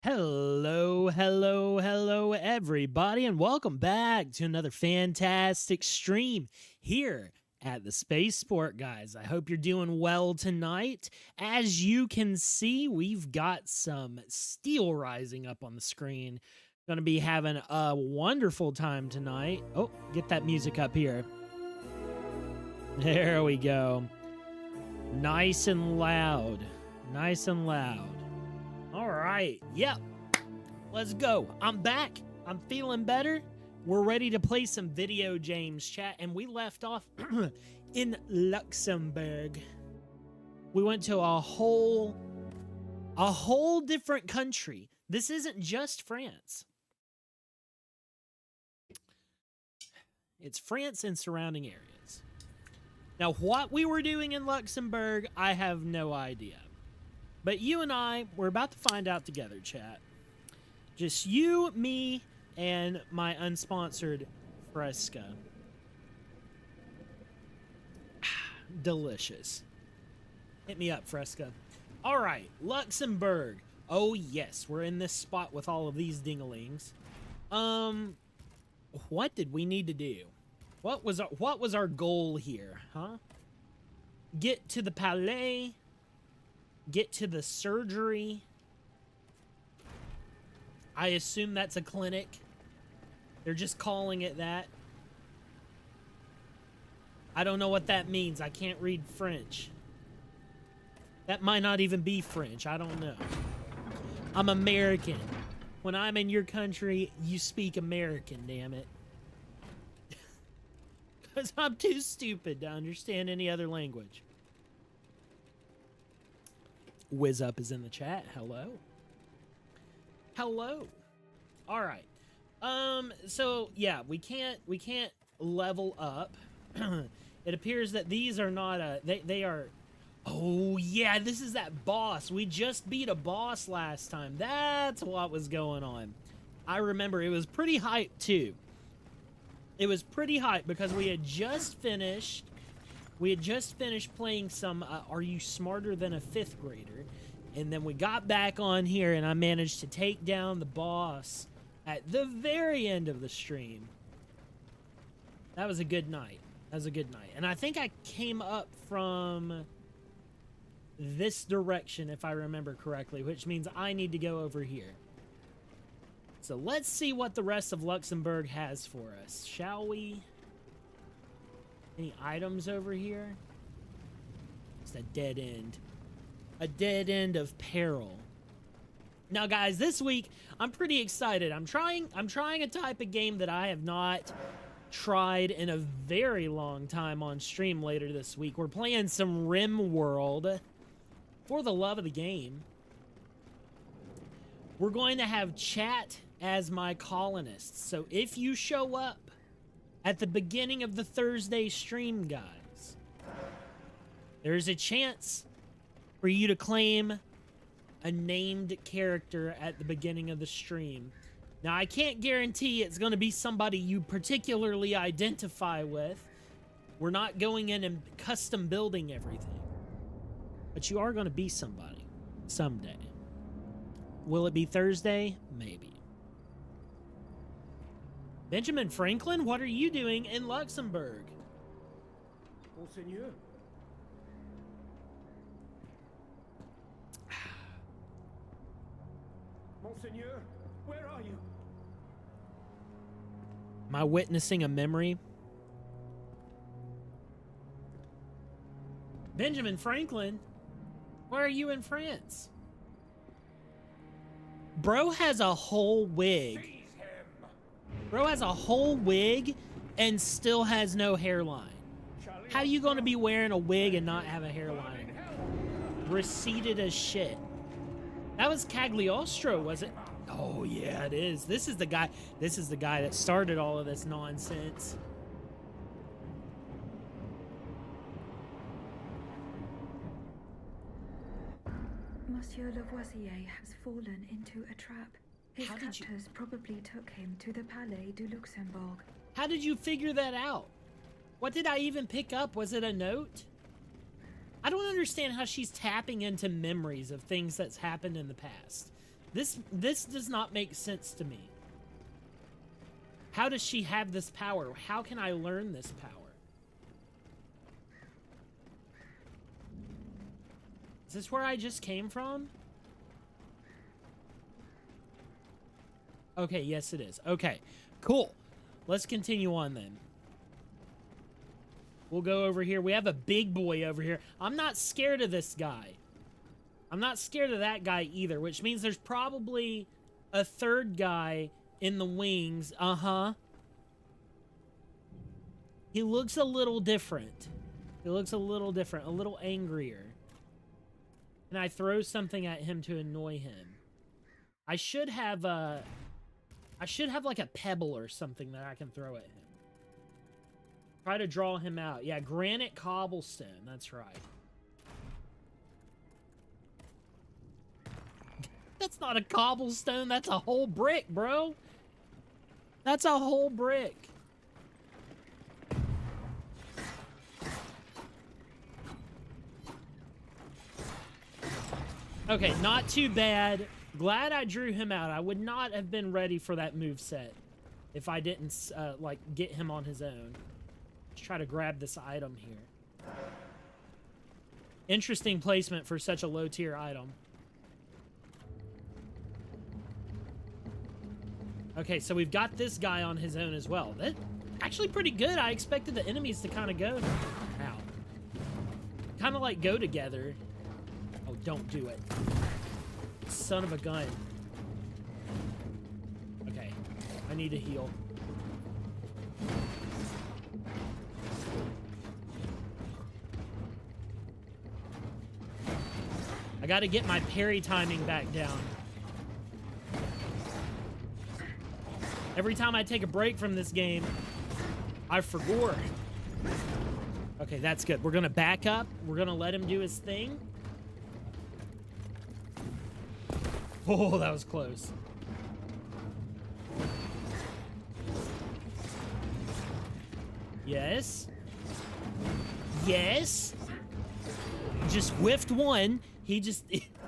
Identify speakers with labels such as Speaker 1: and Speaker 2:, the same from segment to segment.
Speaker 1: Hello, hello, hello, everybody, and welcome back to another fantastic stream here at the Spaceport, guys. I hope you're doing well tonight. As you can see, we've got some Steelrising up on the screen. Going to be having a wonderful time tonight. Oh, get that music up here. There we go. Nice and loud. Nice and loud. All right. Yep. Let's go. I'm back. I'm feeling better. We're ready to play some video games, chat. And we left off in Luxembourg. We went to a whole different country. This isn't just France. It's France and surrounding areas. Now, what we were doing in Luxembourg, I have no idea. But you and I, we're about to find out together, chat. Just you, me, and my unsponsored Fresca. Delicious. Hit me up, Fresca. All right, Luxembourg. Oh, yes, we're in this spot with all of these dinglings. What did we need to do? What was our goal here, huh? Get to the Palais. Get to the surgery. I assume that's a clinic. They're just calling it that. I don't know what that means. I can't read French. That might not even be French. I don't know. I'm American. When I'm in your country, you speak American, damn it. Because I'm too stupid to understand any other language. Whiz Up is in the chat. Hello. Hello. All right. So yeah, we can't level up. It appears that these are not they are. Oh yeah, this is that boss. We just beat a boss last time. That's what was going on. I remember it was pretty hype too. It was pretty hype because we had just finished playing some Are You Smarter Than a Fifth Grader? And then we got back on here and I managed to take down the boss at the very end of the stream. That was a good night. That was a good night. And I think I came up from this direction, if I remember correctly, which means I need to go over here. So let's see what the rest of Luxembourg has for us, shall we? Any items over here? It's a dead end. A dead end of peril. Now, guys, this week I'm pretty excited. I'm trying a type of game that I have not tried in a very long time on stream later this week. We're playing some RimWorld. For the love of the game. We're going to have chat as my colonists. So if you show up at the beginning of the Thursday stream, guys, there's a chance for you to claim a named character at the beginning of the stream. Now, I can't guarantee it's going to be somebody you particularly identify with. We're not going in and custom building everything. But you are going to be somebody someday. Will it be Thursday? Maybe. Benjamin Franklin, what are you doing in Luxembourg?
Speaker 2: Monseigneur. Monseigneur, where are you?
Speaker 1: Am I witnessing a memory? Benjamin Franklin, why are you in France? Bro has a whole wig. Bro has a whole wig and still has no hairline. How are you going to be wearing a wig and not have a hairline? Receded as shit. That was Cagliostro, was it? Oh yeah, it is. This is the guy that started all of this nonsense.
Speaker 3: Monsieur Lavoisier has fallen into a trap. His captors probably took him to the Palais du Luxembourg.
Speaker 1: How did you figure that out? What did I even pick up? Was it a note? I don't understand how she's tapping into memories of things that's happened in the past. This does not make sense to me. How does she have this power? How can I learn this power? Is this where I just came from? Okay, yes it is. Okay, cool. Let's continue on then. We'll go over here. We have a big boy over here. I'm not scared of this guy. I'm not scared of that guy either, which means there's probably a third guy in the wings. Uh-huh. He looks a little different. He looks a little different, a little angrier. Can I throw something at him to annoy him? I should have like a pebble or something that I can throw at him. Try to draw him out. Yeah, granite cobblestone. That's right. That's not a cobblestone. That's a whole brick, bro. That's a whole brick. Okay, not too bad. Glad I drew him out. I would not have been ready for that moveset if I didn't, like, get him on his own. Let's try to grab this item here. Interesting placement for such a low-tier item. Okay, so we've got this guy on his own as well. That's actually pretty good. I expected the enemies to kind of go... Ow. Kind of, like, go together. Oh, don't do it. Son of a gun. Okay, I need to heal. I gotta get my parry timing back down. Every time I take a break from this game, I forgot. Okay, that's good. We're gonna back up. We're gonna let him do his thing. Oh, that was close. Yes. Yes. Just whiffed one. He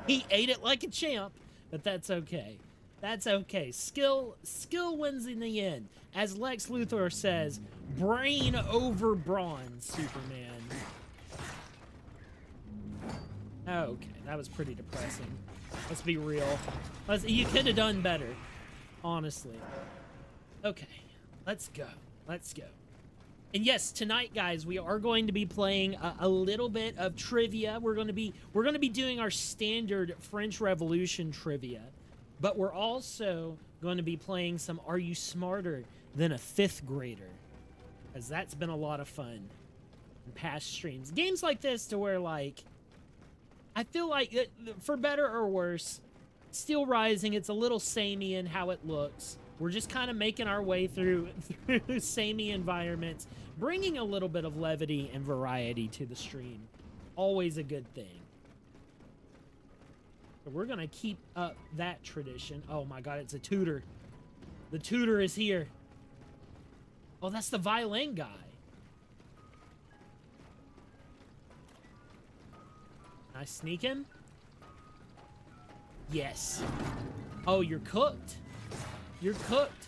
Speaker 1: ate it like a champ, but that's okay. That's okay. Skill wins in the end. As Lex Luthor says, brain over brawn, Superman. Okay, that was pretty depressing. Let's be real. You could have done better, honestly. Okay, let's go. Let's go. And yes, tonight, guys, we are going to be playing a little bit of trivia. We're going to be doing our standard French Revolution trivia, but we're also going to be playing some Are You Smarter Than a Fifth Grader? Because that's been a lot of fun in past streams. Games like this to where, like, I feel like, for better or worse, Steelrising, it's a little samey in how it looks. We're just kind of making our way through samey environments, bringing a little bit of levity and variety to the stream. Always a good thing. So we're going to keep up that tradition. Oh my god, it's a tutor. The tutor is here. Oh, that's the violin guy. Can I sneak him? Yes. Oh, you're cooked. You're cooked.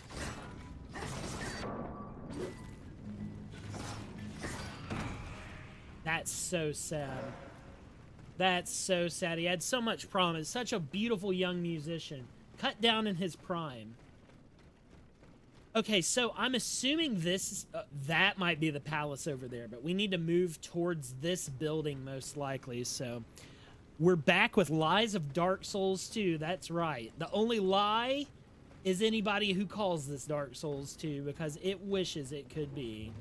Speaker 1: That's so sad. That's so sad. He had so much promise. Such a beautiful young musician. Cut down in his prime. Okay, so I'm assuming this... that might be the palace over there, but we need to move towards this building most likely, so... We're back with Lies of Dark Souls 2. That's right. The only lie is anybody who calls this Dark Souls 2, because it wishes it could be.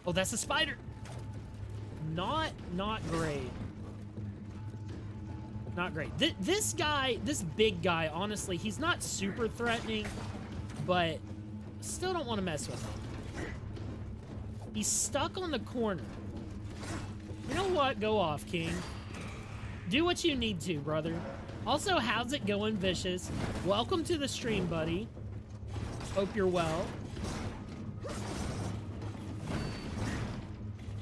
Speaker 1: Oh, that's a spider! Not great. Not great. This guy, this big guy, honestly, he's not super threatening, but still don't want to mess with him. He's stuck on the corner. You know what? Go off, King. Do what you need to, brother. Also, how's it going, Vicious? Welcome to the stream, buddy. Hope you're well.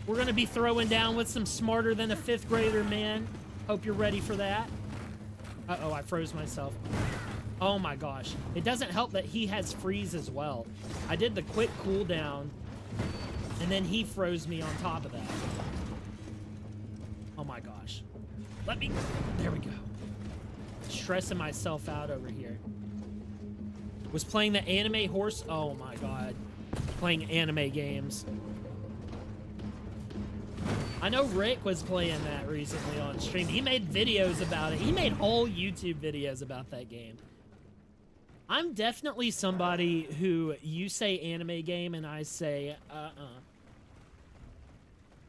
Speaker 1: We're going to be throwing down with some Smarter Than a Fifth Grader, man. Hope you're ready for that. Uh-oh, I froze myself. Oh my gosh. It doesn't help that he has freeze as well. I did the quick cooldown, and then he froze me on top of that. Oh my gosh. Let me... There we go. Stressing myself out over here. Was playing the anime horse... Oh my god. Playing anime games. I know Rick was playing that recently on stream. He made videos about it. He made whole YouTube videos about that game. I'm definitely somebody who you say anime game and I say,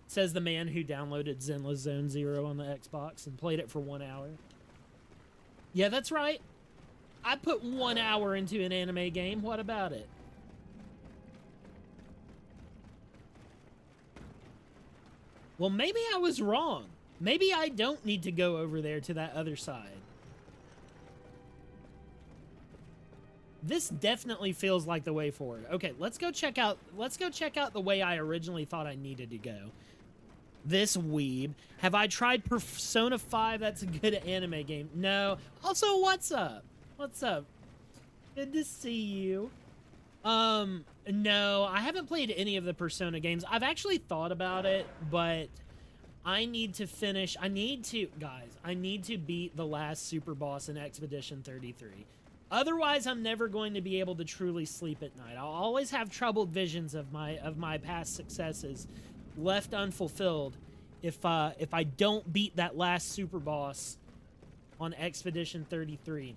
Speaker 1: Says the man who downloaded Zenless Zone Zero on the Xbox and played it for 1 hour. Yeah, that's right. I put 1 hour into an anime game. What about it? Well, maybe I was wrong. Maybe I don't need to go over there to that other side. This definitely feels like the way forward. Okay, let's go check out the way I originally thought I needed to go. This weeb. Have I tried Persona 5? That's a good anime game. No. Also, what's up? What's up? Good to see you. No, I haven't played any of the Persona games. I've actually thought about it, but I need to finish. I need to beat the last super boss in Expedition 33. Otherwise, I'm never going to be able to truly sleep at night. I'll always have troubled visions of my past successes left unfulfilled if I don't beat that last super boss on Expedition 33.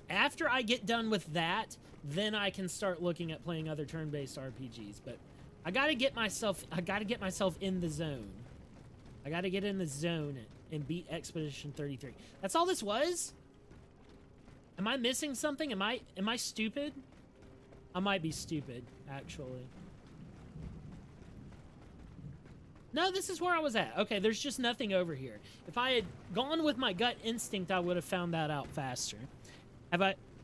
Speaker 1: After I get done with that, then I can start looking at playing other turn-based RPGs. But I gotta get myself in the zone. I gotta get in the zone and beat Expedition 33. That's all this was? Am I missing something? Am I stupid? I might be stupid, actually. No, this is where I was at. Okay, there's just nothing over here. If I had gone with my gut instinct, I would have found that out faster.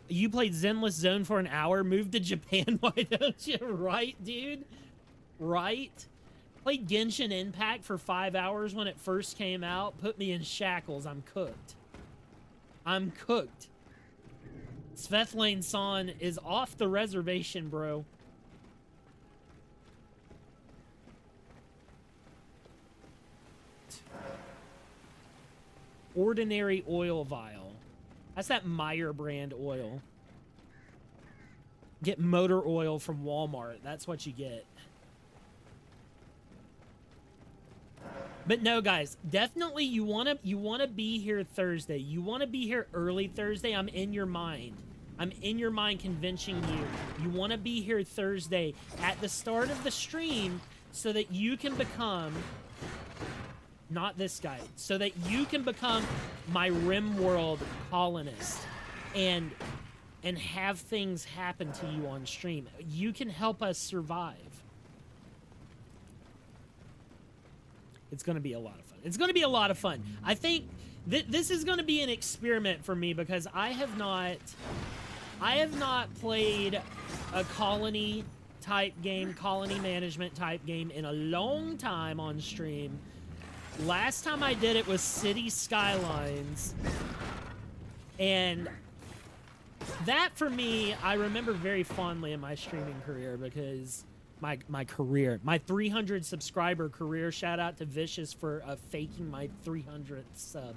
Speaker 1: You played Zenless Zone for an hour? Moved to Japan? Why don't you? Right, dude? Right? Played Genshin Impact for 5 hours when it first came out. Put me in shackles. I'm cooked. I'm cooked. Svethlane-san is off the reservation, bro. Ordinary oil vial. That's that Meyer brand oil. Get motor oil from Walmart. That's what you get. But no, guys, definitely you wanna be here Thursday. You wanna be here early Thursday. I'm in your mind. I'm in your mind convincing you. You wanna be here Thursday at the start of the stream so that you can become, not this guy, so that you can become my RimWorld colonist and have things happen to you on stream. You can help us survive. It's going to be a lot of fun. It's going to be a lot of fun. I think this is going to be an experiment for me because I have not played a colony type game, colony management type game in a long time on stream. Last time I did it was City Skylines, and that for me I remember very fondly in my streaming career because my career, my 300 subscriber career. Shout out to Vicious for faking my 300th sub.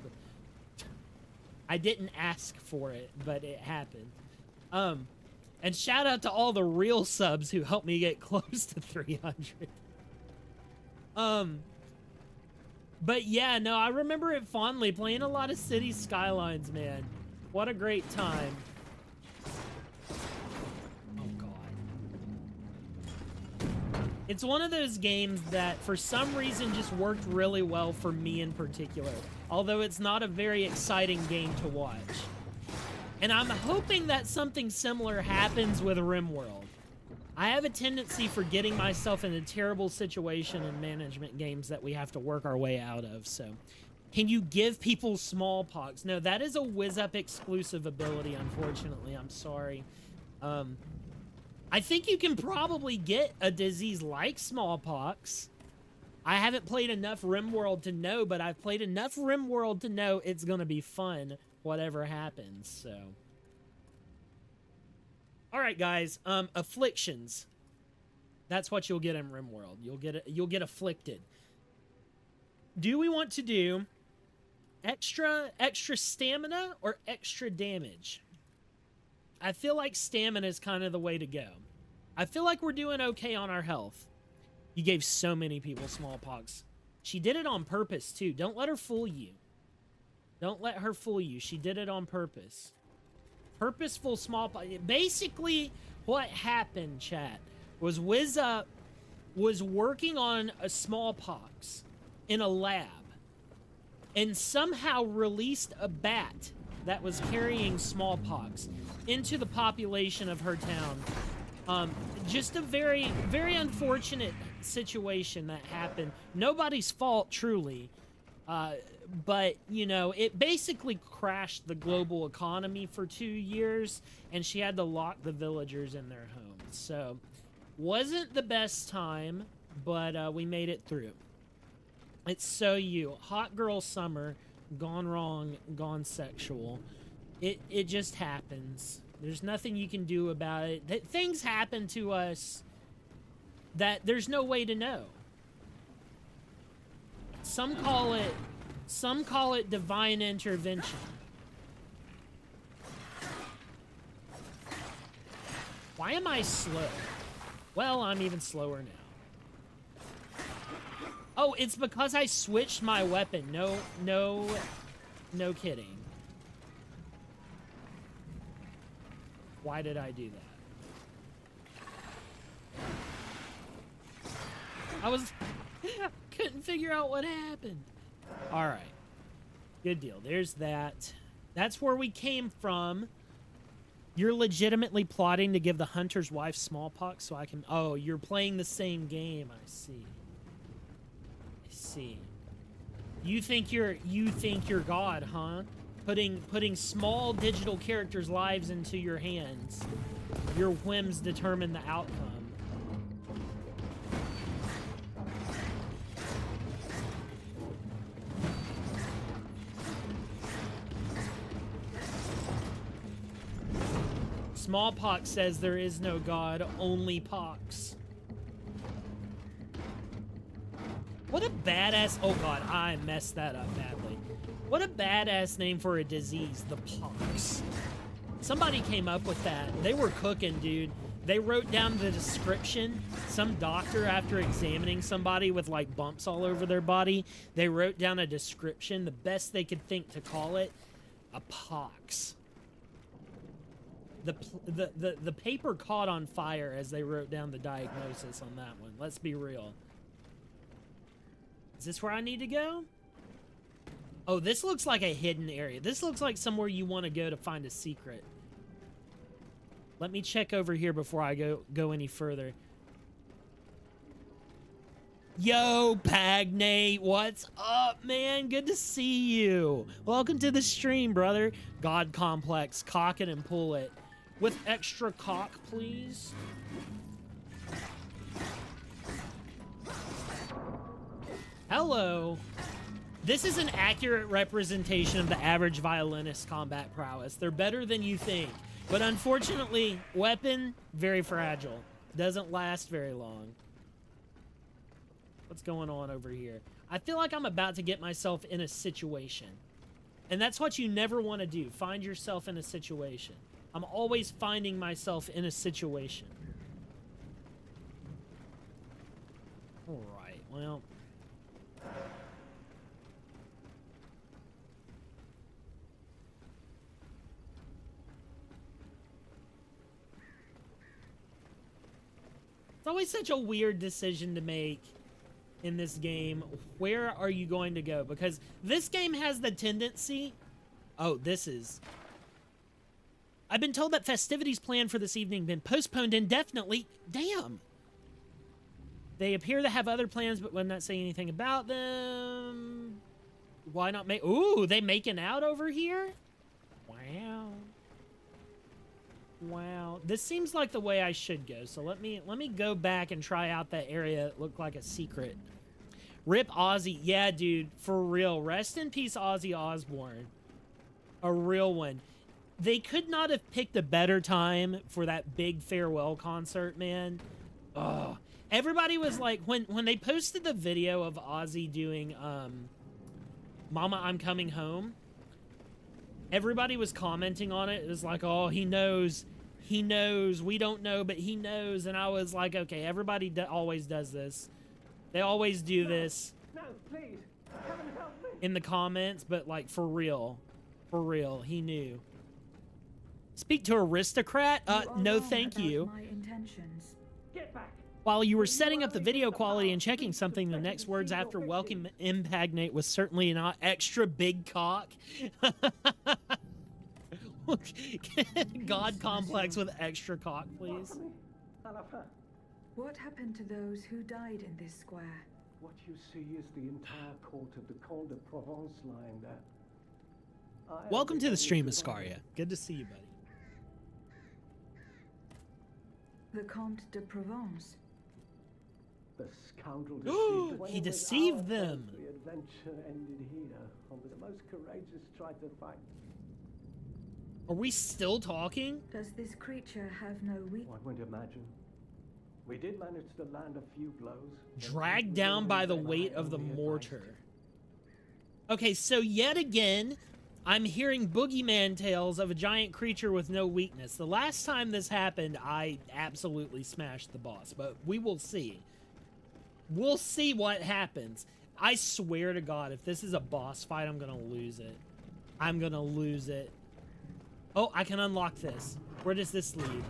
Speaker 1: I didn't ask for it, but it happened. And shout out to all the real subs who helped me get close to 300. But yeah, no, I remember it fondly, playing a lot of City Skylines, man. What a great time. Oh, God. It's one of those games that, for some reason, just worked really well for me in particular. Although it's not a very exciting game to watch. And I'm hoping that something similar happens with RimWorld. I have a tendency for getting myself in a terrible situation in management games that we have to work our way out of, so. Can you give people smallpox? No, that is a WizUp exclusive ability, unfortunately. I'm sorry. I think you can probably get a disease like smallpox. I haven't played enough RimWorld to know, but I've played enough RimWorld to know it's gonna be fun, whatever happens, so. All right, guys. Afflictions. That's what you'll get in RimWorld. You'll get afflicted. Do we want to do extra stamina or extra damage? I feel like stamina is kind of the way to go. I feel like we're doing okay on our health. You gave so many people smallpox. She did it on purpose, too. Don't let her fool you. Don't let her fool you. She did it on purpose. Purposeful smallpox. Basically, what happened, chat, was WizUp was working on a smallpox in a lab and somehow released a bat that was carrying smallpox into the population of her town. Just a very, very unfortunate situation that happened. Nobody's fault, truly. But, you know, it basically crashed the global economy for 2 years, and she had to lock the villagers in their homes. So, wasn't the best time, but we made it through. It's so you. Hot girl summer, gone wrong, gone sexual. It just happens. There's nothing you can do about it. Things happen to us that there's no way to know. Some call it divine intervention. Why am I slow? Well, I'm even slower now. Oh, it's because I switched my weapon. No kidding. Why did I do that? Couldn't figure out what happened. All right. Good deal. There's that. That's where we came from. You're legitimately plotting to give the hunter's wife smallpox so I can... Oh, you're playing the same game. I see. I see. You think you're God, huh? Putting small digital characters' lives into your hands. Your whims determine the outcome. Smallpox says there is no God, only pox. What a badass... Oh god, I messed that up badly. What a badass name for a disease, the pox. Somebody came up with that. They were cooking, dude. They wrote down the description. Some doctor, after examining somebody with like bumps all over their body, they wrote down a description, the best they could think to call it, a pox. The paper caught on fire as they wrote down the diagnosis on that one. Let's be real. Is this where I need to go? Oh, this looks like a hidden area. This looks like somewhere you want to go to find a secret. Let me check over here before I go any further. Yo, Pagnate, what's up, man? Good to see you. Welcome to the stream, brother. God Complex, cock it and pull it. With extra cock, please. Hello. This is an accurate representation of the average violinist's combat prowess. They're better than you think. But unfortunately, weapon, very fragile. Doesn't last very long. What's going on over here? I feel like I'm about to get myself in a situation. And that's what you never want to do. Find yourself in a situation. I'm always finding myself in a situation. Alright, well... It's always such a weird decision to make in this game. Where are you going to go? Because this game has the tendency... Oh, this is... I've been told that festivities planned for this evening have been postponed indefinitely. Damn. They appear to have other plans, but will not say anything about them. Why not make... Ooh, they making out over here? Wow. Wow. This seems like the way I should go. So let me go back and try out that area that looked like a secret. Rip Ozzy. Yeah, dude. For real. Rest in peace, Ozzy Osbourne. A real one. They could not have picked a better time for that big farewell concert, man. Oh, everybody was like, when they posted the video of Ozzy doing Mama, I'm Coming Home, everybody was commenting on it. It was like, oh, he knows, we don't know, but he knows. And I was like, okay, everybody always does this. They always do this.
Speaker 2: No, please. Heaven help me.
Speaker 1: In the comments, but like for real, he knew. Speak to aristocrat? No thank you.
Speaker 3: My intentions.
Speaker 2: Get back.
Speaker 1: While you were setting up the video quality and checking something, the next words after welcome impregnate was certainly not extra big cock. God complex with extra cock, please.
Speaker 3: What happened to those who died in this square?
Speaker 2: What you see is the entire court of the Comte de Provence lying there.
Speaker 1: Welcome to the stream, Ascaria. Good to see you, buddy.
Speaker 3: The Comte de Provence.
Speaker 2: The scoundrel deceived
Speaker 1: He deceived them.
Speaker 2: The adventure ended here, only the most courageous tried to fight.
Speaker 1: Are we still talking?
Speaker 3: Does this creature have no weakness?
Speaker 2: One would imagine. We did manage to land a few blows.
Speaker 1: Dragged down by the weight of the mortar. Okay, so yet again, I'm hearing boogeyman tales of a giant creature with no weakness. The last time this happened, I absolutely smashed the boss, but we will see. We'll see what happens. I swear to God, if this is a boss fight, I'm gonna lose it. I'm gonna lose it. Oh, I can unlock this. Where does this lead?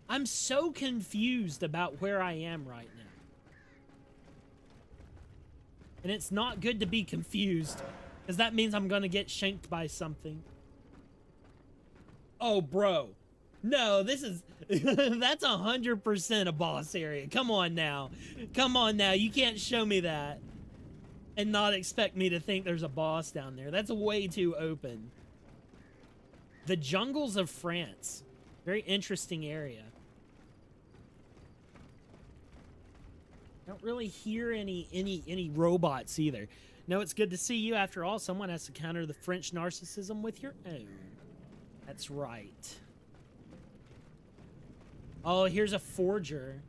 Speaker 1: I'm so confused about where I am right now. And it's not good to be confused, because that means I'm gonna get shanked by something. Oh, bro. No, this is... that's 100% a boss area. Come on now. Come on now. You can't show me that and not expect me to think there's a boss down there. That's way too open. The jungles of France. Very interesting area. I don't really hear any robots either. No, it's good to see you. After all, someone has to counter the French narcissism with your own. That's right. Oh, here's a forger.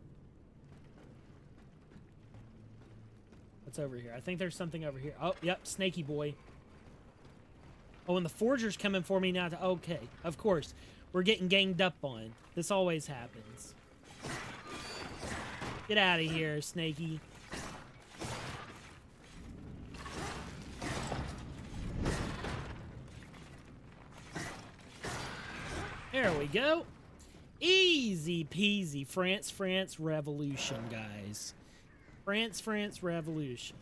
Speaker 1: What's over here? I think there's something over here. Oh, yep, snaky boy. Oh, and the forger's coming for me now. Okay, of course. We're getting ganged up on. This always happens. Get out of here, snaky. There we go. Easy peasy. France revolution, guys. France revolution.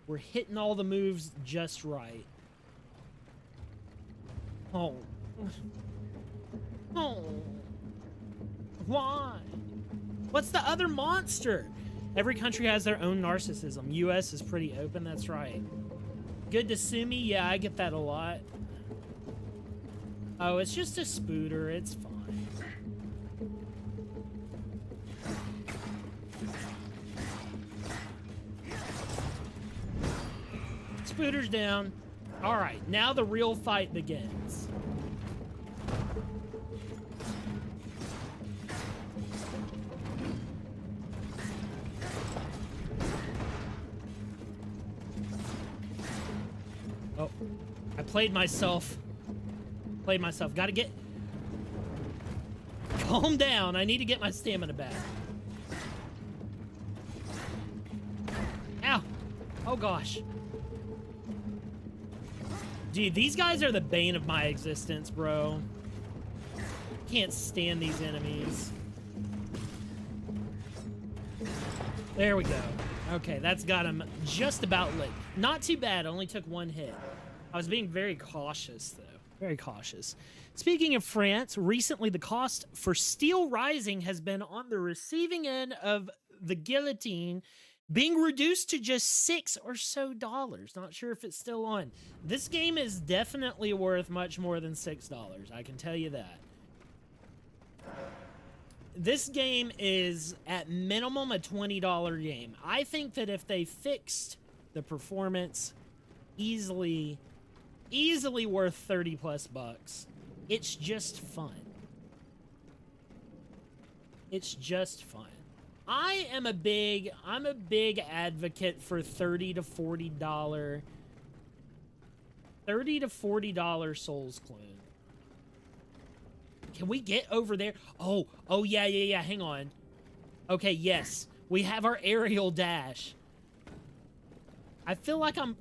Speaker 1: We're hitting all the moves just right. Oh. Oh. Why? What's the other monster? Every country has their own narcissism. US is pretty open, that's right. Good to sue me? Yeah, I get that a lot. Oh, it's just a spooter. It's fine. Spooter's down. All right, now the real fight begins. Oh, I played myself. Gotta get... Calm down. I need to get my stamina back. Ow. Oh, gosh. Dude, these guys are the bane of my existence, bro. Can't stand these enemies. There we go. Okay, that's got him just about lit. Not too bad. Only took one hit. I was being very cautious, though. Very cautious. Speaking of France, recently the cost for Steelrising has been on the receiving end of the guillotine, being reduced to just $6 or so. Not sure if it's still on. This game is definitely worth much more than $6. I can tell you that. This game is at minimum a $20 game. I think that if they fixed the performance, easily worth 30 plus bucks. It's just fun. It's just fun. I'm a big advocate for $30 to $40 Souls Clone. Can we get over there? Oh, yeah, hang on. Okay, yes. We have our aerial dash. I feel like I'm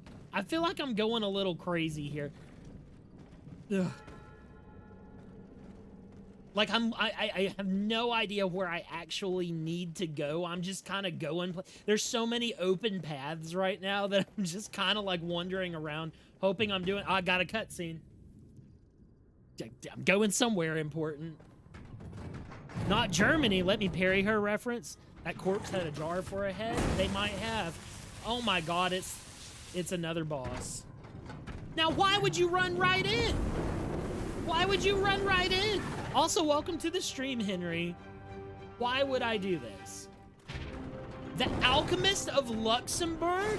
Speaker 1: going a little crazy here. Ugh. Like I have no idea where I actually need to go. I'm just kind of going. There's so many open paths right now that I'm just kind of like wandering around, hoping I'm doing. Oh, I got a cutscene. I'm going somewhere important. Not Germany. Let me parry her reference. That corpse had a jar for a head. They might have. Oh my God! It's another boss. Now, why would you run right in? Why would you run right in? Also, welcome to the stream, Henry. Why would I do this? The Alchemist of Luxembourg?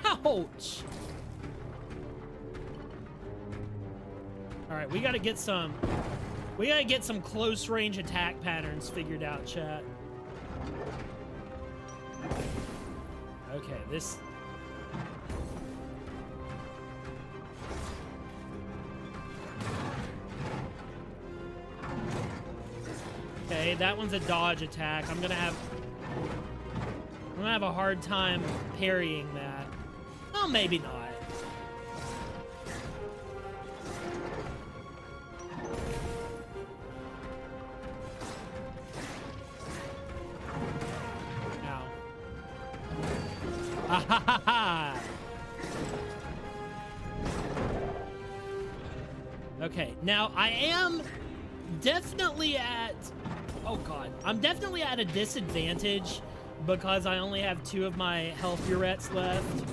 Speaker 1: Ouch! Alright, we gotta get some close range attack patterns figured out, chat. Okay, this... Okay, that one's a dodge attack. I'm gonna have a hard time parrying that. Oh, maybe not. Ow. Ah ha ha ha! Okay, now I am definitely at... Oh God, I'm definitely at a disadvantage because I only have 2 of my health burettes left.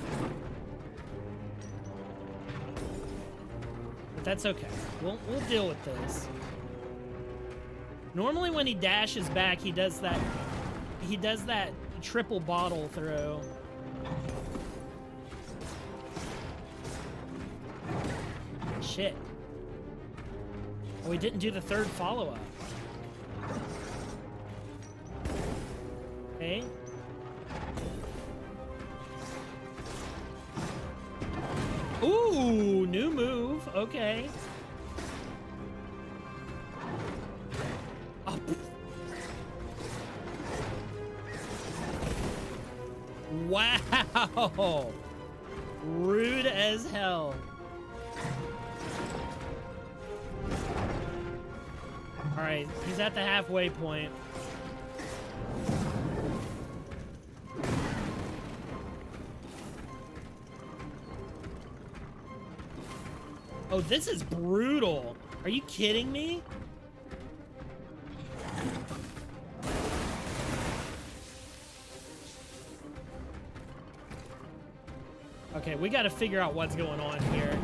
Speaker 1: But that's okay. We'll deal with this. Normally when he dashes back, he does that triple bottle throw. Shit. Oh, we didn't do the 3rd follow-up. Okay. Ooh, new move. Okay. Oh. Wow. Rude as hell. All right, he's at the halfway point. Oh, this is brutal. Are you kidding me? Okay, we gotta figure out what's going on here.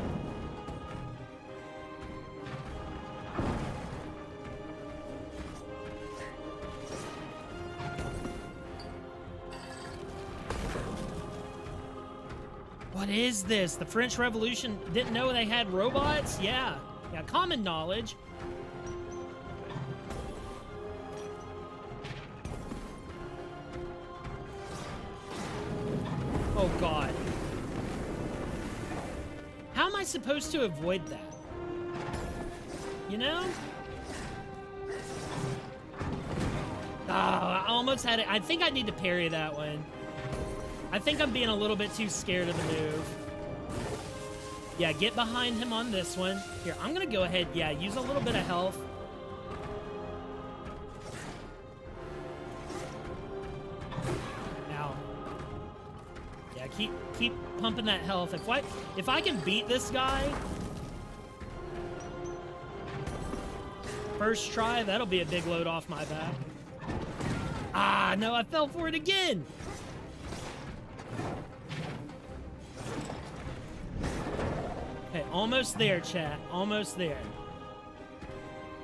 Speaker 1: What is this? The French Revolution didn't know they had robots? Yeah, common knowledge. Oh God. How am I supposed to avoid that? You know? Oh, I almost had it. I think I need to parry that one. I think I'm being a little bit too scared of the move. Yeah, get behind him on this one. Here, I'm gonna go ahead, yeah, use a little bit of health. Now. Yeah, keep pumping that health. If I can beat this guy first try, that'll be a big load off my back. Ah, no, I fell for it again. Okay, Almost there, chat. Almost there.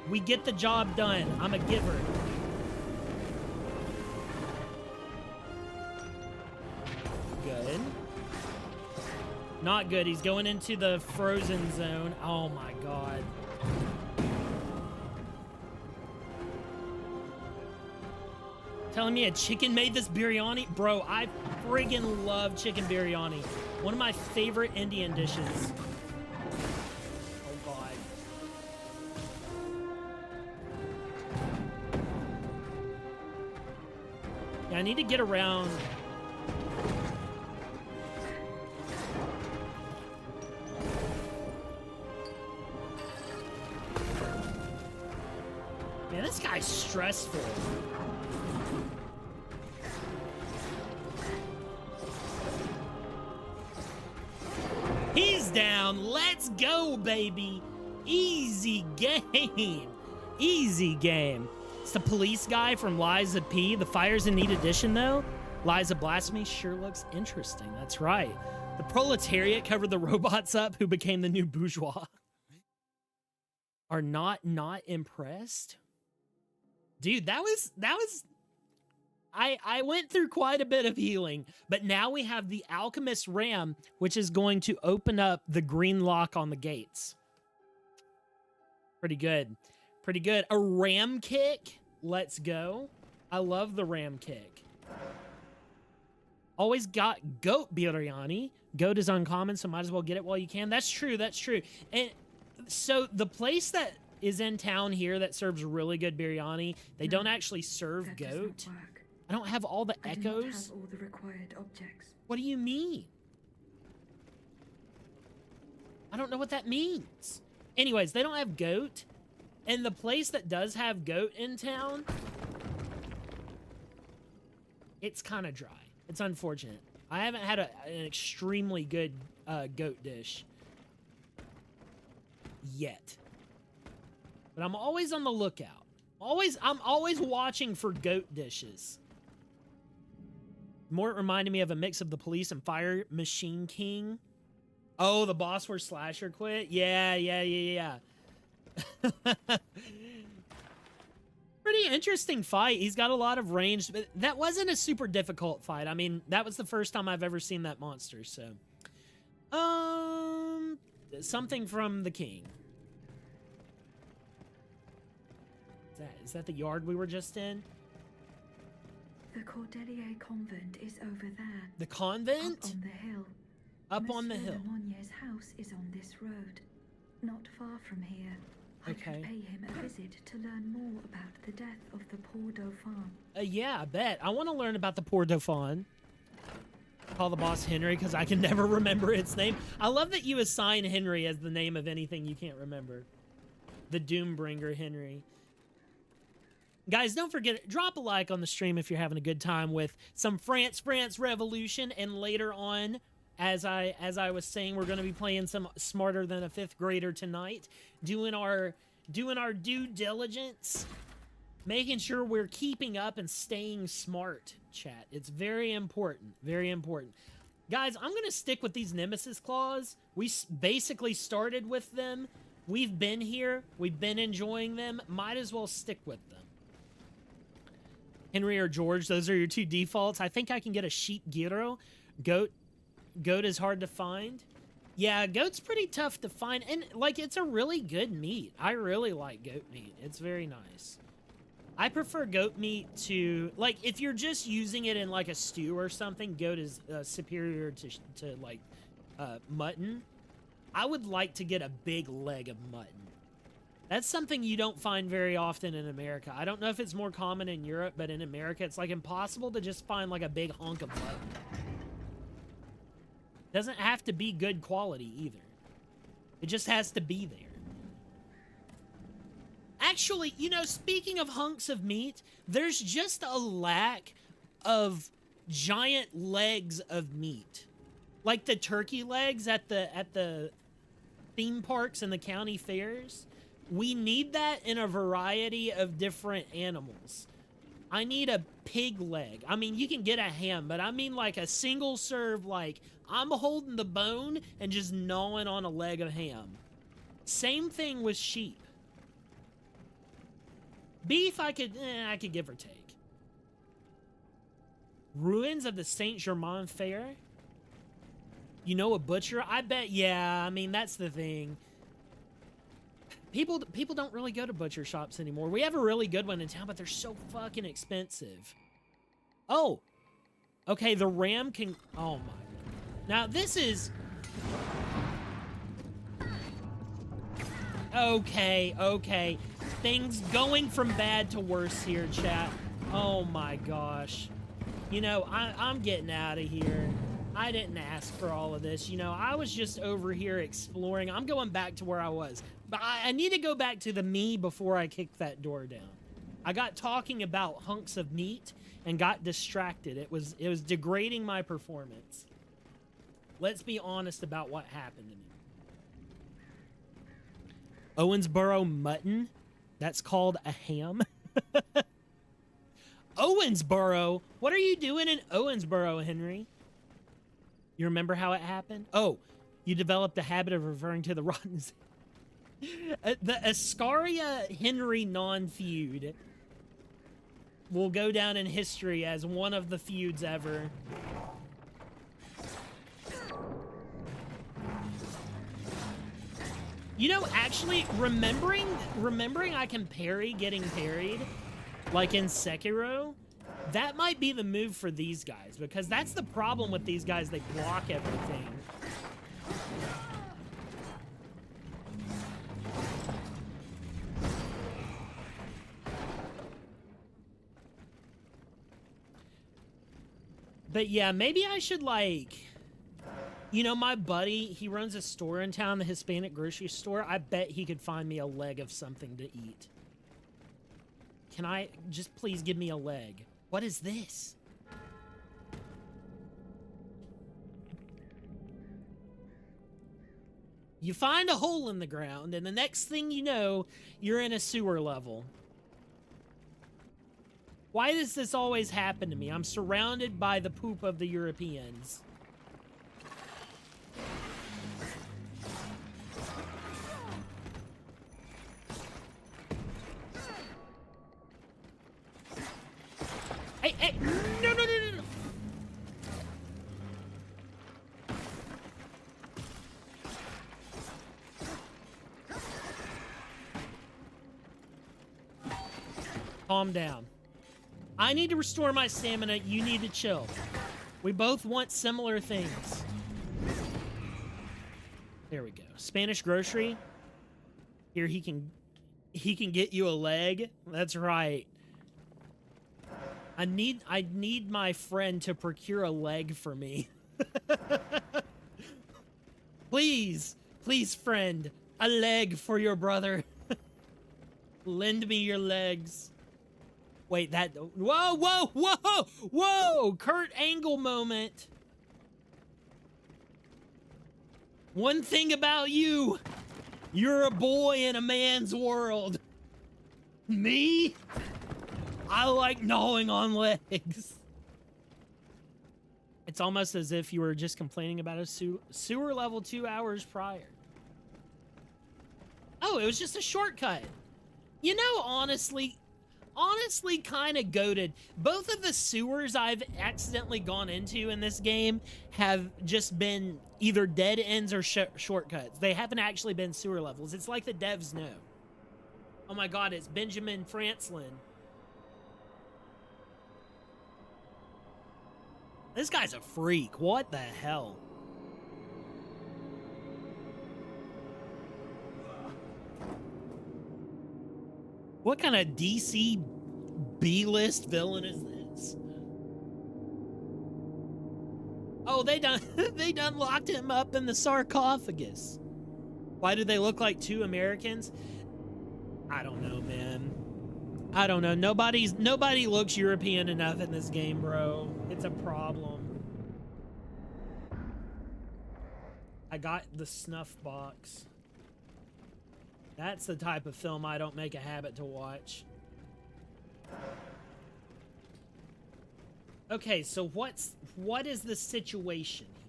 Speaker 1: We get the job done. I'm a giver. Good. Not good. He's going into the frozen zone. Oh my god. Telling me a chicken made this biryani? Bro, I friggin' love chicken biryani. One of my favorite Indian dishes. Oh god. Yeah, I need to get around. Man, this guy's stressful. He's down. Let's go, baby. Easy game. Easy game. It's the police guy from Liza P. The Fires in Need edition, though. Liza Blasphemy sure looks interesting. That's right. The proletariat covered the robots up who became the new bourgeois. Are not impressed? Dude, that was I went through quite a bit of healing, but now we have the Alchemist Ram, which is going to open up the green lock on the gates. Pretty good. Pretty good. A ram kick. Let's go. I love the ram kick. Always got goat biryani. Goat is uncommon, so might as well get it while you can. That's true. That's true. And so the place that is in town here that serves really good biryani, they don't actually serve goat. I don't have all the echoes.
Speaker 3: I do not have all the required objects.
Speaker 1: What do you mean? I don't know what that means. Anyways, they don't have goat. And the place that does have goat in town, it's kind of dry. It's unfortunate. I haven't had an extremely good goat dish yet. But I'm always on the lookout. I'm always watching for goat dishes. Mort reminded me of a mix of the police and Fire Machine King. Oh, the boss where Slasher quit? Yeah. Pretty interesting fight. He's got a lot of range, but that wasn't a super difficult fight. I mean, that was the first time I've ever seen that monster, so. Something from the king. Is that the yard we were just in?
Speaker 3: The Cordelier convent is over there.
Speaker 1: The convent?
Speaker 3: Up on the hill.
Speaker 1: Up on the hill.
Speaker 3: Lemonier's house is on this road, not far from here. I could pay him a visit to learn more about the death of the poor Dauphin.
Speaker 1: Yeah, I bet. I want to learn about the poor Dauphin. Call the boss Henry because I can never remember its name. I love that you assign Henry as the name of anything you can't remember. The Doombringer Henry. Guys, don't forget, drop a like on the stream if you're having a good time with some France Revolution. And later on, as I was saying, we're going to be playing some Smarter Than a Fifth Grader tonight. Doing our due diligence. Making sure we're keeping up and staying smart, chat. It's very important. Very important. Guys, I'm going to stick with these Nemesis Claws. We basically started with them. We've been here. We've been enjoying them. Might as well stick with them. Henry or George, those are your two defaults. I think I can get a sheep gyro. Goat is hard to find. Yeah, goat's pretty tough to find. And, like, it's a really good meat. I really like goat meat. It's very nice. I prefer goat meat to, like, if you're just using it in, like, a stew or something, goat is superior to like, mutton. I would like to get a big leg of mutton. That's something you don't find very often in America. I don't know if it's more common in Europe, but in America, it's, like, impossible to just find, like, a big hunk of mutton. Doesn't have to be good quality, either. It just has to be there. Actually, you know, speaking of hunks of meat, there's just a lack of giant legs of meat. Like the turkey legs at the theme parks and the county fairs. We need that in a variety of different animals. I need a pig leg. I mean, you can get a ham, but I mean like a single serve, like I'm holding the bone and just gnawing on a leg of ham. Same thing with sheep. Beef, I could give or take. Ruins of the Saint-Germain Fair? You know a butcher? I bet, yeah, I mean, that's the thing. People don't really go to butcher shops anymore. We have a really good one in town, but they're so fucking expensive. Oh. Okay, the ram can... Oh, my. Now, this is... Okay. Things going from bad to worse here, chat. Oh, my gosh. You know, I'm getting out of here. I didn't ask for all of this. You know, I was just over here exploring. I'm going back to where I was. But I need to go back to the me before I kick that door down. I got talking about hunks of meat and got distracted. It was degrading my performance. Let's be honest about what happened to me. Owensboro mutton? That's called a ham? Owensboro? What are you doing in Owensboro, Henry? You remember how it happened? Oh, you developed the habit of referring to the rotten... The Ascaria-Henry non-feud will go down in history as one of the feuds ever. You know, actually, remembering I can parry getting parried, like in Sekiro, that might be the move for these guys, because that's the problem with these guys, they block everything. But yeah, maybe I should, like... You know, my buddy, he runs a store in town, the Hispanic grocery store. I bet he could find me a leg of something to eat. Can I... Just please give me a leg. What is this? You find a hole in the ground, and the next thing you know, you're in a sewer level. Why does this always happen to me? I'm surrounded by the poop of the Europeans. Hey, no. Calm down. I need to restore my stamina. You need to chill. We both want similar things. There we go. Spanish grocery. Here, he can get you a leg. That's right. I need my friend to procure a leg for me. Please, friend, a leg for your brother. Lend me your legs. Wait, that... Whoa! Kurt Angle moment. One thing about you. You're a boy in a man's world. Me? I like gnawing on legs. It's almost as if you were just complaining about a sewer level 2 hours prior. Oh, it was just a shortcut. You know, honestly kind of goated. Both of the sewers I've accidentally gone into in this game have just been either dead ends or shortcuts. They haven't actually been sewer levels. It's like the devs know. Oh my god, it's Benjamin Franklin. This guy's a freak. What the hell? What kind of DC B-list villain is this? Oh, they done locked him up in the sarcophagus. Why do they look like two Americans? I don't know, man. I don't know. Nobody looks European enough in this game, bro. It's a problem. I got the snuff box. That's the type of film I don't make a habit to watch. Okay, so what is the situation here?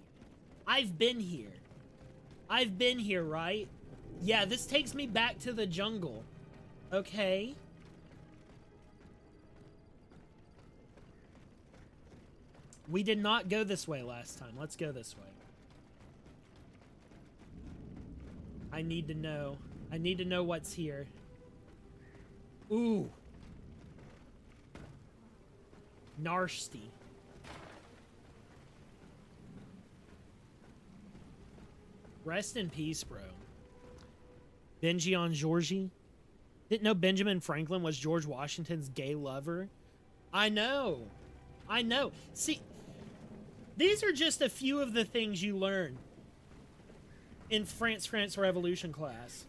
Speaker 1: I've been here. I've been here, right? Yeah, this takes me back to the jungle. Okay. We did not go this way last time. Let's go this way. I need to know. I need to know what's here. Ooh. Narsty. Rest in peace, bro. Benji on Georgie. Didn't know Benjamin Franklin was George Washington's gay lover. I know. I know. See, these are just a few of the things you learn in France Revolution class.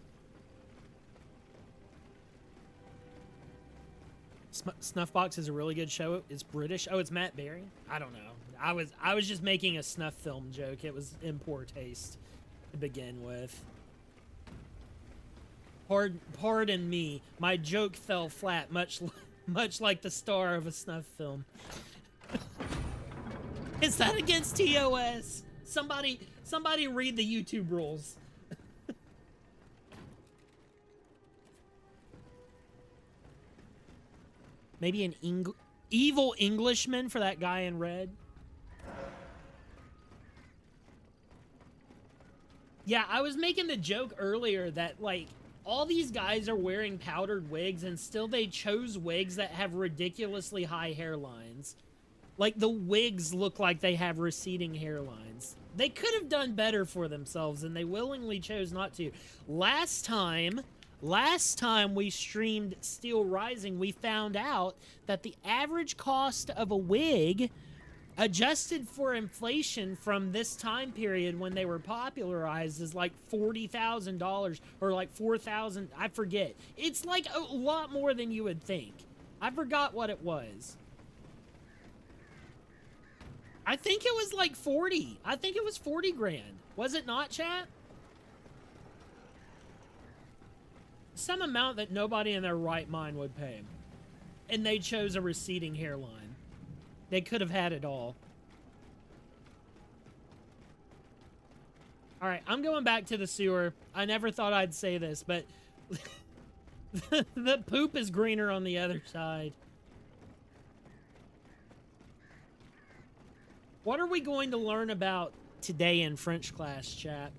Speaker 1: Snuffbox is a really good show. It's British. Oh, it's Matt Berry? I don't know. I was just making a snuff film joke. It was in poor taste to begin with. Pardon me. My joke fell flat, much like the star of a snuff film. Is that against TOS? Somebody read the YouTube rules. Maybe an evil Englishman for that guy in red. Yeah, I was making the joke earlier that, like, all these guys are wearing powdered wigs and still they chose wigs that have ridiculously high hairlines. Like, the wigs look like they have receding hairlines. They could have done better for themselves and they willingly chose not to. Last time we streamed Steelrising, we found out that the average cost of a wig, adjusted for inflation from this time period when they were popularized, is like $40,000 or like $4,000. I forget. It's like a lot more than you would think. I forgot what it was. I think it was like 40. I think it was 40 grand. Was it not, chat? Some amount that nobody in their right mind would pay. And they chose a receding hairline. They could have had it all. Alright, I'm going back to the sewer. I never thought I'd say this, but the poop is greener on the other side. What are we going to learn about today in French class, chat?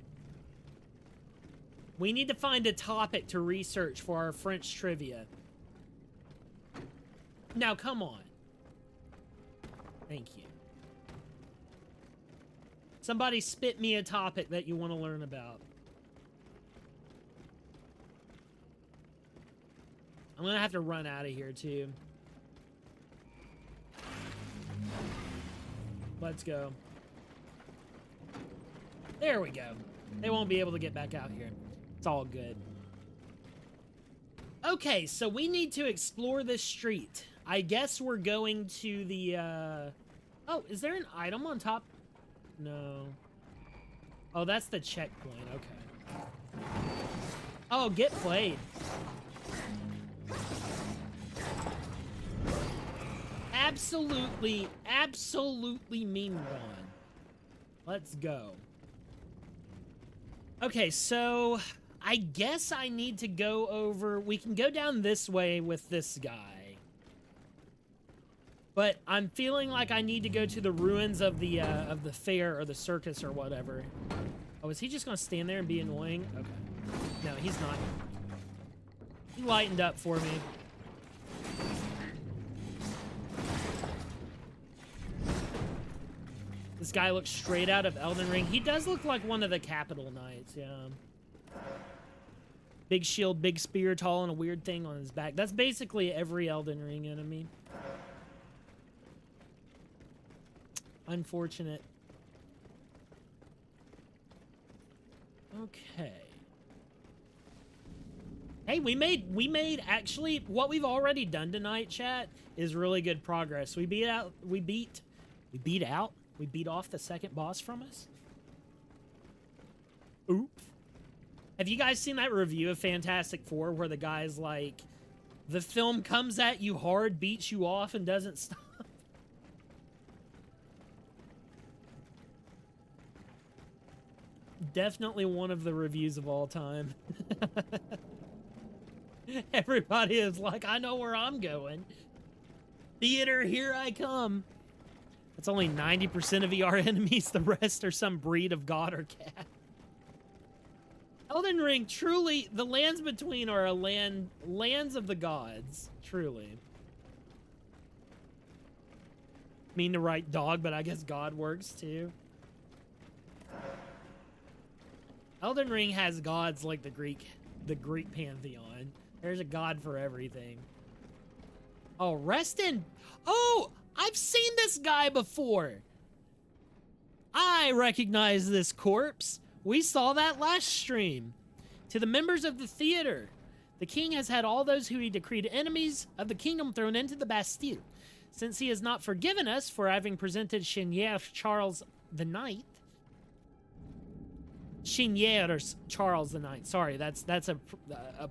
Speaker 1: We need to find a topic to research for our French trivia. Now, come on. Thank you. Somebody spit me a topic that you want to learn about. I'm going to have to run out of here, too. Let's go. There we go. They won't be able to get back out here. It's all good. Okay, so we need to explore this street. I guess we're going to the, Oh, is there an item on top? No. Oh, that's the checkpoint. Okay. Oh, get played. Absolutely meme gone. Let's go. Okay, so I guess I need to go over... We can go down this way with this guy. But I'm feeling like I need to go to the ruins of the fair or the circus or whatever. Oh, is he just gonna stand there and be annoying? Okay. No, he's not. He lightened up for me. This guy looks straight out of Elden Ring. He does look like one of the Capital Knights, yeah. Big shield, big spear, tall, and a weird thing on his back. That's basically every Elden Ring enemy. Unfortunate. Okay. Hey, we made actually what we've already done tonight, chat, is really good progress. We beat off the second boss from us. Oops. Have you guys seen that review of Fantastic Four where the guy's like, the film comes at you hard, beats you off, and doesn't stop? Definitely one of the reviews of all time. Everybody is like, I know where I'm going. Theater, here I come. That's only 90% of our enemies. The rest are some breed of god or cat. Elden Ring, truly, the lands between are lands of the gods. Truly. Mean to write dog, but I guess God works too. Elden Ring has gods like the Greek pantheon. There's a god for everything. Oh, rest in... Oh, I've seen this guy before. I recognize this corpse. We saw that last stream. To the members of the theater, the king has had all those who he decreed enemies of the kingdom thrown into the Bastille. Since he has not forgiven us for having presented Chenier Charles the Ninth, Chenier Charles the Ninth. Sorry, that's a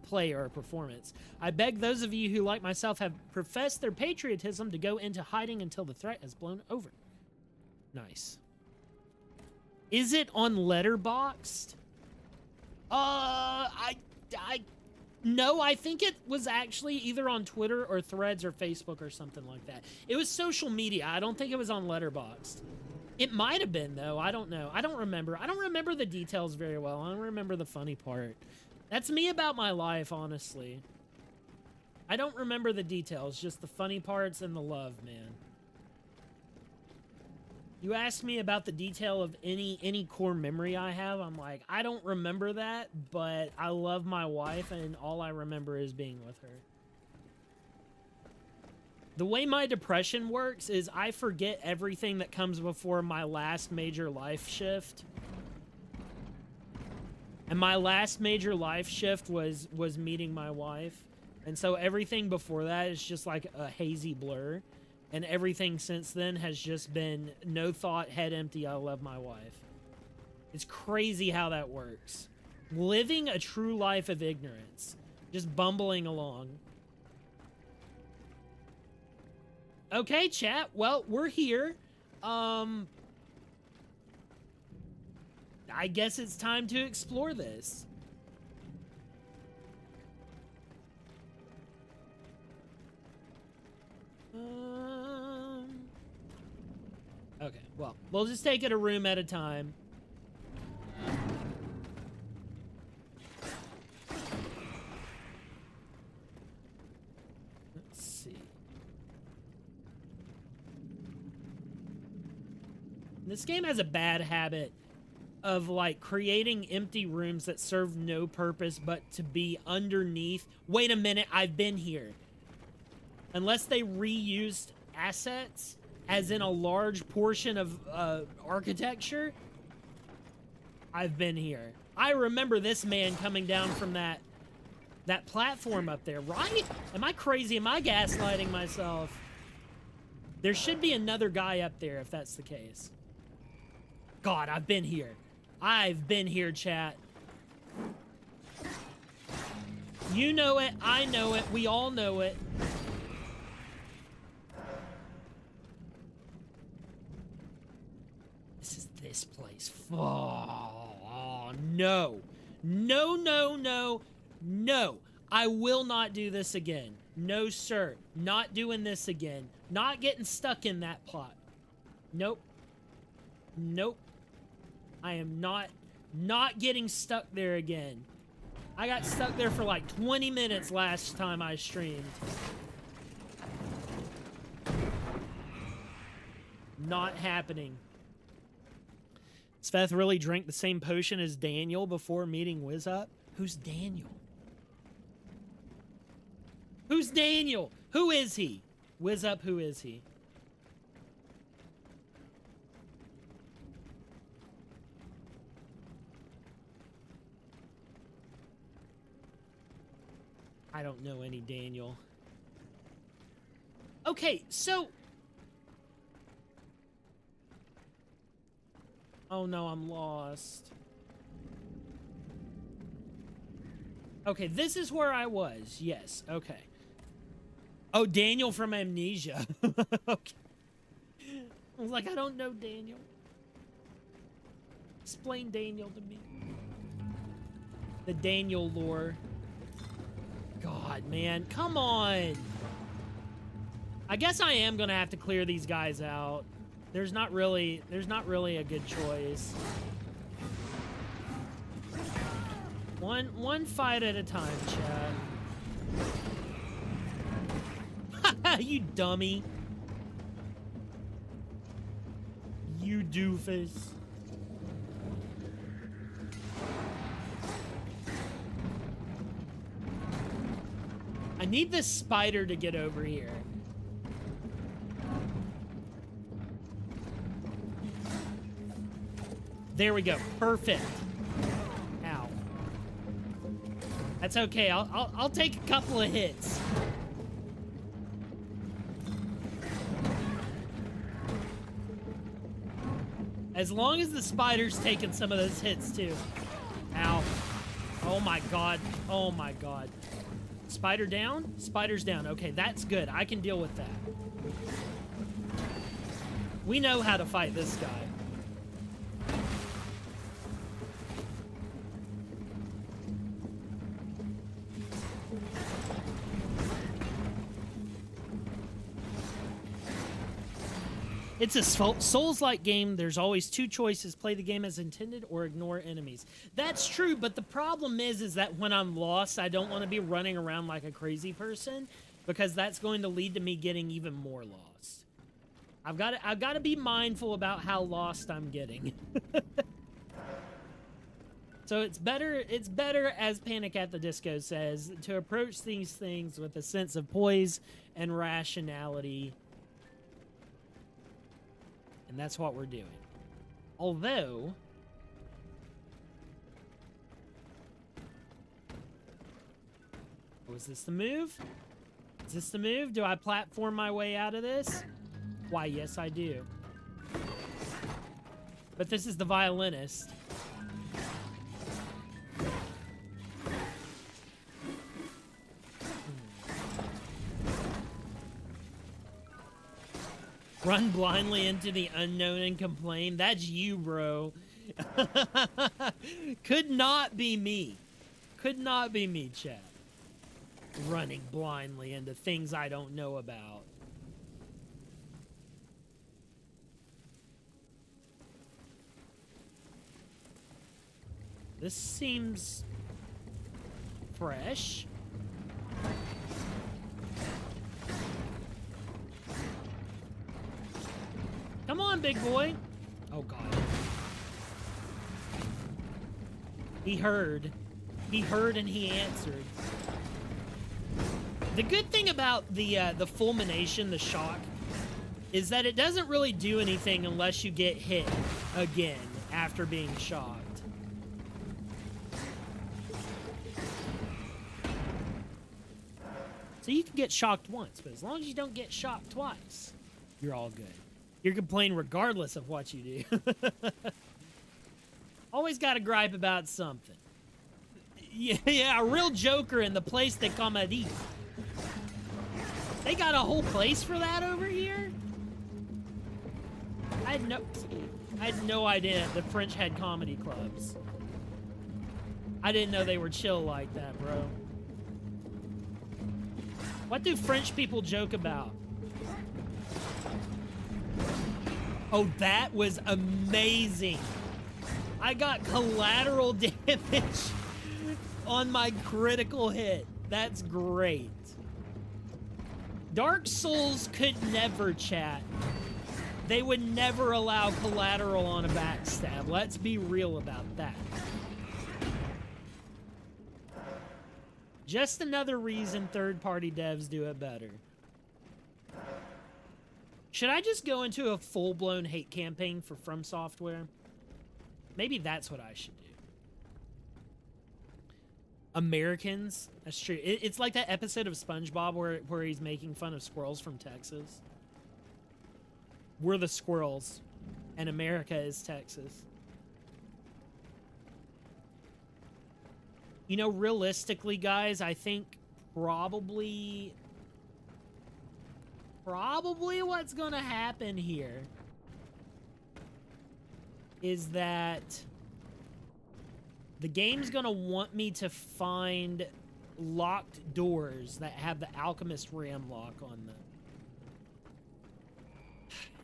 Speaker 1: play or a performance. I beg those of you who, like myself, have professed their patriotism to go into hiding until the threat has blown over. Nice. Is it on Letterboxd? No, I think it was actually either on Twitter or Threads or Facebook or something like that. It was social media. I don't think it was on Letterboxd. It might have been, though. I don't know. I don't remember. I don't remember the details very well. I don't remember the funny part. That's me about my life, honestly. I don't remember the details, just the funny parts and the love, man. You ask me about the detail of any core memory I have, I'm like, I don't remember that, but I love my wife, and all I remember is being with her. The way my depression works is I forget everything that comes before my last major life shift. And my last major life shift was meeting my wife. And so everything before that is just like a hazy blur. And everything since then has just been no thought, head empty, I love my wife. It's crazy how that works. Living a true life of ignorance. Just bumbling along. Okay, chat. Well, we're here. I guess it's time to explore this. Okay, well, we'll just take it a room at a time. Let's see. This game has a bad habit of, like, creating empty rooms that serve no purpose but to be underneath. Wait a minute, I've been here. Unless they reused assets, as in a large portion of architecture, I've been here. I remember this man coming down from that platform up there, right? Am I crazy? Am I gaslighting myself? There should be another guy up there if that's the case. God, I've been here. I've been here, chat. You know it. I know it. We all know it. This place. Oh, no. No, no, no, no. I will not do this again. No, sir. Not doing this again. Not getting stuck in that plot. Nope. Nope. I am not getting stuck there again. I got stuck there for like 20 minutes last time I streamed. Not happening. Sveth really drank the same potion as Daniel before meeting Wizup? Who's Daniel? Who's Daniel? Who is he? Wizup, who is he? I don't know any Daniel. Okay, so... Oh no, I'm lost. Okay, this is where I was. Yes, okay. Oh, Daniel from Amnesia. Okay. I was like, I don't know Daniel. Explain Daniel to me. The Daniel lore. God, man, come on. I guess I am gonna have to clear these guys out. There's not really a good choice. One fight at a time, Chad. You dummy. You doofus. I need this spider to get over here. There we go. Perfect. Ow. That's okay. I'll take a couple of hits. As long as the spider's taking some of those hits too. Ow. Oh my god. Oh my god. Spider down? Spider's down. Okay, that's good. I can deal with that. We know how to fight this guy. It's a Souls-like game. There's always two choices. Play the game as intended or ignore enemies. That's true, but the problem is that when I'm lost, I don't want to be running around like a crazy person because that's going to lead to me getting even more lost. I've got to be mindful about how lost I'm getting. So it's better, as Panic at the Disco says, to approach these things with a sense of poise and rationality. And that's what we're doing. Although... Oh, is this the move? Is this the move? Do I platform my way out of this? Why, yes, I do. But this is the violinist. Run blindly into the unknown and complain. That's you, bro. Could not be me. Could not be me, chat. Running blindly into things I don't know about. This seems fresh. Come on, big boy. Oh, God. He heard. He heard and he answered. The good thing about the fulmination, the shock, is that it doesn't really do anything unless you get hit again after being shocked. So you can get shocked once, but as long as you don't get shocked twice, you're all good. You're complaining regardless of what you do. Always got to gripe about something. Yeah, a real joker in the place de comédie. They got a whole place for that over here? I had no idea the French had comedy clubs. I didn't know they were chill like that, bro. What do French people joke about? Oh, that was amazing. I got collateral damage on my critical hit. That's great. Dark Souls could never, chat. They would never allow collateral on a backstab. Let's be real about that. Just another reason third-party devs do it better. Should I just go into a full-blown hate campaign for From Software? Maybe that's what I should do. Americans? That's true. It's like that episode of SpongeBob where he's making fun of squirrels from Texas. We're the squirrels, and America is Texas. You know, realistically, guys, I think probably what's gonna happen here is that The game's gonna want me to find locked doors that have the alchemist ram lock on them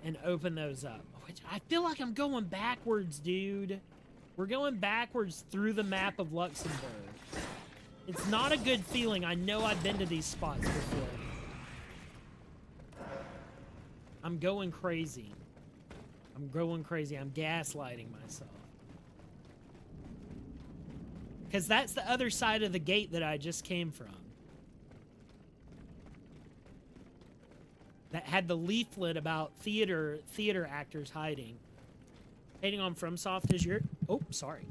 Speaker 1: and open those up. Which I feel like I'm going backwards, dude. We're going backwards through the map of Luxembourg. It's not a good feeling. I know I've been to these spots before. I'm going crazy. I'm going crazy. I'm gaslighting myself. Because that's the other side of the gate that I just came from. That had the leaflet about theater actors hiding. Hating on FromSoft is your... Oh, sorry.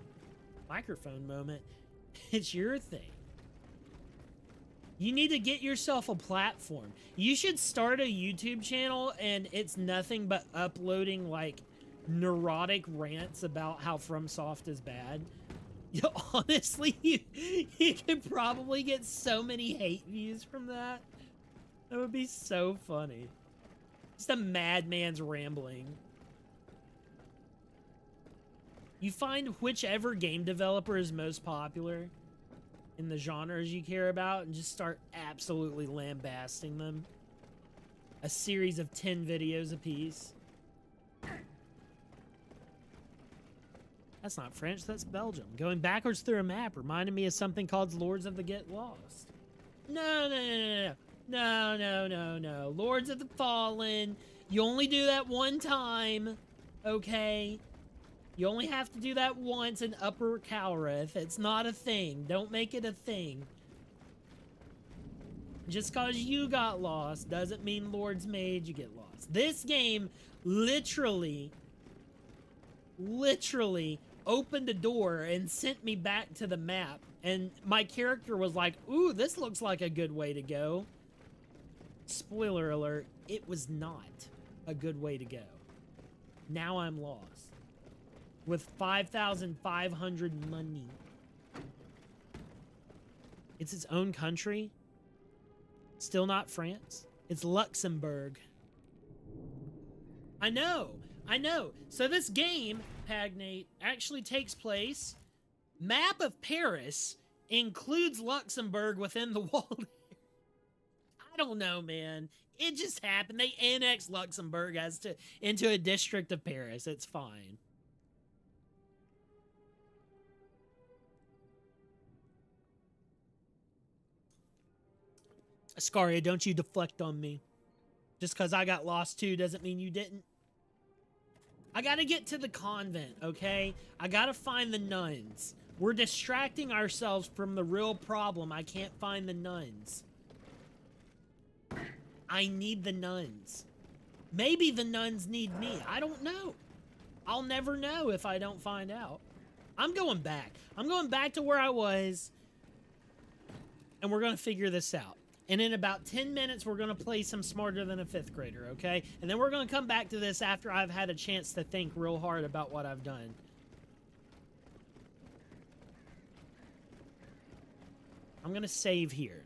Speaker 1: Microphone moment. It's your thing. You need to get yourself a platform. You should start a YouTube channel and it's nothing but uploading like neurotic rants about how FromSoft is bad. Honestly, you could probably get so many hate views from that. That would be so funny. Just a madman's rambling. You find whichever game developer is most popular in the genres you care about and just start absolutely lambasting them. A series of 10 videos apiece. That's not French, that's Belgium. Going backwards through a map reminded me of something called Lords of the Get Lost. No. Lords of the Fallen. You only do that one time, okay? You only have to do that once in Upper Calrith. It's not a thing. Don't make it a thing. Just because you got lost doesn't mean Lords made you get lost. This game literally opened a door and sent me back to the map. And my character was like, ooh, this looks like a good way to go. Spoiler alert, it was not a good way to go. Now I'm lost. With 5,500 money. It's its own country. Still not France. It's Luxembourg. I know. So this game, Pagnate, actually takes place. Map of Paris includes Luxembourg within the wall. I don't know, man. It just happened. They annexed Luxembourg into a district of Paris. It's fine. Scaria, don't you deflect on me. Just because I got lost too doesn't mean you didn't. I gotta get to the convent, okay? I gotta find the nuns. We're distracting ourselves from the real problem. I can't find the nuns. I need the nuns. Maybe the nuns need me. I don't know. I'll never know if I don't find out. I'm going back. I'm going back to where I was. And we're going to figure this out. And in about 10 minutes, we're going to play some Smarter Than a Fifth Grader, okay? And then we're going to come back to this after I've had a chance to think real hard about what I've done. I'm going to save here.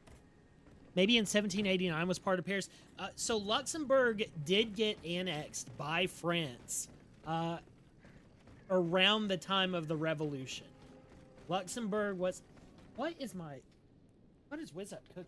Speaker 1: Maybe in 1789 was part of Paris. So Luxembourg did get annexed by France around the time of the Revolution. Luxembourg was... What is Wizard cooking?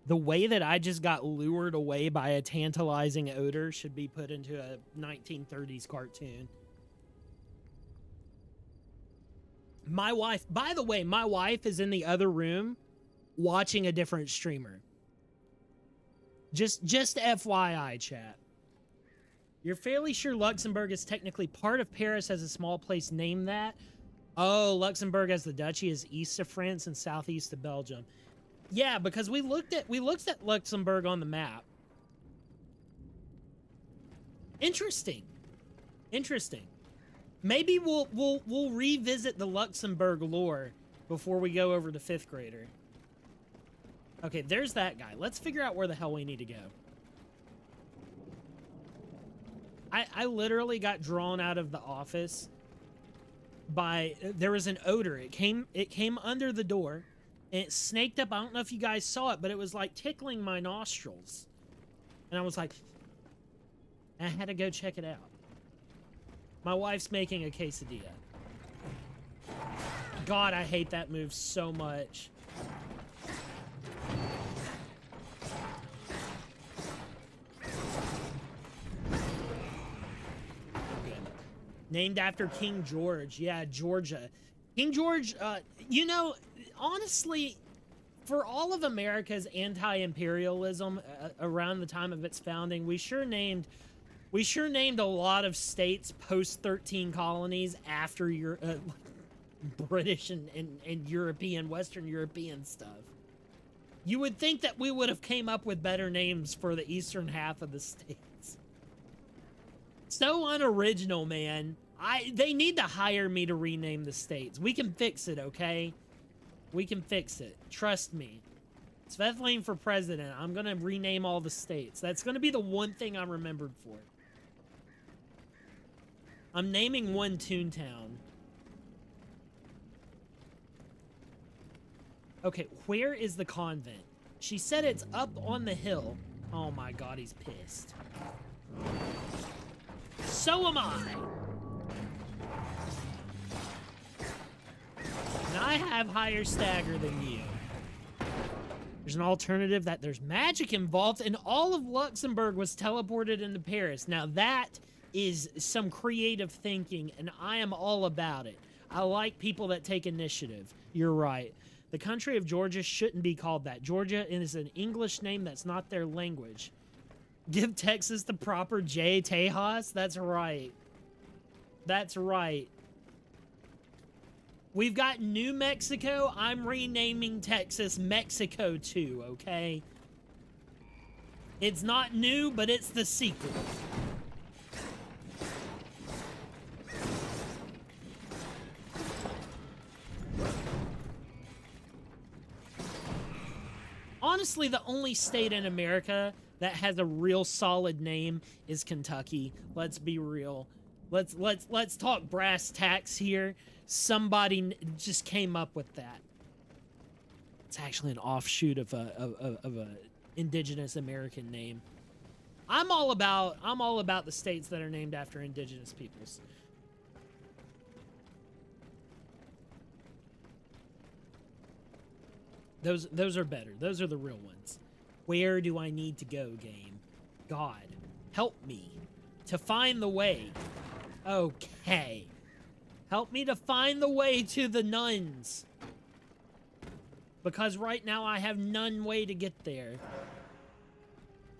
Speaker 1: The way that I just got lured away by a tantalizing odor should be put into a 1930s cartoon. My wife, by the way, my wife is in the other room watching a different streamer. Just FYI, chat. You're fairly sure Luxembourg is technically part of Paris, as a small place named that? Oh, Luxembourg as the duchy is east of France and southeast of Belgium. Yeah, because we looked at Luxembourg on the map. Interesting. Interesting. Maybe we'll revisit the Luxembourg lore before we go over to 5th grader. Okay, there's that guy. Let's figure out where the hell we need to go. I literally got drawn out of the office by, there was an odor. It came under the door, and it snaked up. I don't know if you guys saw it, but it was like tickling my nostrils. And I was like, I had to go check it out. My wife's making a quesadilla. God, I hate that move so much. Named after King George. Yeah, Georgia. King George, you know, honestly, for all of America's anti-imperialism around the time of its founding, we sure named a lot of states post-13 colonies after your British and European, Western European stuff. You would think that we would have came up with better names for the eastern half of the states. So unoriginal, man. They need to hire me to rename the states. We can fix it, okay? We can fix it. Trust me. Svethlane for president. I'm gonna rename all the states. That's gonna be the one thing I'm remembered for. I'm naming one Toontown. Okay, where is the convent? She said it's up on the hill. Oh my god, he's pissed. So am I! And I have higher stagger than you. There's an alternative that there's magic involved, and all of Luxembourg was teleported into Paris. Now that is some creative thinking, and I am all about it. I like people that take initiative. You're right. The country of Georgia shouldn't be called that. Georgia is an English name that's not their language. Give Texas the proper J, Tejas? That's right. That's right. We've got New Mexico. I'm renaming Texas Mexico too, okay? It's not new, but it's the sequel. Honestly, the only state in America that has a real solid name is Kentucky. Let's be real. Let's talk brass tacks here. Somebody just came up with that. It's actually an offshoot of a indigenous American name. I'm all about the states that are named after indigenous peoples. Those are better. Those are the real ones. Where do I need to go, game? God, help me to find the way. Okay. Help me to find the way to the nuns. Because right now I have none way to get there.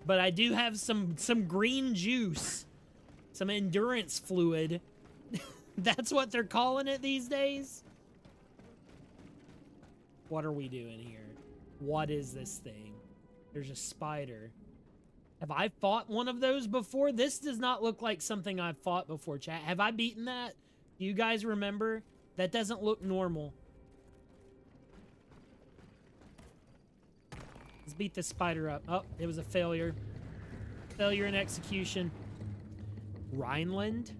Speaker 1: But I do have some green juice. Some endurance fluid. That's what they're calling it these days? What are we doing here? What is this thing? There's a spider. Have I fought one of those before? This does not look like something I've fought before, chat. Have I beaten that? Do you guys remember? That doesn't look normal. Let's beat this spider up. Oh, it was a failure. Failure in execution. Rhineland?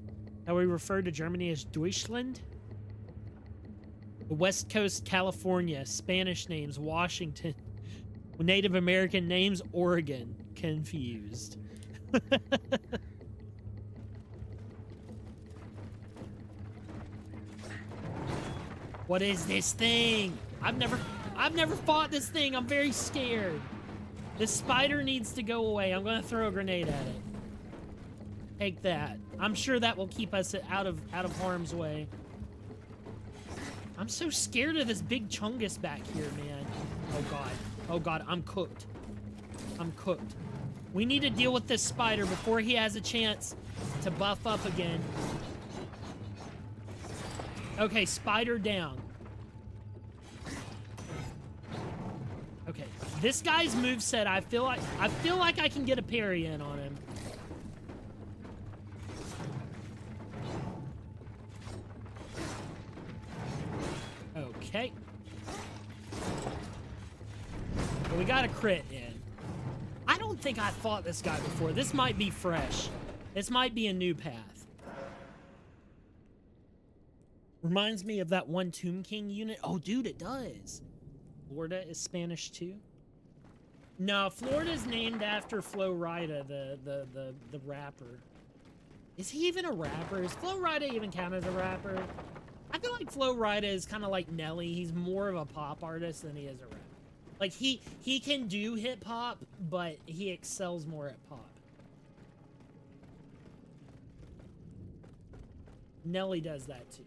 Speaker 1: How we refer to Germany as Deutschland? The West Coast, California. Spanish names, Washington. Native American names, Oregon. Confused. What is this thing? I've never fought this thing. I'm very scared. This spider needs to go away. I'm gonna throw a grenade at it. Take that. I'm sure that will keep us out of harm's way. I'm so scared of this big chungus back here, man. Oh god. Oh god, I'm cooked. I'm cooked. We need to deal with this spider before he has a chance to buff up again. Okay, spider down. Okay, this guy's moveset, I feel like I can get a parry in on him. Okay. Well, we got a crit in. I don't think I fought this guy before. This might be fresh. This might be a new path. Reminds me of that one Tomb King unit. Oh, dude, it does. Florida is Spanish too? No, Florida's named after Flo Rida, the rapper. Is he even a rapper? Is Flo Rida even count as a rapper? I feel like Flo Rida is kind of like Nelly. He's more of a pop artist than he is a rapper. Like, he can do hip-hop, but he excels more at pop. Nelly does that too.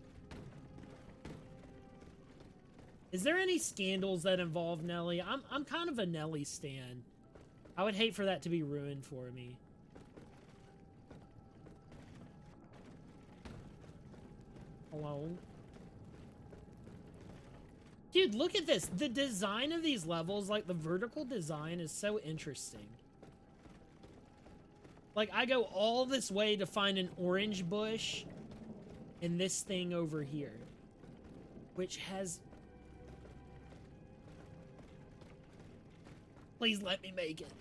Speaker 1: Is there any scandals that involve Nelly? I'm kind of a Nelly stan. I would hate for that to be ruined for me. Hello? Dude, look at this. The design of these levels, like the vertical design is so interesting. Like, I go all this way to find an orange bush and this thing over here, which has... Please let me make it.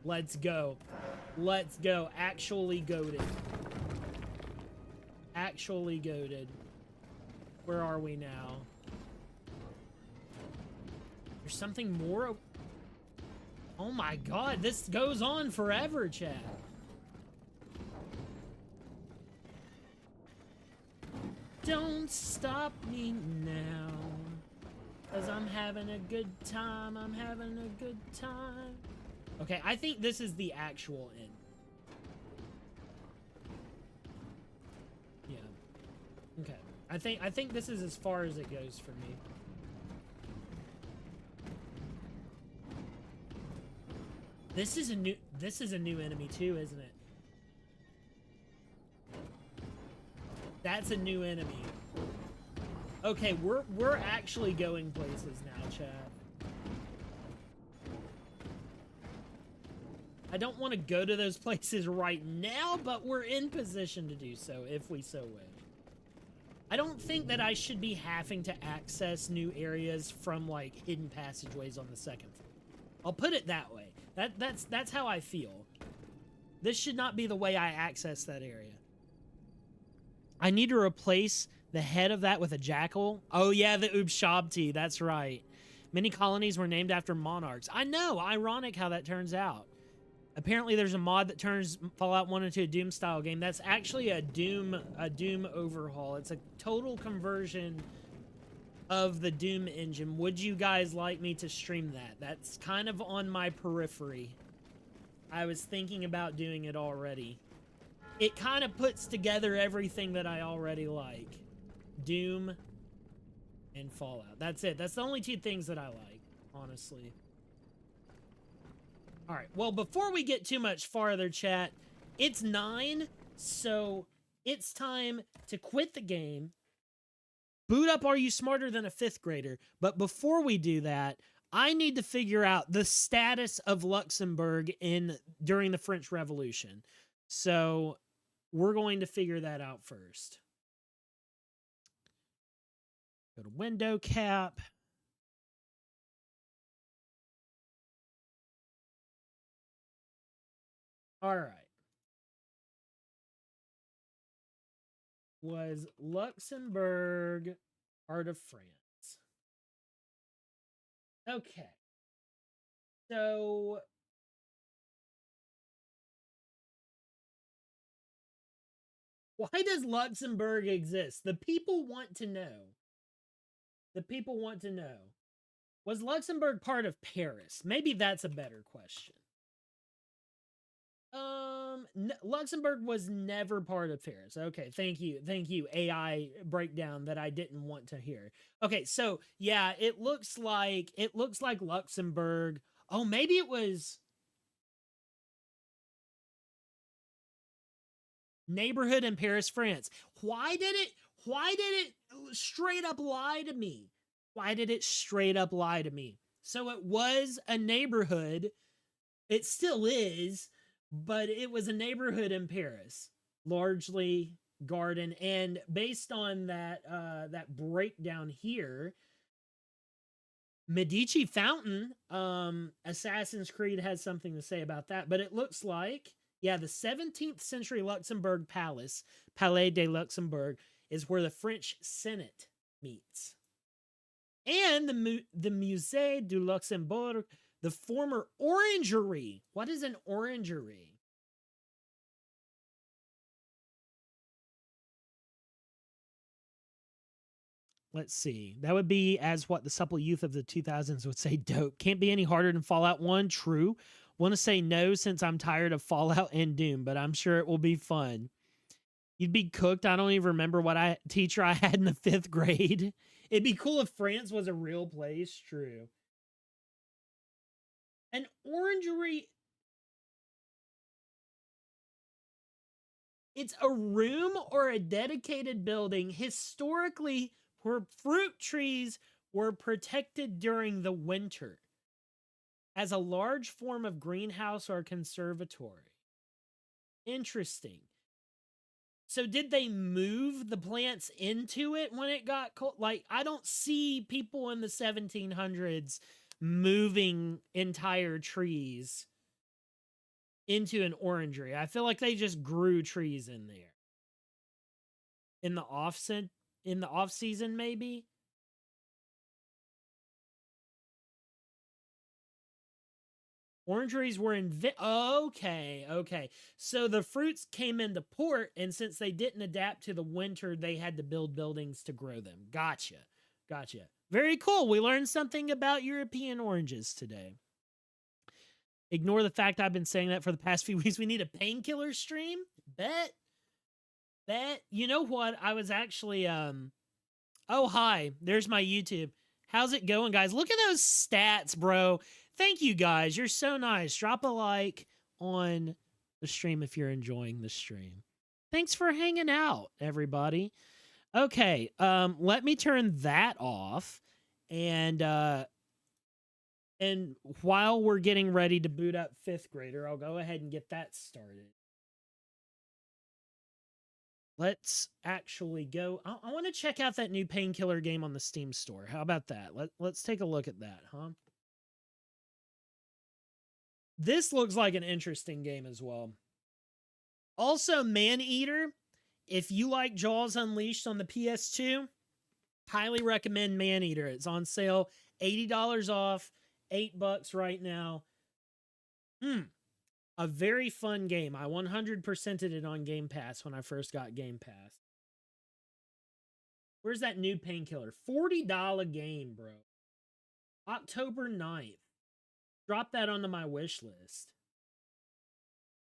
Speaker 1: Let's go. Let's go. Actually goated. Actually goated. Where are we now? There's something more. Oh my god, this goes on forever, chat. Don't stop me now, 'cause I'm having a good time. I'm having a good time. Okay, I think this is the actual end. Yeah. Okay. I think this is as far as it goes for me. This is a new enemy too, isn't it? That's a new enemy. Okay, we're actually going places now, chat. I don't want to go to those places right now, but we're in position to do so if we so wish. I don't think that I should be having to access new areas from like hidden passageways on the second floor. I'll put it that way. That's how I feel. This should not be the way I access that area. I need to replace the head of that with a jackal. Oh yeah, the Ubshabti, that's right. Many colonies were named after monarchs. I know, ironic how that turns out. Apparently there's a mod that turns Fallout 1 into a Doom style game. That's actually a Doom overhaul. It's a total conversion of the Doom engine. Would you guys like me to stream that? That's kind of on my periphery. I was thinking about doing it already. It kind of puts together everything that I already like. Doom and Fallout. That's it. That's the only two things that I like, honestly. All right. Well, before we get too much farther, chat, it's 9, so it's time to quit the game. Boot up Are You Smarter Than a Fifth Grader? But before we do that, I need to figure out the status of Luxembourg during the French Revolution. So we're going to figure that out first. Go to window cap. All right. Was Luxembourg part of France? Okay. So why does Luxembourg exist? The people want to know. The people want to know. Was Luxembourg part of Paris? Maybe that's a better question. Luxembourg was never part of Paris. Okay, thank you. Thank you, AI breakdown that I didn't want to hear. Okay, so yeah, it looks like Luxembourg. Oh, maybe it was neighborhood in Paris, France. Why did it straight up lie to me? Why did it straight up lie to me? So it was a neighborhood. It still is, but it was a neighborhood in Paris, largely garden, and based on that that breakdown here, Medici Fountain, Assassin's Creed has something to say about that, but it looks like, yeah, the 17th century Luxembourg Palace, Palais de Luxembourg, is where the French Senate meets. And the Musée du Luxembourg, the former orangery. What is an orangery? Let's see. That would be, as what the supple youth of the 2000s would say, dope. Can't be any harder than Fallout 1. True. Want to say no since I'm tired of Fallout and Doom, but I'm sure it will be fun. You'd be cooked. I don't even remember what teacher I had in the 5th grade. It'd be cool if France was a real place. True. An orangery. It's a room or a dedicated building historically where fruit trees were protected during the winter as a large form of greenhouse or conservatory. Interesting. So did they move the plants into it when it got cold? Like, I don't see people in the 1700s moving entire trees into an orangery. I feel like they just grew trees in there. In the off season, maybe. Orangeries were okay. So the fruits came into port, and since they didn't adapt to the winter, they had to build buildings to grow them. Gotcha. Very cool. We learned something about European oranges today. Ignore the fact I've been saying that for the past few weeks. We need a painkiller stream? Bet. You know what? I was actually, oh, hi. There's my YouTube. How's it going, guys? Look at those stats, bro. Thank you, guys. You're so nice. Drop a like on the stream if you're enjoying the stream. Thanks for hanging out, everybody. Okay, let me turn that off. And while we're getting ready to boot up 5th grader, I'll go ahead and get that started. Let's actually go. I want to check out that new painkiller game on the Steam store. How about that? Let's take a look at that, huh? This looks like an interesting game as well. Also, Maneater. If you like Jaws Unleashed on the PS2, highly recommend Maneater. It's on sale, $80 off, $8 right now. A very fun game. I 100%ed it on Game Pass when I first got Game Pass. Where's that new painkiller? $40 game, bro. October 9th. Drop that onto my wish list.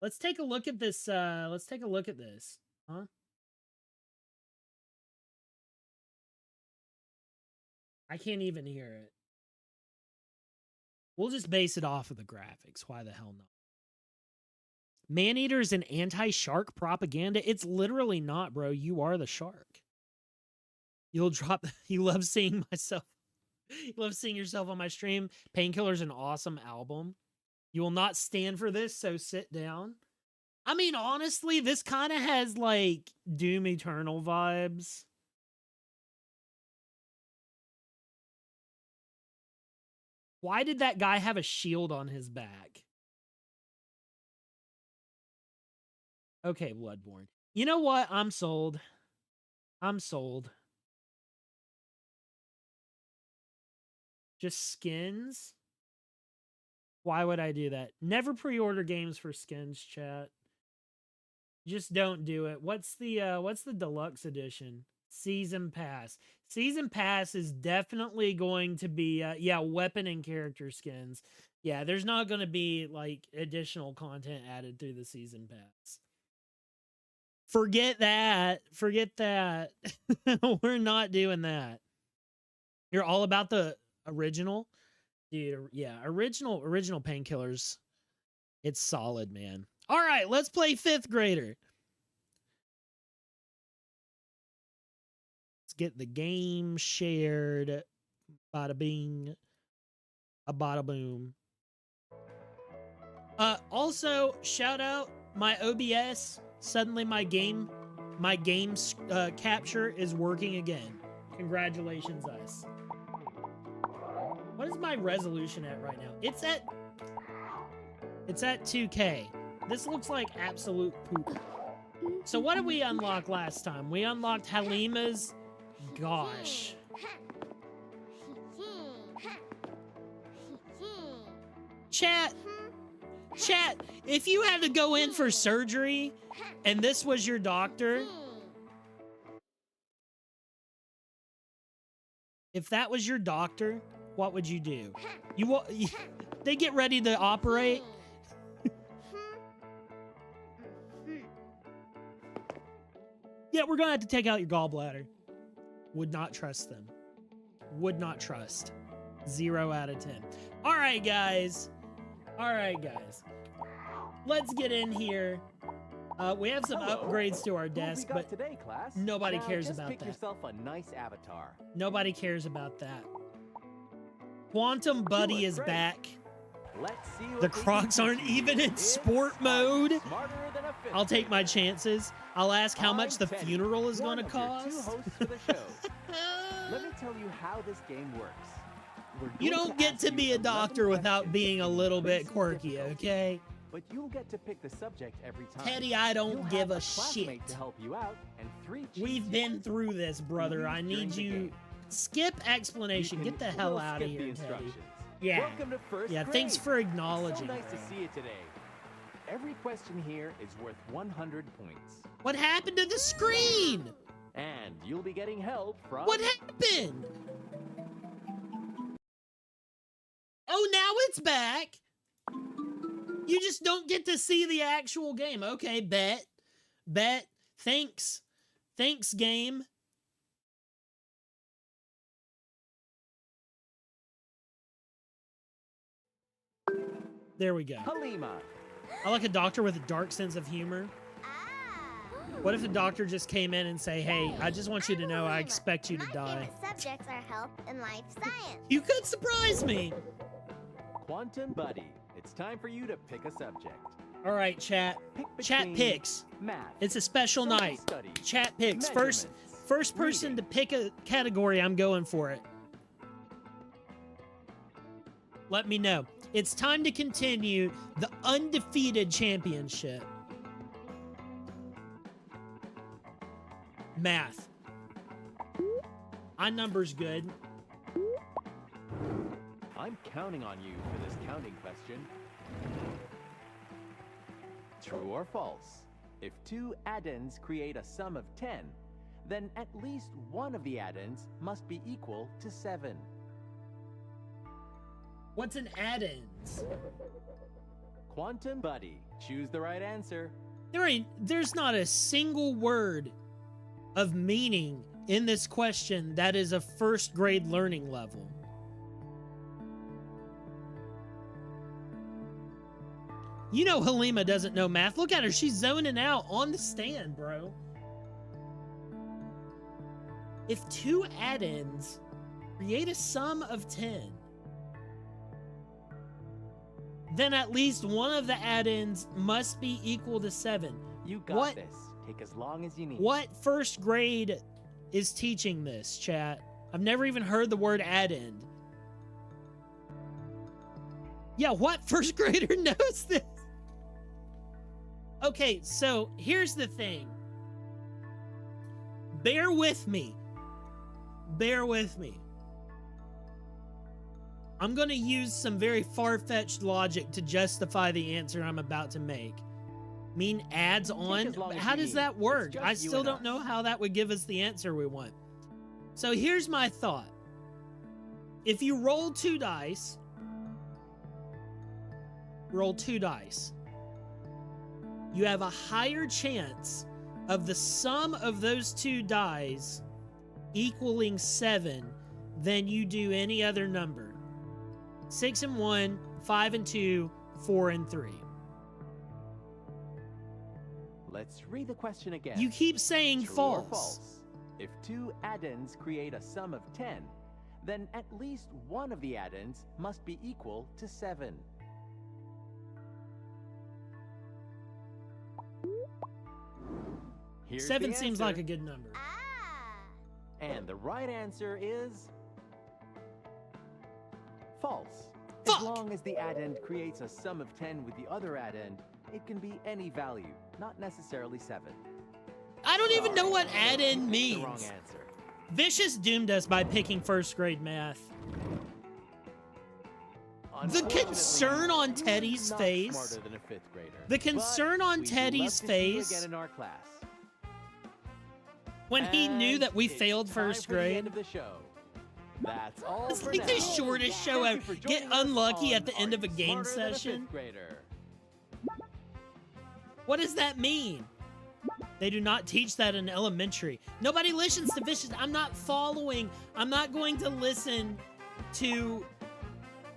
Speaker 1: Let's take a look at this. Huh? I can't even hear it. We'll just base it off of the graphics. Why the hell not? Maneater is an anti-shark propaganda. It's literally not, bro. You are the shark. You love seeing myself. You love seeing yourself on my stream. Painkiller's an awesome album. You will not stand for this, so sit down. I mean, honestly, this kind of has, like, Doom Eternal vibes. Why did that guy have a shield on his back? Okay, Bloodborne. You know what? I'm sold. Just skins? Why would I do that? Never pre-order games for skins, chat. Just don't do it. What's the deluxe edition? Season Pass. Season Pass is definitely going to be, weapon and character skins. Yeah, there's not going to be, like, additional content added through the Season Pass. Forget that. We're not doing that. You're all about the original? Dude, yeah, original painkillers. It's solid, man. All right, let's play 5th grader. Let's get the game shared. Bada bing. A bada boom. Also, shout out my OBS. Suddenly my game My game capture is working again. Congratulations, us. What is my resolution at right now? It's at 2K. This looks like absolute poop. So what did we unlock last time? We unlocked Halima's... Gosh. Chat, if you had to go in for surgery and this was your doctor, if that was your doctor, what would you do? They get ready to operate. Yeah, we're gonna have to take out your gallbladder. Would not trust them. Would not trust. 0 out of 10. All right, guys. Let's get in here. We have some upgrades to our desk, but
Speaker 4: today, class?
Speaker 1: nobody cares
Speaker 4: just
Speaker 1: about
Speaker 4: pick
Speaker 1: that.
Speaker 4: yourself a nice avatar.
Speaker 1: Nobody cares about that. Quantum Buddy is
Speaker 4: great.
Speaker 1: back.
Speaker 4: Let's see what
Speaker 1: The
Speaker 4: they
Speaker 1: Crocs
Speaker 4: can
Speaker 1: aren't
Speaker 4: teach you.
Speaker 1: even in
Speaker 4: It's
Speaker 1: sport mode.
Speaker 4: smarter than a fifth
Speaker 1: I'll take my
Speaker 4: grader.
Speaker 1: chances. I'll ask how much the
Speaker 4: I'm Teddy,
Speaker 1: funeral is
Speaker 4: one
Speaker 1: going to
Speaker 4: of your two
Speaker 1: cost.
Speaker 4: hosts for the show. Let me tell you how this game works. We're
Speaker 1: You
Speaker 4: going
Speaker 1: don't get
Speaker 4: ask
Speaker 1: to
Speaker 4: you
Speaker 1: be a
Speaker 4: 11
Speaker 1: doctor without
Speaker 4: questions
Speaker 1: being a
Speaker 4: in
Speaker 1: little bit
Speaker 4: basic
Speaker 1: quirky,
Speaker 4: difficulty.
Speaker 1: okay?
Speaker 4: But you'll get to pick the subject every time.
Speaker 1: Teddy, I don't
Speaker 4: You'll
Speaker 1: give
Speaker 4: have
Speaker 1: a
Speaker 4: classmate
Speaker 1: shit.
Speaker 4: to help you out, and 3 cheat
Speaker 1: We've
Speaker 4: sheets
Speaker 1: been through this, brother. I
Speaker 4: during
Speaker 1: need
Speaker 4: the
Speaker 1: you...
Speaker 4: game.
Speaker 1: Skip explanation.
Speaker 4: You
Speaker 1: Get the
Speaker 4: can
Speaker 1: hell
Speaker 4: still
Speaker 1: out of
Speaker 4: skip the
Speaker 1: here, Teddy.
Speaker 4: instructions.
Speaker 1: Yeah.
Speaker 4: Welcome to first
Speaker 1: Yeah,
Speaker 4: grade.
Speaker 1: thanks for acknowledging.
Speaker 4: So nice to
Speaker 1: bro.
Speaker 4: see you today. Every question here is worth 100 points.
Speaker 1: What happened to the screen?
Speaker 4: And you'll be getting help from...
Speaker 1: What happened? Oh, now it's back. You just don't get to see the actual game. Okay, bet. Thanks. Thanks, game. There we go.
Speaker 4: Halima.
Speaker 1: I like a doctor with a dark sense of humor. What if the doctor just came in and say, hey, I just want you to know I expect you to die.
Speaker 5: My favorite subjects are health and life science.
Speaker 1: You could surprise me.
Speaker 4: Quantum Buddy. It's time for you to pick a subject.
Speaker 1: All right, chat.
Speaker 4: Pick
Speaker 1: Chat
Speaker 4: between
Speaker 1: picks.
Speaker 4: Math.
Speaker 1: It's a special
Speaker 4: social
Speaker 1: night.
Speaker 4: studies,
Speaker 1: Chat picks. First
Speaker 4: measurements,
Speaker 1: person to
Speaker 4: reading.
Speaker 1: pick a category, I'm going for it. Let me know. It's time to continue the undefeated championship. Math. My number's good.
Speaker 4: I'm counting on you for this counting question. True or false? If 2 addends create a sum of 10, then at least one of the addends must be equal to 7.
Speaker 1: What's an add-ins?
Speaker 4: Quantum Buddy, choose the right answer.
Speaker 1: There's not a single word of meaning in this question that is a first grade learning level. You know Halima doesn't know math. Look at her. She's zoning out on the stand, bro. If 2 add-ins create a sum of 10, then at least one of the add-ins must be equal to 7.
Speaker 4: You got
Speaker 1: What?
Speaker 4: this. Take as long as you need.
Speaker 1: What first grade is teaching this, chat? I've never even heard the word add-in. Yeah, what first grader knows this? Okay, so here's the thing. Bear with me. Bear with me. I'm going to use some very far-fetched logic to justify the answer I'm about to make. Mean adds on?
Speaker 4: as long as
Speaker 1: How
Speaker 4: you
Speaker 1: does
Speaker 4: need.
Speaker 1: that
Speaker 4: It's
Speaker 1: work?
Speaker 4: just
Speaker 1: I
Speaker 4: you
Speaker 1: still
Speaker 4: and
Speaker 1: don't
Speaker 4: us.
Speaker 1: know how that would give us the answer we want. So here's my thought. If you roll 2 dice, you have a higher chance of the sum of those 2 dice equaling 7 than you do any other number. 6 and 1, 5 and 2, 4 and 3.
Speaker 4: Let's read the question again.
Speaker 1: You keep saying
Speaker 4: True or
Speaker 1: false.
Speaker 4: false? If 2 addends create a sum of 10, then at least one of the addends must be equal to 7. Here's
Speaker 1: 7
Speaker 4: the
Speaker 1: seems
Speaker 4: answer.
Speaker 1: like a good number.
Speaker 5: Ah.
Speaker 4: And the right answer is false.
Speaker 1: Fuck!
Speaker 4: As long as the addend creates a sum of 10 with the other addend, it can be any value, not necessarily 7.
Speaker 1: I don't even know what add-in
Speaker 4: The wrong
Speaker 1: means.
Speaker 4: answer.
Speaker 1: Vicious doomed us by picking first grade math. The concern on
Speaker 4: Unfortunately, you are
Speaker 1: Teddy's
Speaker 4: not
Speaker 1: face.
Speaker 4: smarter than a 5th grader.
Speaker 1: The concern
Speaker 4: But
Speaker 1: on
Speaker 4: we'd
Speaker 1: Teddy's
Speaker 4: love to see you
Speaker 1: face
Speaker 4: again in our class.
Speaker 1: when he knew
Speaker 4: And
Speaker 1: that we
Speaker 4: it's
Speaker 1: failed
Speaker 4: time
Speaker 1: first
Speaker 4: for the
Speaker 1: grade.
Speaker 4: end of the show. That's all
Speaker 1: It's
Speaker 4: for
Speaker 1: like
Speaker 4: now.
Speaker 1: the shortest show
Speaker 4: Thank
Speaker 1: ever.
Speaker 4: you for
Speaker 1: Get
Speaker 4: joining us
Speaker 1: unlucky
Speaker 4: on
Speaker 1: at the end of a
Speaker 4: Are You
Speaker 1: game
Speaker 4: Smarter Than a
Speaker 1: session.
Speaker 4: 5th Grader?
Speaker 1: What does that mean? They do not teach that in elementary. Nobody listens to Vicious. I'm not following. I'm not going to listen to...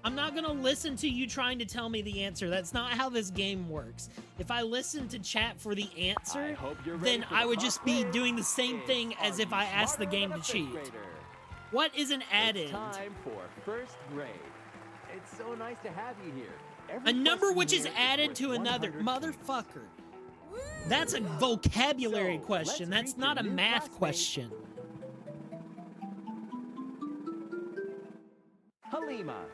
Speaker 1: I'm not going to listen to you trying to tell me the answer. That's not how this game works. If I listen to chat for the
Speaker 4: I
Speaker 1: answer,
Speaker 4: hope you're ready
Speaker 1: then
Speaker 4: for
Speaker 1: I
Speaker 4: the
Speaker 1: would
Speaker 4: pop
Speaker 1: just be
Speaker 4: quiz.
Speaker 1: doing the same
Speaker 4: It's
Speaker 1: thing as
Speaker 4: Are
Speaker 1: if
Speaker 4: You
Speaker 1: I asked the
Speaker 4: Smarter
Speaker 1: game
Speaker 4: Than
Speaker 1: to
Speaker 4: a 5th
Speaker 1: cheat.
Speaker 4: Grader?
Speaker 1: What is an add-in?
Speaker 4: It's time for first grade. It's so nice to have you here.
Speaker 1: A
Speaker 4: Every
Speaker 1: number
Speaker 4: question
Speaker 1: which is
Speaker 4: here
Speaker 1: added
Speaker 4: worth
Speaker 1: to another.
Speaker 4: 100 points.
Speaker 1: Motherfucker. That's a vocabulary
Speaker 4: So,
Speaker 1: question.
Speaker 4: let's
Speaker 1: That's
Speaker 4: greet
Speaker 1: not a
Speaker 4: your new
Speaker 1: math
Speaker 4: classmate.
Speaker 1: question.
Speaker 4: Halima.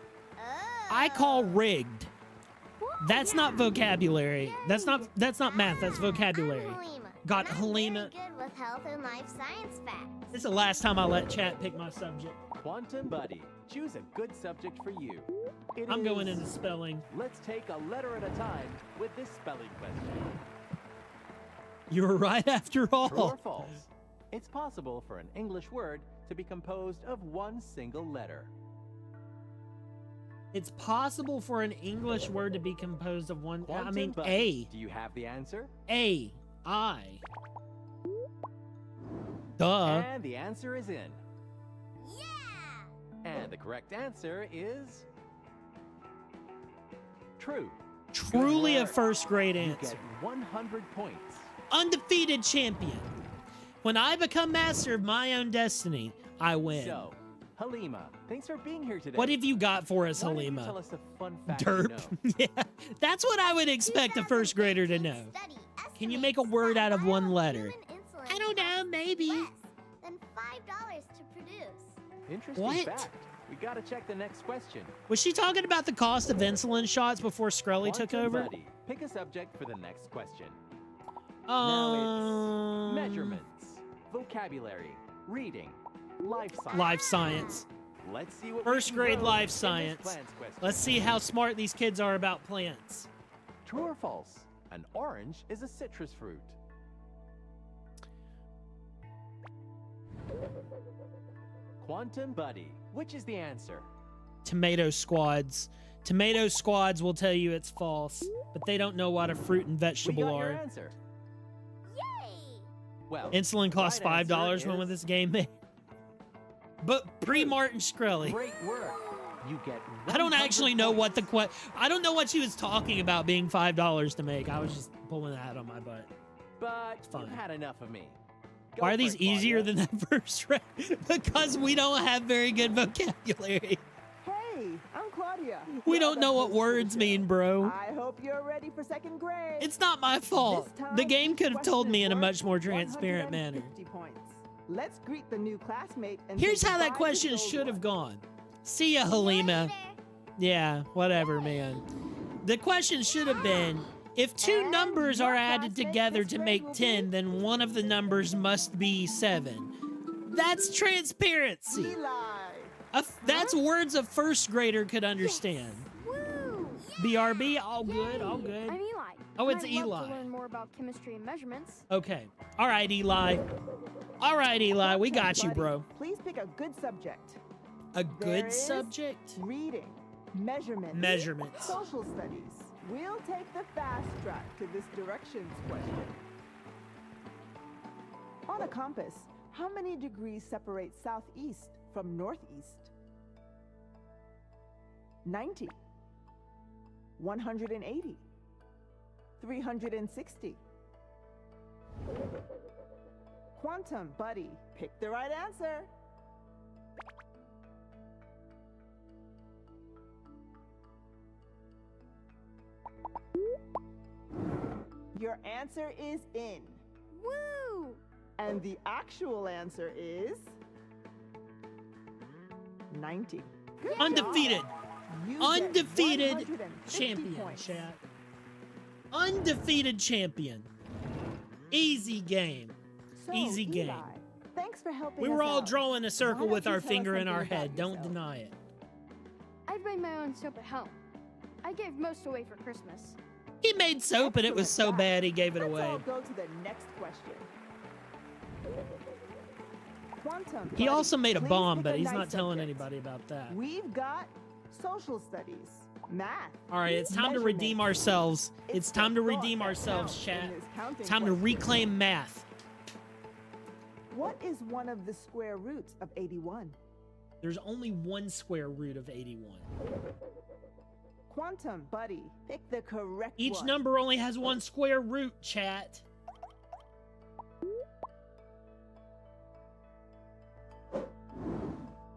Speaker 1: I call rigged. That's not vocabulary. That's not math. That's vocabulary.
Speaker 5: I'm Halima.
Speaker 1: Got
Speaker 5: and I'm
Speaker 1: Halima.
Speaker 5: very good with health and life science facts.
Speaker 1: This is the last time I let chat pick my subject.
Speaker 4: Quantum Buddy. Choose a good subject for you.
Speaker 1: I'm going
Speaker 4: is-
Speaker 1: into spelling.
Speaker 4: Let's take a letter at a time with this spelling question.
Speaker 1: You were right after
Speaker 4: True or
Speaker 1: all.
Speaker 4: false? It's possible for an English word to be composed of one single letter.
Speaker 1: It's possible for an English word to be composed of one. I
Speaker 4: Quantum
Speaker 1: mean,
Speaker 4: Buddy. Do you have the answer?
Speaker 1: A. I. Duh.
Speaker 4: And the answer is in.
Speaker 5: Yeah!
Speaker 4: And the correct answer is true.
Speaker 1: Truly a
Speaker 4: work.
Speaker 1: first grade
Speaker 4: You
Speaker 1: answer.
Speaker 4: get 100 points.
Speaker 1: Undefeated champion. When I become master of my own destiny, I win.
Speaker 4: So, Halima, thanks for being here today.
Speaker 1: What have you got for us,
Speaker 4: Why don't you
Speaker 1: Halima?
Speaker 4: tell us a fun fact
Speaker 1: Derp.
Speaker 4: you know?
Speaker 1: Yeah, that's what I would expect a first grader to know. Can you make a word out of one letter? I don't know, maybe.
Speaker 5: Less than $5 to produce.
Speaker 4: Interesting
Speaker 1: What?
Speaker 4: fact. We gotta check the next question.
Speaker 1: Was she talking about the cost of insulin shots before Skrelly took
Speaker 4: Quantum
Speaker 1: over?
Speaker 4: Buddy, pick a subject for the next question. Now it's measurements, vocabulary, reading, life science.
Speaker 1: Life science.
Speaker 4: Let's see what
Speaker 1: First
Speaker 4: we can
Speaker 1: grade
Speaker 4: grow
Speaker 1: life
Speaker 4: in this
Speaker 1: science.
Speaker 4: plants question.
Speaker 1: Let's see how smart these kids are about plants.
Speaker 4: True or false? An orange is a citrus fruit. Quantum Buddy, which is the answer?
Speaker 1: Tomato squads. Tomato squads will tell you it's false, but they don't know what a fruit and
Speaker 4: We
Speaker 1: vegetable
Speaker 4: got your
Speaker 1: are.
Speaker 4: answer.
Speaker 5: Yay!
Speaker 4: Well,
Speaker 1: Insulin costs
Speaker 4: right answer
Speaker 1: $5 when
Speaker 4: is
Speaker 1: with this game made. But pre-Martin Shkreli.
Speaker 4: Great work. You get.
Speaker 1: I don't
Speaker 4: 100
Speaker 1: actually know what the
Speaker 4: points.
Speaker 1: I don't know what she was talking about being $5 to make. I was just pulling that on my butt.
Speaker 4: But
Speaker 1: fine.
Speaker 4: you've had enough of me. Go
Speaker 1: Why are
Speaker 4: for
Speaker 1: these
Speaker 4: it,
Speaker 1: easier
Speaker 4: Claudia.
Speaker 1: than that first round? Because we don't have very good vocabulary.
Speaker 6: Hey, I'm Claudia.
Speaker 1: We don't know what
Speaker 6: Welcome to the
Speaker 1: words
Speaker 6: show.
Speaker 1: mean, bro.
Speaker 6: I hope you're ready for second grade.
Speaker 1: It's not my fault.
Speaker 6: This time,
Speaker 1: The game could have
Speaker 6: each
Speaker 1: told
Speaker 6: question
Speaker 1: me
Speaker 6: is
Speaker 1: in a
Speaker 6: worth
Speaker 1: much more transparent manner.
Speaker 6: 150 points. Let's greet the new classmate and
Speaker 1: Here's
Speaker 6: say
Speaker 1: how that
Speaker 6: goodbye to
Speaker 1: question
Speaker 6: the old
Speaker 1: should have
Speaker 6: one.
Speaker 1: gone. See ya,
Speaker 5: See you
Speaker 1: Halima.
Speaker 5: later.
Speaker 1: Yeah, whatever, man. The question should have been, if two
Speaker 6: And
Speaker 1: numbers
Speaker 6: your
Speaker 1: are added
Speaker 6: classmate
Speaker 1: together
Speaker 6: this
Speaker 1: to
Speaker 6: grade
Speaker 1: make
Speaker 6: will
Speaker 1: 10,
Speaker 6: be
Speaker 1: then one of the numbers must be 7. That's transparency.
Speaker 6: Eli.
Speaker 1: That's words a first grader could understand.
Speaker 5: Woo!
Speaker 1: BRB, all good, all good.
Speaker 7: I'm Eli.
Speaker 1: Oh,
Speaker 7: and
Speaker 1: it's
Speaker 7: I'd love
Speaker 1: Eli.
Speaker 7: to learn more about chemistry and measurements.
Speaker 1: Okay. All right, Eli. All right, Eli, we got you,
Speaker 6: Buddy,
Speaker 1: bro.
Speaker 6: Please pick a good subject.
Speaker 1: A
Speaker 6: There
Speaker 1: good
Speaker 6: is
Speaker 1: subject?
Speaker 6: Reading, measurements,
Speaker 1: Measurements.
Speaker 6: social studies. We'll take the fast track to this directions question. On a compass, how many degrees separate southeast from northeast? 90, 180, 360. Quantum Buddy, pick the right answer. Your answer is in.
Speaker 7: Woo!
Speaker 6: And the actual answer is 90. Good job.
Speaker 1: Undefeated.
Speaker 6: You get
Speaker 1: Undefeated
Speaker 6: 150
Speaker 1: champion,
Speaker 6: points.
Speaker 1: chat. Undefeated champion. Easy game.
Speaker 6: So,
Speaker 1: Easy
Speaker 6: Eli,
Speaker 1: game.
Speaker 6: thanks for helping
Speaker 1: We
Speaker 6: us
Speaker 1: were all
Speaker 6: out.
Speaker 1: drawing a circle
Speaker 6: Why
Speaker 1: with
Speaker 6: don't you
Speaker 1: our
Speaker 6: tell us
Speaker 1: finger in our
Speaker 6: something about
Speaker 1: head. Don't
Speaker 6: yourself?
Speaker 1: deny it.
Speaker 7: I made my own soap at home. I gave most away for Christmas.
Speaker 1: He made soap and it was so
Speaker 6: Excellent,
Speaker 1: bad he gave it
Speaker 6: Let's
Speaker 1: away.
Speaker 6: all go to the next question. Quantum.
Speaker 1: He
Speaker 6: buddy,
Speaker 1: also made a
Speaker 6: please
Speaker 1: bomb,
Speaker 6: pick
Speaker 1: but
Speaker 6: a
Speaker 1: he's
Speaker 6: nice
Speaker 1: not telling
Speaker 6: subject.
Speaker 1: anybody about that.
Speaker 6: We've got social studies, math.
Speaker 1: All right, it's time to redeem
Speaker 6: measurements.
Speaker 1: ourselves. It's
Speaker 6: the
Speaker 1: time to
Speaker 6: thought
Speaker 1: redeem
Speaker 6: that
Speaker 1: ourselves,
Speaker 6: counts
Speaker 1: chat.
Speaker 6: in this counting
Speaker 1: Time to
Speaker 6: question.
Speaker 1: reclaim math.
Speaker 6: What is one of the square roots of 81?
Speaker 1: There's only one square root of 81.
Speaker 6: Quantum, buddy, pick the correct
Speaker 1: Each
Speaker 6: one.
Speaker 1: number only has one square root, chat.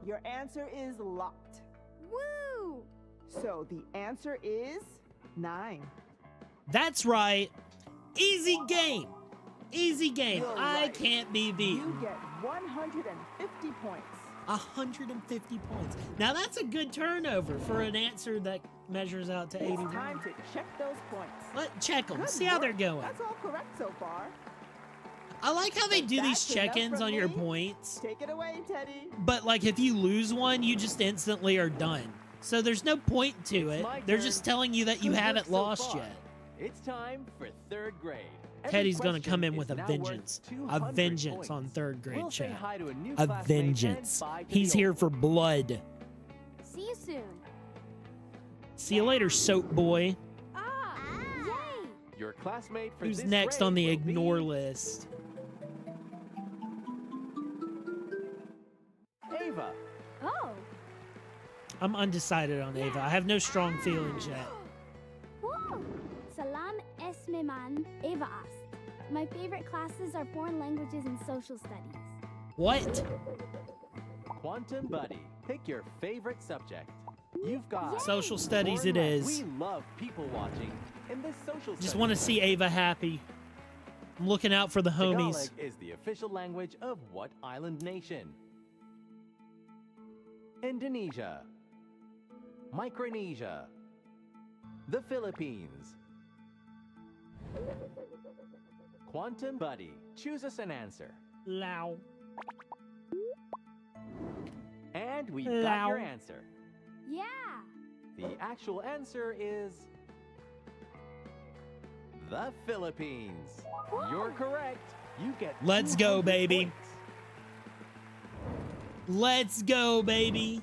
Speaker 6: Your answer is locked.
Speaker 7: Woo!
Speaker 6: So the answer is 9.
Speaker 1: That's right. Easy game. Easy game.
Speaker 6: You're
Speaker 1: I
Speaker 6: right.
Speaker 1: can't be
Speaker 6: You
Speaker 1: beaten.
Speaker 6: get 150 points.
Speaker 1: 150 points. Now that's a good turnover for an answer that measures out to
Speaker 6: It's
Speaker 1: 81.
Speaker 6: time to check those points.
Speaker 1: Let's check them.
Speaker 6: Good
Speaker 1: See how they're
Speaker 6: work.
Speaker 1: going.
Speaker 6: That's all correct so far.
Speaker 1: I like how they do these
Speaker 6: That's enough
Speaker 1: check-ins
Speaker 6: from
Speaker 1: on your
Speaker 6: me.
Speaker 1: points.
Speaker 6: Take it away, Teddy.
Speaker 1: But like if you lose one, you just instantly are done. So there's no point to
Speaker 4: It's
Speaker 1: it.
Speaker 4: my
Speaker 1: They're
Speaker 4: turn.
Speaker 1: just telling you that you
Speaker 4: Good work
Speaker 1: haven't
Speaker 4: so
Speaker 1: lost
Speaker 4: far.
Speaker 1: yet.
Speaker 4: It's time for third grade. Every
Speaker 1: Teddy's gonna
Speaker 4: question
Speaker 1: come in
Speaker 4: is
Speaker 1: with a
Speaker 4: now worth
Speaker 1: vengeance. A
Speaker 4: 200
Speaker 1: vengeance
Speaker 4: points.
Speaker 1: on third grade,
Speaker 4: We'll say
Speaker 1: chat.
Speaker 4: hi to a new
Speaker 1: A
Speaker 4: classmate and
Speaker 1: vengeance.
Speaker 4: bye to
Speaker 1: He's
Speaker 4: the
Speaker 1: here
Speaker 4: old
Speaker 1: for
Speaker 4: one.
Speaker 1: blood.
Speaker 7: See you soon.
Speaker 1: See you later, soap boy.
Speaker 7: Ah! Yay!
Speaker 4: Your classmate for
Speaker 1: Who's
Speaker 4: this
Speaker 1: next
Speaker 4: grade
Speaker 1: on the
Speaker 4: will
Speaker 1: ignore
Speaker 4: be
Speaker 1: list?
Speaker 4: Ava.
Speaker 7: Oh!
Speaker 1: I'm undecided on Ava. I have no strong feelings yet.
Speaker 5: Woo! Salam esme man, Ava asked. My favorite classes are foreign languages and social studies.
Speaker 1: What?
Speaker 4: Quantum Buddy, pick your favorite subject. You've got
Speaker 1: Social studies it
Speaker 4: foreign
Speaker 1: is.
Speaker 4: We love people watching in this social
Speaker 1: Just want to
Speaker 4: studies.
Speaker 1: see Ava happy. I'm looking out for the homies.
Speaker 4: Tagalog is the official language of what island nation? Indonesia, Micronesia, the Philippines. Quantum Buddy, choose us an answer.
Speaker 1: Lao.
Speaker 4: And we got
Speaker 1: Lao.
Speaker 4: your answer.
Speaker 5: Yeah!
Speaker 4: The actual answer is the Philippines. You're correct. You get
Speaker 1: Let's go,
Speaker 4: 200
Speaker 1: baby.
Speaker 4: points.
Speaker 1: Let's go, baby.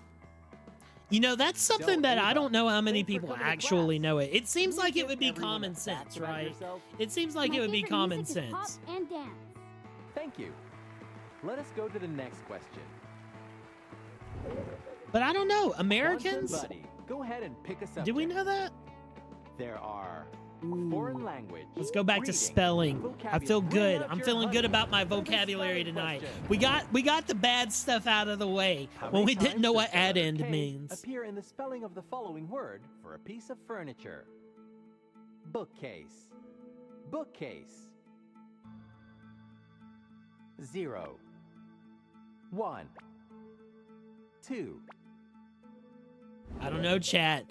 Speaker 1: You know, that's something
Speaker 4: So,
Speaker 1: that I
Speaker 4: Ava,
Speaker 1: don't know how many
Speaker 4: thanks for
Speaker 1: people
Speaker 4: coming to
Speaker 1: actually
Speaker 4: class.
Speaker 1: know it. It seems
Speaker 4: Can you
Speaker 1: like it
Speaker 4: give
Speaker 1: would be
Speaker 4: everyone a
Speaker 1: common
Speaker 4: fact
Speaker 1: sense,
Speaker 4: about
Speaker 1: right?
Speaker 4: yourself?
Speaker 1: It seems like
Speaker 5: My
Speaker 1: it would be
Speaker 5: favorite
Speaker 1: common
Speaker 5: music is pop
Speaker 1: sense.
Speaker 5: and dance.
Speaker 4: Thank you. Let us go to the next question.
Speaker 1: But I don't know.
Speaker 4: Quantum
Speaker 1: Americans?
Speaker 4: Buddy, go ahead and pick a subject.
Speaker 1: Do we know that?
Speaker 4: There are
Speaker 1: Ooh.
Speaker 4: foreign language.
Speaker 1: Let's go back to
Speaker 4: reading,
Speaker 1: spelling. I feel
Speaker 4: vocabulary.
Speaker 1: good.
Speaker 4: Bring out
Speaker 1: I'm
Speaker 4: your
Speaker 1: feeling good
Speaker 4: honey
Speaker 1: about my
Speaker 4: for the
Speaker 1: vocabulary
Speaker 4: spelling
Speaker 1: tonight.
Speaker 4: question.
Speaker 1: We got the bad stuff out of the way
Speaker 4: How
Speaker 1: when
Speaker 4: many
Speaker 1: we didn't
Speaker 4: times
Speaker 1: know
Speaker 4: does
Speaker 1: what
Speaker 4: the letter
Speaker 1: add-end
Speaker 4: K
Speaker 1: means.
Speaker 4: appear in the spelling of the following word for a piece of furniture? Bookcase. Bookcase. 0. 1. 2.
Speaker 1: I don't know, chat.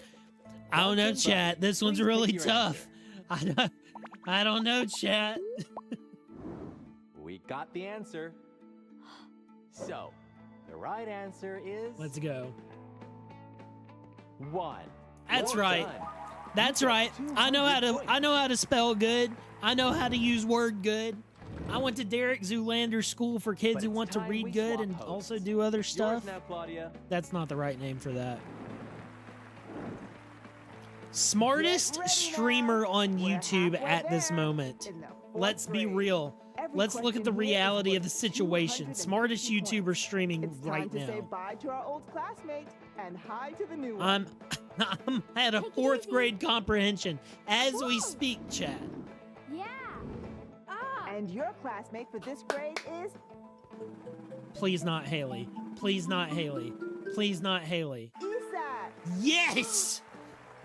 Speaker 1: I don't know,
Speaker 4: Quantum
Speaker 1: chat.
Speaker 4: Buddy,
Speaker 1: This one's
Speaker 4: please
Speaker 1: really
Speaker 4: pick your
Speaker 1: tough. I don't know, chat.
Speaker 4: We got the answer. So, the right answer is
Speaker 1: Let's go.
Speaker 4: 1.
Speaker 1: That's
Speaker 4: Well
Speaker 1: right.
Speaker 4: done.
Speaker 1: That's
Speaker 4: You get
Speaker 1: right. I know
Speaker 4: 200 points.
Speaker 1: how to spell good. I know how to use word good. I went to Derek Zoolander School for kids
Speaker 4: But
Speaker 1: who
Speaker 4: it's
Speaker 1: want to
Speaker 4: time
Speaker 1: read
Speaker 4: we
Speaker 1: good
Speaker 4: swap
Speaker 1: and
Speaker 4: hosts.
Speaker 1: also do other
Speaker 4: Yours
Speaker 1: stuff.
Speaker 4: now, Claudia.
Speaker 1: That's not the right name for that. Smartest
Speaker 6: Get ready
Speaker 1: streamer
Speaker 6: now.
Speaker 1: on
Speaker 6: We're
Speaker 1: YouTube
Speaker 6: halfway
Speaker 1: at this
Speaker 6: there
Speaker 1: moment.
Speaker 6: in the fourth
Speaker 1: Let's be
Speaker 6: grade.
Speaker 1: real.
Speaker 6: Every
Speaker 1: Let's look at the
Speaker 6: question here is
Speaker 1: reality of
Speaker 6: worth
Speaker 1: the situation.
Speaker 6: 250
Speaker 1: Smartest
Speaker 6: points.
Speaker 1: YouTuber streaming
Speaker 6: It's time
Speaker 1: right
Speaker 6: to say
Speaker 1: now.
Speaker 6: bye to our old classmate and hi to the new one.
Speaker 1: I'm at a
Speaker 5: Take it
Speaker 1: fourth
Speaker 5: easy.
Speaker 1: grade comprehension as we
Speaker 5: Whoa.
Speaker 1: speak, chat.
Speaker 5: Yeah! Ah!
Speaker 6: And your classmate for this grade is
Speaker 1: Please not Haley. Please not Haley. Please not Haley.
Speaker 6: Isaac.
Speaker 1: Yes!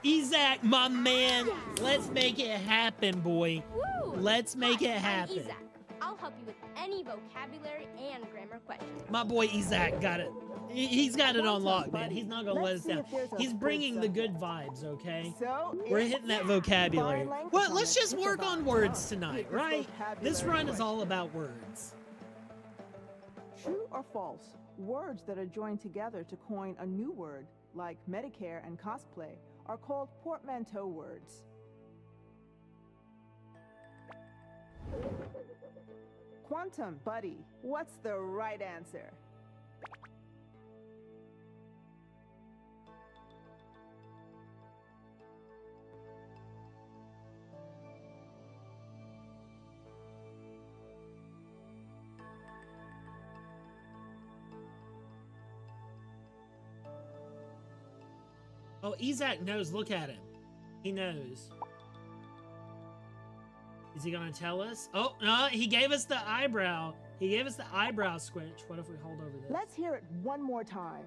Speaker 1: Isaac, my man. Let's make it happen, boy.
Speaker 5: Woo!
Speaker 1: Let's make
Speaker 5: Hi,
Speaker 1: it
Speaker 5: I'm
Speaker 1: happen.
Speaker 5: Isaac. I'll
Speaker 8: help you with any vocabulary and grammar questions.
Speaker 1: My boy Isaac got it. He's got it on lock, man. He's not gonna let us down. He's bringing the good vibes, okay?
Speaker 6: So
Speaker 1: We're hitting that vocabulary.
Speaker 6: foreign language
Speaker 1: Well, let's
Speaker 6: on it.
Speaker 1: just
Speaker 6: It's
Speaker 1: work on
Speaker 6: about
Speaker 1: words
Speaker 6: fun.
Speaker 1: tonight,
Speaker 6: Take this
Speaker 1: right? This
Speaker 6: vocabulary
Speaker 1: run is all
Speaker 6: question.
Speaker 1: about words.
Speaker 6: True or false? Words that are joined together to coin a new word, like Medicare and cosplay, are called portmanteau words. Quantum, buddy. What's the right answer?
Speaker 1: Oh, Isaac knows. Look at him. He knows. Is he gonna tell us? Oh, no, he gave us the eyebrow. He gave us the eyebrow squinch. What if we hold over this?
Speaker 6: Let's hear it one more time.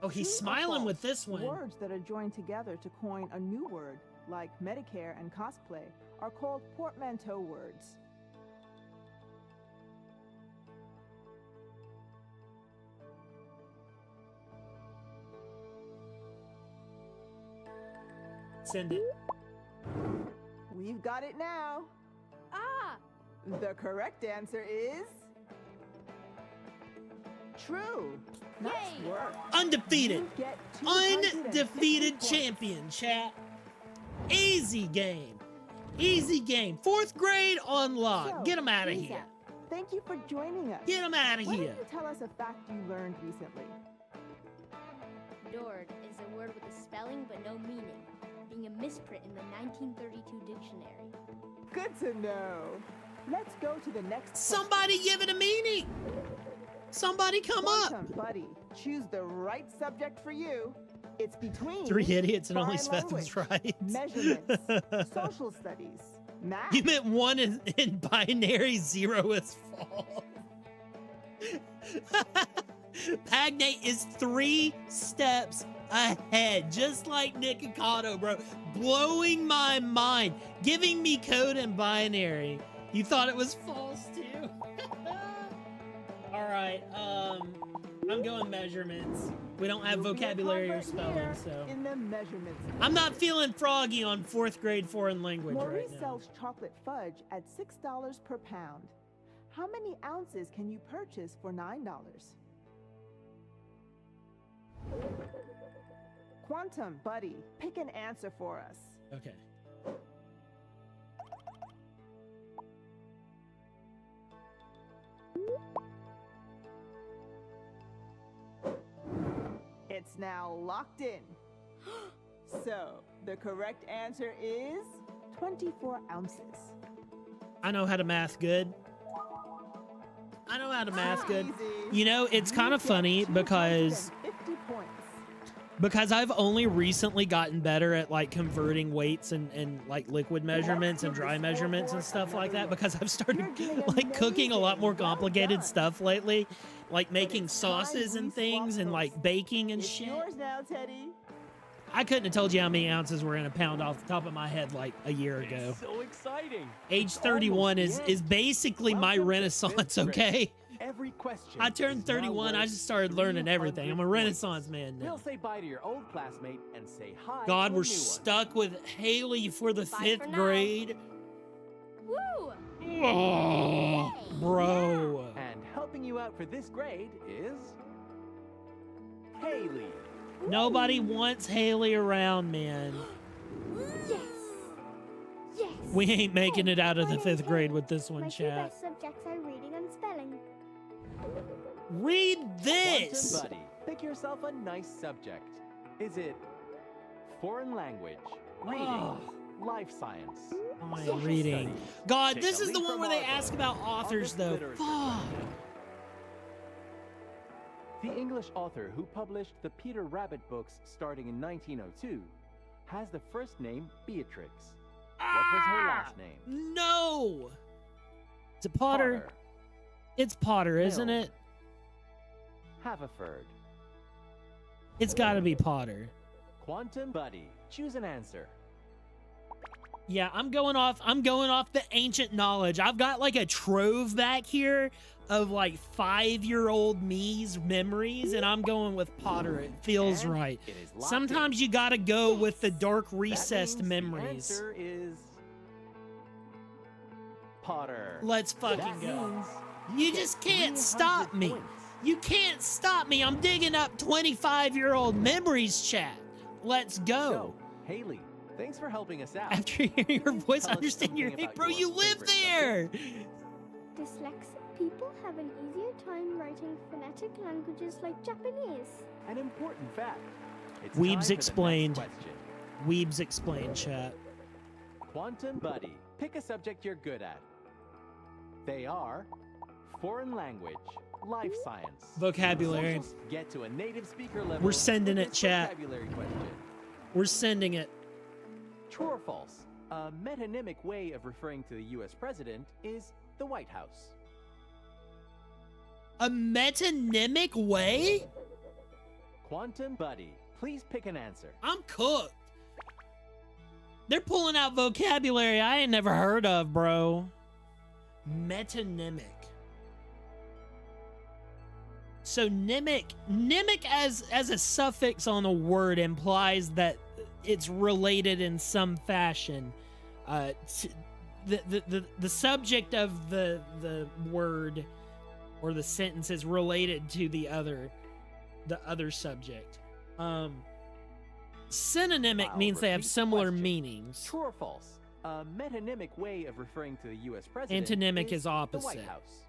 Speaker 1: Oh, he's
Speaker 6: True or
Speaker 1: smiling
Speaker 6: false?
Speaker 1: with this one.
Speaker 6: Words that are joined together to coin a new word, like Medicare and cosplay, are called portmanteau words.
Speaker 1: Send it.
Speaker 6: We've got it now.
Speaker 8: Ah!
Speaker 6: The correct answer is true. Nice
Speaker 8: Yay.
Speaker 6: work.
Speaker 1: Undefeated.
Speaker 6: You get 250
Speaker 1: Undefeated
Speaker 6: points.
Speaker 1: champion, chat. Easy game. Easy game. 4th grade on lock.
Speaker 6: So,
Speaker 1: Get him out of
Speaker 6: Lisa,
Speaker 1: here.
Speaker 6: Thank you for joining us.
Speaker 1: Get him out of
Speaker 6: Why
Speaker 1: here.
Speaker 6: don't you tell us a fact you learned recently?
Speaker 8: Dord is a word with a spelling but no meaning, being a misprint in the 1932 dictionary.
Speaker 6: Good to know. Let's go to the next
Speaker 1: Somebody give it a meaning. Somebody come up.
Speaker 6: Quantum, buddy. Choose the right subject for you. It's between
Speaker 1: 3 idiots and only
Speaker 6: foreign
Speaker 1: Svethlane's
Speaker 6: language,
Speaker 1: right.
Speaker 6: measurements, social studies, math.
Speaker 1: You meant 1 in binary, 0 is false. Pagnate is 3 steps ahead, just like Nick Ocado, bro. Blowing my mind. Giving me code in binary. You thought it was false too? All right, I'm going measurements. We don't have
Speaker 6: You'll be a
Speaker 1: vocabulary or
Speaker 6: convert
Speaker 1: spelling,
Speaker 6: here
Speaker 1: so.
Speaker 6: in the measurements.
Speaker 1: I'm not feeling froggy on 4th grade foreign language
Speaker 6: Maurice
Speaker 1: right now.
Speaker 6: sells chocolate fudge at $6 per pound. How many ounces can you purchase for $9? Quantum, buddy, pick an answer for us.
Speaker 1: Okay.
Speaker 6: It's now locked in. So, the correct answer is 24 ounces.
Speaker 1: I know how to math good. I know how to math good.
Speaker 6: Easy.
Speaker 1: You know, it's kind of funny because
Speaker 6: 250 points.
Speaker 1: I've only recently gotten better at like converting weights and like liquid measurements and dry measurements and stuff like that, because I've started like cooking a lot more complicated stuff lately, like making sauces and things and like baking and
Speaker 6: It's
Speaker 1: shit.
Speaker 6: yours now, Teddy.
Speaker 1: I couldn't have told you how many ounces were in a pound off the top of my head like a year ago.
Speaker 4: It's so exciting.
Speaker 1: Age
Speaker 4: It's
Speaker 1: 31
Speaker 4: almost the
Speaker 1: is
Speaker 4: end.
Speaker 1: basically my
Speaker 4: Welcome to
Speaker 1: renaissance,
Speaker 4: fifth grade.
Speaker 1: okay?
Speaker 4: Every question.
Speaker 1: I turned
Speaker 4: is now
Speaker 1: 31, I
Speaker 4: worth
Speaker 1: just started learning everything. I'm a
Speaker 4: 300
Speaker 1: renaissance
Speaker 4: points.
Speaker 1: man now.
Speaker 4: We'll say bye to your old classmate and say hi
Speaker 1: God,
Speaker 4: to a
Speaker 1: we're
Speaker 4: new one.
Speaker 1: stuck with Haley for the
Speaker 8: Bye
Speaker 1: 5th
Speaker 8: for now.
Speaker 1: grade.
Speaker 8: Woo!
Speaker 1: Oh, bro.
Speaker 4: And helping you out for this grade is Haley.
Speaker 1: Nobody wants Haley around, man.
Speaker 5: Yes! Yes!
Speaker 1: We ain't making it out of the
Speaker 5: My
Speaker 1: 5th
Speaker 5: name's
Speaker 1: grade
Speaker 5: Haley.
Speaker 1: with this one,
Speaker 5: My two
Speaker 1: chat.
Speaker 5: best subjects are reading and spelling.
Speaker 1: Read this.
Speaker 4: Quantum buddy, pick yourself a nice subject. Is it foreign language, reading,
Speaker 1: Oh.
Speaker 4: life science?
Speaker 1: My
Speaker 4: social
Speaker 1: reading.
Speaker 4: studies?
Speaker 1: God,
Speaker 4: Take
Speaker 1: this
Speaker 4: a
Speaker 1: is the
Speaker 4: leaf
Speaker 1: one
Speaker 4: from
Speaker 1: where they
Speaker 4: Marvel.
Speaker 1: ask about authors,
Speaker 4: August
Speaker 1: though.
Speaker 4: literature.
Speaker 1: Fuck.
Speaker 4: The English author who published the Peter Rabbit books starting in 1902 has the first name Beatrix. What was her last name?
Speaker 1: No. Is it Potter? It's Potter, isn't
Speaker 4: Mill.
Speaker 1: it?
Speaker 4: Haverford.
Speaker 1: It's got to be Potter.
Speaker 4: Quantum buddy, choose an answer.
Speaker 1: Yeah, I'm going off the ancient knowledge. I've got like a trove back here of like 5-year-old me's memories, and I'm going with Potter. It feels
Speaker 4: And
Speaker 1: right.
Speaker 4: it is locked
Speaker 1: Sometimes you gotta go with the dark recessed
Speaker 4: That means
Speaker 1: memories.
Speaker 4: The answer is Potter.
Speaker 1: Let's fucking
Speaker 4: That
Speaker 1: go.
Speaker 4: means
Speaker 1: You just can't stop
Speaker 4: 300
Speaker 1: me.
Speaker 4: points.
Speaker 1: You can't stop me. I'm digging up 25-year-old memories, chat. Let's go.
Speaker 4: So, Haley, thanks for helping us out.
Speaker 1: After hearing your voice,
Speaker 4: Tell us
Speaker 1: understand your
Speaker 4: something
Speaker 1: hate,
Speaker 4: about
Speaker 1: bro.
Speaker 4: your
Speaker 1: You live
Speaker 4: favorite
Speaker 1: there.
Speaker 5: Dyslexic people have an easier time writing phonetic languages like Japanese.
Speaker 4: An important fact. It's
Speaker 1: Weebs
Speaker 4: time for the
Speaker 1: explained.
Speaker 4: next question.
Speaker 1: Weebs explain, chat.
Speaker 4: Quantum Buddy, pick a subject you're good at. They are foreign language, life science,
Speaker 1: Vocabulary.
Speaker 4: socials. Get to a native speaker level.
Speaker 1: We're sending
Speaker 4: with
Speaker 1: it,
Speaker 4: this
Speaker 1: chat.
Speaker 4: Vocabulary question.
Speaker 1: We're sending it.
Speaker 4: True or false? A metonymic way of referring to the U.S. president is the White House.
Speaker 1: A metonymic way?
Speaker 4: Quantum Buddy, please pick an answer.
Speaker 1: I'm cooked. They're pulling out vocabulary I ain't never heard of, bro. Metonymic. So mimic as a suffix on a word implies that it's related in some fashion. The subject of the word or the sentence is related to the other subject. Synonymic
Speaker 4: I'll
Speaker 1: means they have
Speaker 4: repeat the
Speaker 1: similar
Speaker 4: question.
Speaker 1: meanings.
Speaker 4: True or false? A metonymic way of referring to the U.S. president
Speaker 1: Antonymic is
Speaker 4: the White
Speaker 1: opposite.
Speaker 4: House.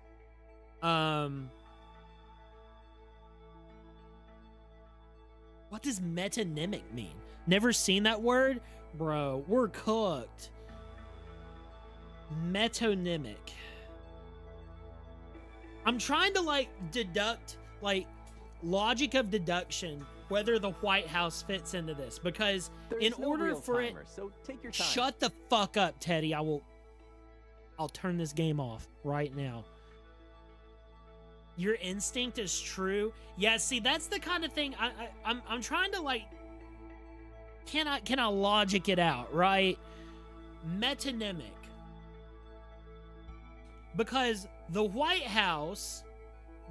Speaker 1: What does metonymic mean? Never seen that word? Bro, we're cooked. Metonymic. I'm trying to like deduct, like logic of deduction, whether the White House fits into this, because
Speaker 4: There's
Speaker 1: in
Speaker 4: no
Speaker 1: order
Speaker 4: real
Speaker 1: for
Speaker 4: timer, so take your time.
Speaker 1: Shut the fuck up, Teddy. I'll turn this game off right now. Your instinct is true. Yeah, see, that's the kind of thing I'm trying to like. Can I logic it out, right? Metonymic. Because the White House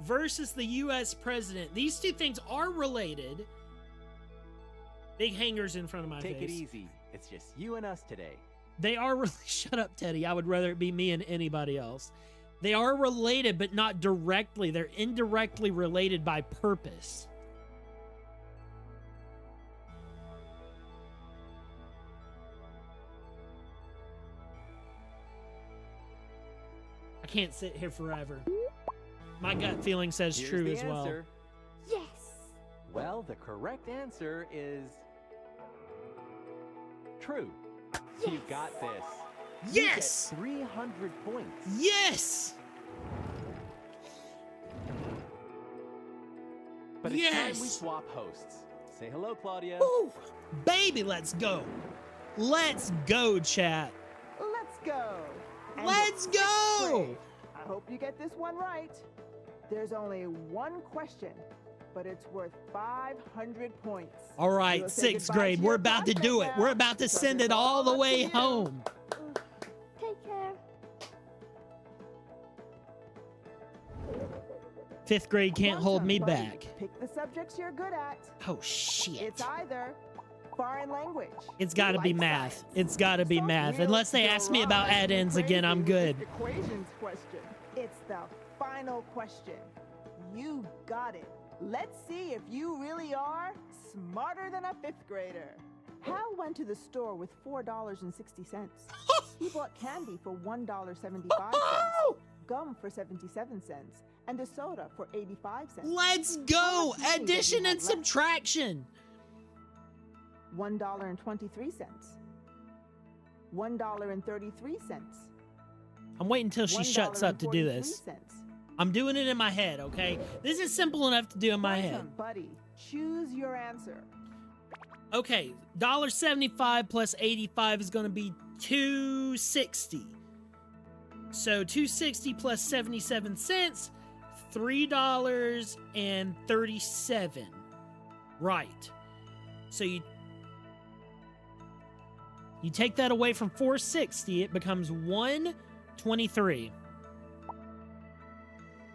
Speaker 1: versus the U.S. president, these two things are related. Big hangers in front of my face.
Speaker 4: Take it easy. It's just you and us today.
Speaker 1: They are really. Shut up, Teddy. I would rather it be me and anybody else. They are related, but not directly. They're indirectly related by purpose. I can't sit here forever. My gut feeling says
Speaker 4: Here's
Speaker 1: true
Speaker 4: the
Speaker 1: as well.
Speaker 4: answer.
Speaker 5: Yes!
Speaker 4: Well, the correct answer is true. You got this.
Speaker 1: Yes!
Speaker 4: You get 300 points.
Speaker 1: Yes!
Speaker 4: But it's time we
Speaker 1: Yes!
Speaker 4: swap hosts. Say hello, Claudia.
Speaker 1: Woo! Baby, let's go. Let's go, chat.
Speaker 6: Let's go. And
Speaker 1: Let's
Speaker 6: it's sixth
Speaker 1: go!
Speaker 6: grade. I hope you get this one right. There's only one question, but it's worth 500 points.
Speaker 1: All right,
Speaker 6: We'll say
Speaker 1: sixth
Speaker 6: goodbye
Speaker 1: grade.
Speaker 6: to
Speaker 1: We're
Speaker 6: your
Speaker 1: about to do it.
Speaker 6: podcast
Speaker 1: We're
Speaker 6: now,
Speaker 1: about to
Speaker 6: because
Speaker 1: send
Speaker 6: it's
Speaker 1: it all the
Speaker 6: up to
Speaker 1: way
Speaker 6: you.
Speaker 1: home.
Speaker 5: Take care.
Speaker 1: Fifth grade can't hold
Speaker 6: Quantum,
Speaker 1: me
Speaker 6: buddy.
Speaker 1: back.
Speaker 6: Pick the subjects you're good at.
Speaker 1: Oh, shit.
Speaker 6: It's either foreign language.
Speaker 1: It's got to be
Speaker 6: life
Speaker 1: math.
Speaker 6: science,
Speaker 1: It's got to be
Speaker 6: some
Speaker 1: math.
Speaker 6: real
Speaker 1: Unless they ask me about
Speaker 6: derived
Speaker 1: add-ins again, I'm
Speaker 6: crazy
Speaker 1: good.
Speaker 6: equations question. It's the final question. You got it. Let's see if you really are smarter than a fifth grader. Hal went to the store with $4.60. He bought candy for $1.75, gum for 77 cents, and a soda for 85 cents.
Speaker 1: Let's
Speaker 6: How
Speaker 1: go.
Speaker 6: much money does
Speaker 1: Addition
Speaker 6: he
Speaker 1: and
Speaker 6: have left?
Speaker 1: subtraction.
Speaker 6: $1.23. $1.33.
Speaker 1: I'm waiting until she shuts up to do this.
Speaker 6: $1.43.
Speaker 1: I'm doing it in my head, okay? This is simple enough to do in my head.
Speaker 6: Quantum, buddy, choose your answer.
Speaker 1: Okay, $1.75 plus 85 is going to be $2.60. So $2.60 plus 77 cents, $3.37. Right. So you You take that away from 460, it becomes 123.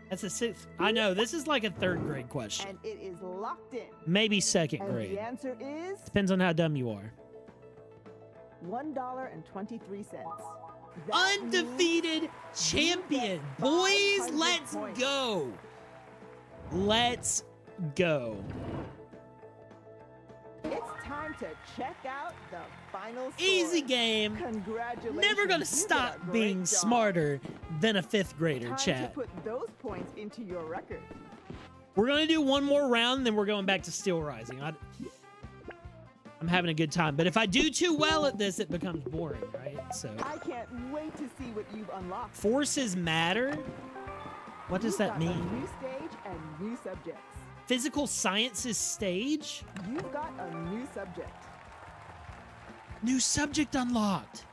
Speaker 1: That's a sixth. I know, this is like a third grade question.
Speaker 6: And it is locked in.
Speaker 1: Maybe second
Speaker 6: And
Speaker 1: grade.
Speaker 6: the answer is
Speaker 1: Depends on how dumb you are.
Speaker 6: $1.23.
Speaker 1: Undefeated champion. Boys,
Speaker 6: 500
Speaker 1: let's
Speaker 6: points.
Speaker 1: go. Let's go.
Speaker 6: It's time to check out the final score.
Speaker 1: Easy game.
Speaker 6: Congratulations.
Speaker 1: Never gonna
Speaker 6: You did a
Speaker 1: stop
Speaker 6: great
Speaker 1: being
Speaker 6: job.
Speaker 1: smarter than a fifth grader,
Speaker 6: Time
Speaker 1: chat.
Speaker 6: to put those points into your record.
Speaker 1: We're gonna do one more round, then we're going back to Steelrising. I'm having a good time, but if I do too well at this, it becomes boring, right? So
Speaker 6: I can't wait to see what you've unlocked.
Speaker 1: forces matter. What does
Speaker 6: You've
Speaker 1: that
Speaker 6: got
Speaker 1: mean?
Speaker 6: A new stage and new subjects.
Speaker 1: Physical sciences stage?
Speaker 6: You've got a new subject.
Speaker 1: New subject unlocked.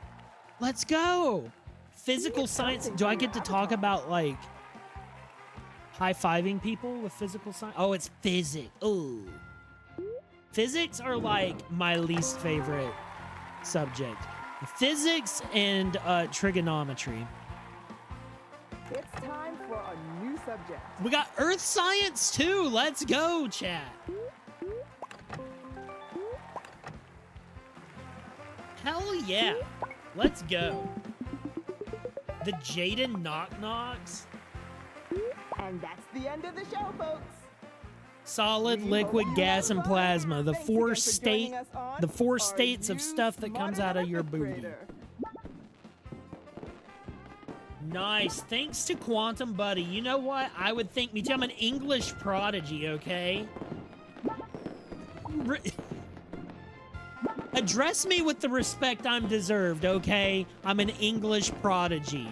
Speaker 1: Let's go. Physical science. Do I get to talk about like high-fiving people with physical science? Oh, it's physics. Oh. Physics are like my least favorite subject. Physics and trigonometry.
Speaker 6: It's time for a new subject.
Speaker 1: We got earth science too. Let's go, chat. Hell yeah. Let's go. The Jaden Knock Knocks.
Speaker 6: And that's the end of the show, folks.
Speaker 1: Solid,
Speaker 6: We
Speaker 1: liquid,
Speaker 6: hope you
Speaker 1: gas,
Speaker 6: had
Speaker 1: and
Speaker 6: fun.
Speaker 1: plasma. The
Speaker 6: Thanks
Speaker 1: four
Speaker 6: again for joining us on
Speaker 1: the four
Speaker 6: Are
Speaker 1: states of
Speaker 6: You
Speaker 1: stuff that comes
Speaker 6: Smarter
Speaker 1: out
Speaker 6: Than
Speaker 1: of
Speaker 6: a
Speaker 1: your
Speaker 6: Fifth
Speaker 1: booty.
Speaker 6: Grader?
Speaker 1: Nice. Thanks to Quantum Buddy. You know what? I would think me too. I'm an English prodigy, okay? Address me with the respect I'm deserved, okay? I'm an English prodigy.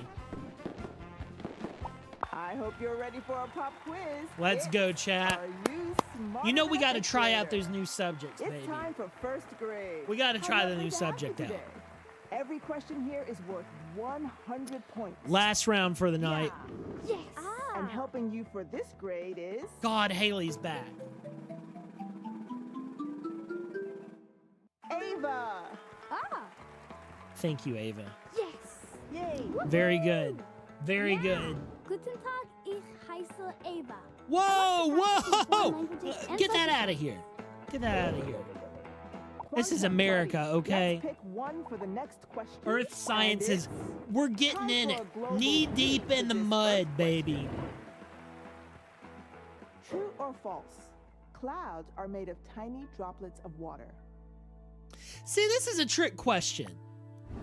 Speaker 6: I hope you're ready for a pop quiz.
Speaker 1: Let's go, chat.
Speaker 6: Are you smarter
Speaker 1: You know we
Speaker 6: than a
Speaker 1: got to
Speaker 6: fifth
Speaker 1: try out
Speaker 6: grader?
Speaker 1: those new subjects,
Speaker 6: It's
Speaker 1: baby.
Speaker 6: time for first grade.
Speaker 1: We got to
Speaker 6: How
Speaker 1: try the
Speaker 6: lucky
Speaker 1: new
Speaker 6: to have
Speaker 1: subject
Speaker 6: you
Speaker 1: out.
Speaker 6: today. Every question here is worth 100 points.
Speaker 1: Last round for the night.
Speaker 6: Yeah.
Speaker 5: Yes.
Speaker 6: And helping you for this grade is
Speaker 1: God, Haley's back.
Speaker 6: Ava.
Speaker 5: Ah.
Speaker 1: Thank you, Ava.
Speaker 5: Yes.
Speaker 6: Yay.
Speaker 1: Very good. Very good.
Speaker 5: Guten Tag, ich heiße Eva.
Speaker 1: Whoa, whoa!
Speaker 5: Languages and
Speaker 1: Get that
Speaker 5: social
Speaker 1: out of here. Get that out of here. This is
Speaker 6: Quantum
Speaker 1: America,
Speaker 6: Buddy.
Speaker 1: okay?
Speaker 6: Let's pick one for the next question.
Speaker 1: Earth
Speaker 6: and
Speaker 1: sciences.
Speaker 6: it's
Speaker 1: We're getting
Speaker 6: time
Speaker 1: in
Speaker 6: for
Speaker 1: it.
Speaker 6: a global
Speaker 1: Knee deep in the
Speaker 6: this
Speaker 1: mud,
Speaker 6: first
Speaker 1: baby.
Speaker 6: True or false? Clouds are made of tiny droplets of water.
Speaker 1: See, this is a trick question.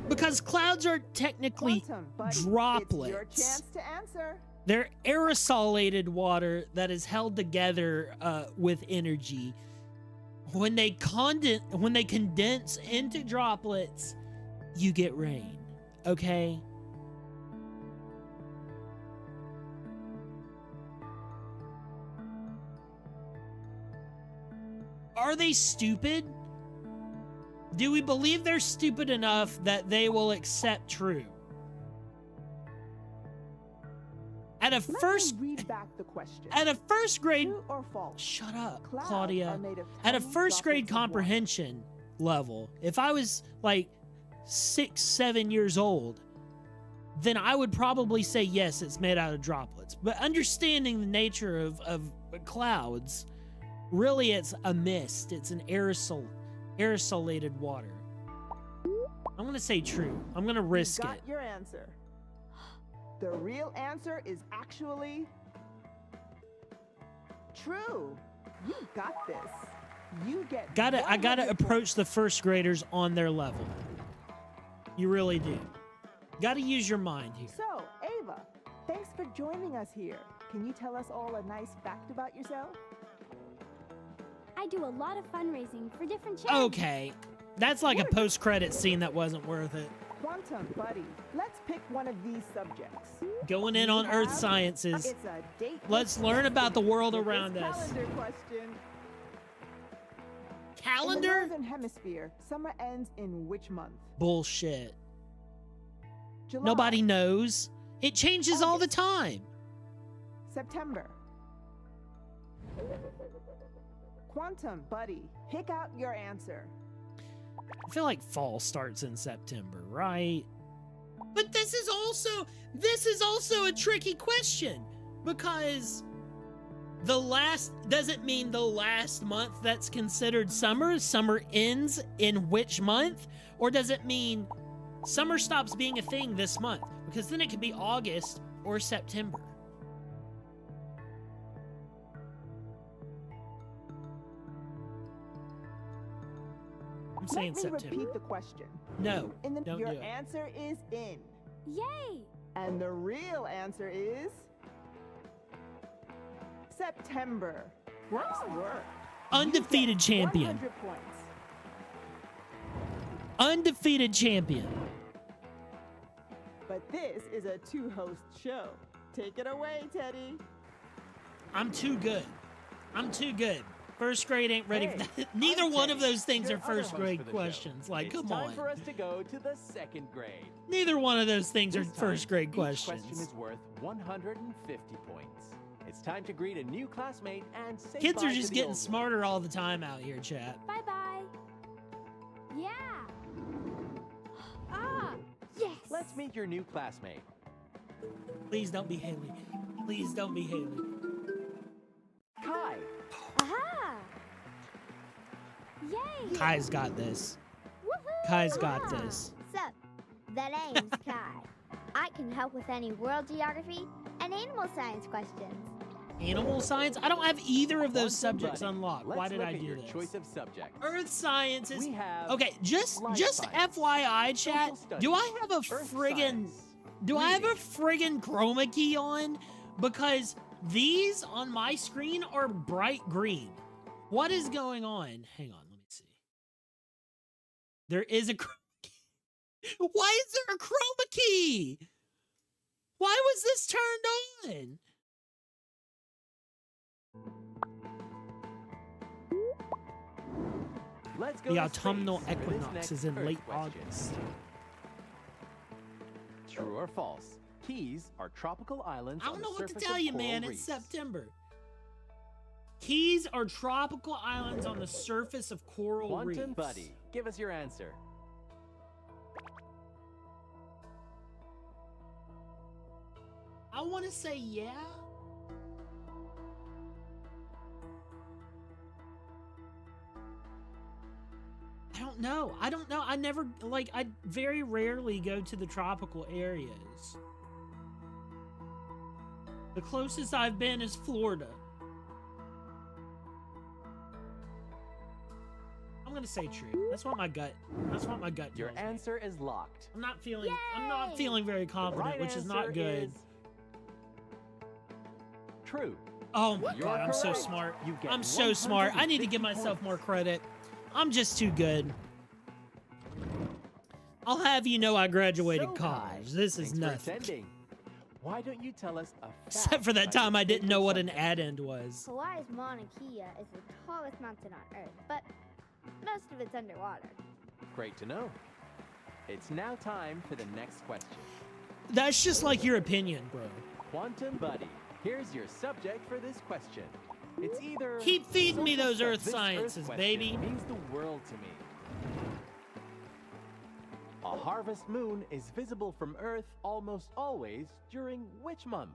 Speaker 1: Because clouds are technically
Speaker 6: Quantum Buddy, it's
Speaker 1: droplets.
Speaker 6: your chance to answer.
Speaker 1: They're aerosolated water that is held together with energy. When they condense into droplets, you get rain. Okay? Are they stupid? Do we believe they're stupid enough that they will accept true? At a
Speaker 6: Let
Speaker 1: first
Speaker 6: me read back the question.
Speaker 1: At a first grade,
Speaker 6: True or false?
Speaker 1: shut up,
Speaker 6: Clouds
Speaker 1: Claudia.
Speaker 6: are made of
Speaker 1: At a
Speaker 6: tiny
Speaker 1: first grade
Speaker 6: droplets of water.
Speaker 1: comprehension level, if I was like 6, 7 years old, then I would probably say yes, it's made out of droplets. But understanding the nature of clouds, really it's a mist. It's an aerosolated water. I'm gonna say true. I'm gonna risk
Speaker 6: Got
Speaker 1: it.
Speaker 6: your answer. The real answer is actually true. You got this. You get
Speaker 1: I gotta
Speaker 6: 100
Speaker 1: approach the first graders on their level. You really do. Gotta use your mind here.
Speaker 6: So, Ava, thanks for joining us here. Can you tell us all a nice fact about yourself?
Speaker 5: I do a lot of fundraising for different charities.
Speaker 1: Okay, that's like a post-credit scene that wasn't worth it.
Speaker 6: Quantum Buddy, let's pick one of these subjects.
Speaker 1: Going in on earth sciences.
Speaker 6: It's a date.
Speaker 1: Let's learn about the world
Speaker 6: with this
Speaker 1: around us.
Speaker 6: Calendar question. In the
Speaker 1: Calendar?
Speaker 6: Northern Hemisphere, summer ends in which month?
Speaker 1: Bullshit.
Speaker 6: July.
Speaker 1: Nobody knows. It changes all the
Speaker 6: August.
Speaker 1: time.
Speaker 6: September. Quantum Buddy, pick out your answer.
Speaker 1: I feel like fall starts in September, right? But this is also a tricky question, because the last doesn't mean the last month that's considered summer. Summer ends in which month? Or does it mean summer stops being a thing this month? Because then it could be August or September. I'm saying
Speaker 6: Let me
Speaker 1: September.
Speaker 6: repeat the question.
Speaker 1: No,
Speaker 6: Your
Speaker 1: don't do it.
Speaker 6: answer is in.
Speaker 5: Yay!
Speaker 6: And the real answer is September. Nice work.
Speaker 1: Undefeated
Speaker 6: You get
Speaker 1: champion.
Speaker 6: 100 points.
Speaker 1: Undefeated champion.
Speaker 6: But this is a two-host show. Take it away, Teddy.
Speaker 1: I'm too good. I'm too good. First grade ain't ready for
Speaker 4: Hey,
Speaker 1: that. Neither
Speaker 4: I'm
Speaker 1: one of
Speaker 4: Teddy,
Speaker 1: those things
Speaker 4: your
Speaker 1: are
Speaker 4: other
Speaker 1: first
Speaker 4: host
Speaker 1: grade
Speaker 4: for the show.
Speaker 1: questions. Like,
Speaker 4: It's
Speaker 1: come
Speaker 4: time
Speaker 1: on.
Speaker 4: for us to go to the second grade.
Speaker 1: Neither one of those things are
Speaker 4: This time,
Speaker 1: first grade
Speaker 4: each
Speaker 1: questions.
Speaker 4: question is worth 150 points. It's time to greet a new classmate and say
Speaker 1: Kids
Speaker 4: bye
Speaker 1: are
Speaker 4: to
Speaker 1: just
Speaker 4: the
Speaker 1: getting
Speaker 4: old
Speaker 1: smarter all the time out here, chat.
Speaker 5: Bye-bye. Yeah. Ah, yes.
Speaker 4: one. Let's meet your new classmate.
Speaker 1: Please don't be Haley. Please don't be Haley.
Speaker 4: Kai.
Speaker 5: Aha. Yay.
Speaker 1: Kai's got this.
Speaker 5: Woohoo.
Speaker 1: Kai's got this.
Speaker 8: Sup, the name's Kai. I can help with any world geography and animal science questions.
Speaker 1: Animal science? I don't have either of those
Speaker 4: Quantum
Speaker 1: subjects
Speaker 4: Buddy.
Speaker 1: unlocked. Why
Speaker 4: Let's
Speaker 1: did
Speaker 4: look
Speaker 1: I
Speaker 4: at
Speaker 1: do
Speaker 4: your
Speaker 1: this?
Speaker 4: choice of subjects.
Speaker 1: Earth sciences.
Speaker 4: We have
Speaker 1: Okay, just
Speaker 4: life science,
Speaker 1: FYI, chat.
Speaker 4: social
Speaker 1: Do I
Speaker 4: studies,
Speaker 1: have a
Speaker 4: earth
Speaker 1: friggin'
Speaker 4: science,
Speaker 1: Do I have a
Speaker 4: reading.
Speaker 1: friggin' chroma key on? Because these on my screen are bright green. What is going on? Hang on, let me see. There is a chroma key. Why is there a chroma key? Why was this turned on?
Speaker 4: Let's go
Speaker 1: The
Speaker 4: to
Speaker 1: autumnal
Speaker 4: space for this
Speaker 1: equinox
Speaker 4: next
Speaker 1: is in
Speaker 4: Earth
Speaker 1: late
Speaker 4: question.
Speaker 1: August.
Speaker 4: True or false? Keys are tropical islands
Speaker 1: I
Speaker 4: on
Speaker 1: don't
Speaker 4: the
Speaker 1: know what to
Speaker 4: surface
Speaker 1: tell
Speaker 4: of
Speaker 1: you,
Speaker 4: coral
Speaker 1: man.
Speaker 4: reefs.
Speaker 1: It's September. Keys are tropical islands on the surface of coral
Speaker 4: Quantum
Speaker 1: reefs.
Speaker 4: Buddy, give us your answer.
Speaker 1: I want to say yeah. I don't know. I never, like, I very rarely go to the tropical areas. The closest I've been is Florida. I'm gonna say true. That's what my gut
Speaker 4: Your
Speaker 1: tells me.
Speaker 4: answer is locked.
Speaker 1: I'm not feeling very confident,
Speaker 4: Right
Speaker 1: which is
Speaker 4: answer
Speaker 1: not good.
Speaker 4: is true.
Speaker 1: Oh my
Speaker 4: You're
Speaker 1: god, I'm so
Speaker 4: correct.
Speaker 1: smart.
Speaker 4: You get
Speaker 1: I'm so smart. I need to give
Speaker 4: 150
Speaker 1: myself more
Speaker 4: points.
Speaker 1: credit. I'm just too good. I'll have you know I graduated
Speaker 4: So,
Speaker 1: college.
Speaker 4: Kai,
Speaker 1: This is
Speaker 4: thanks for
Speaker 1: nothing.
Speaker 4: attending. Why don't you tell us a fact
Speaker 1: Except for that
Speaker 4: about
Speaker 1: time
Speaker 4: your
Speaker 1: I didn't know
Speaker 4: favorite
Speaker 1: what an
Speaker 4: subject?
Speaker 1: add-end was.
Speaker 8: Hawaii's Mauna Kea is the tallest mountain on Earth, but most of it's underwater.
Speaker 4: Great to know. It's now time for the next question.
Speaker 1: That's just like your opinion, bro.
Speaker 4: Quantum Buddy, here's your subject for this question. It's either
Speaker 1: Keep feeding me
Speaker 4: social
Speaker 1: those
Speaker 4: stuff.
Speaker 1: earth
Speaker 4: This
Speaker 1: sciences,
Speaker 4: question
Speaker 1: baby.
Speaker 4: means the world to me. A harvest moon is visible from Earth almost always during which month?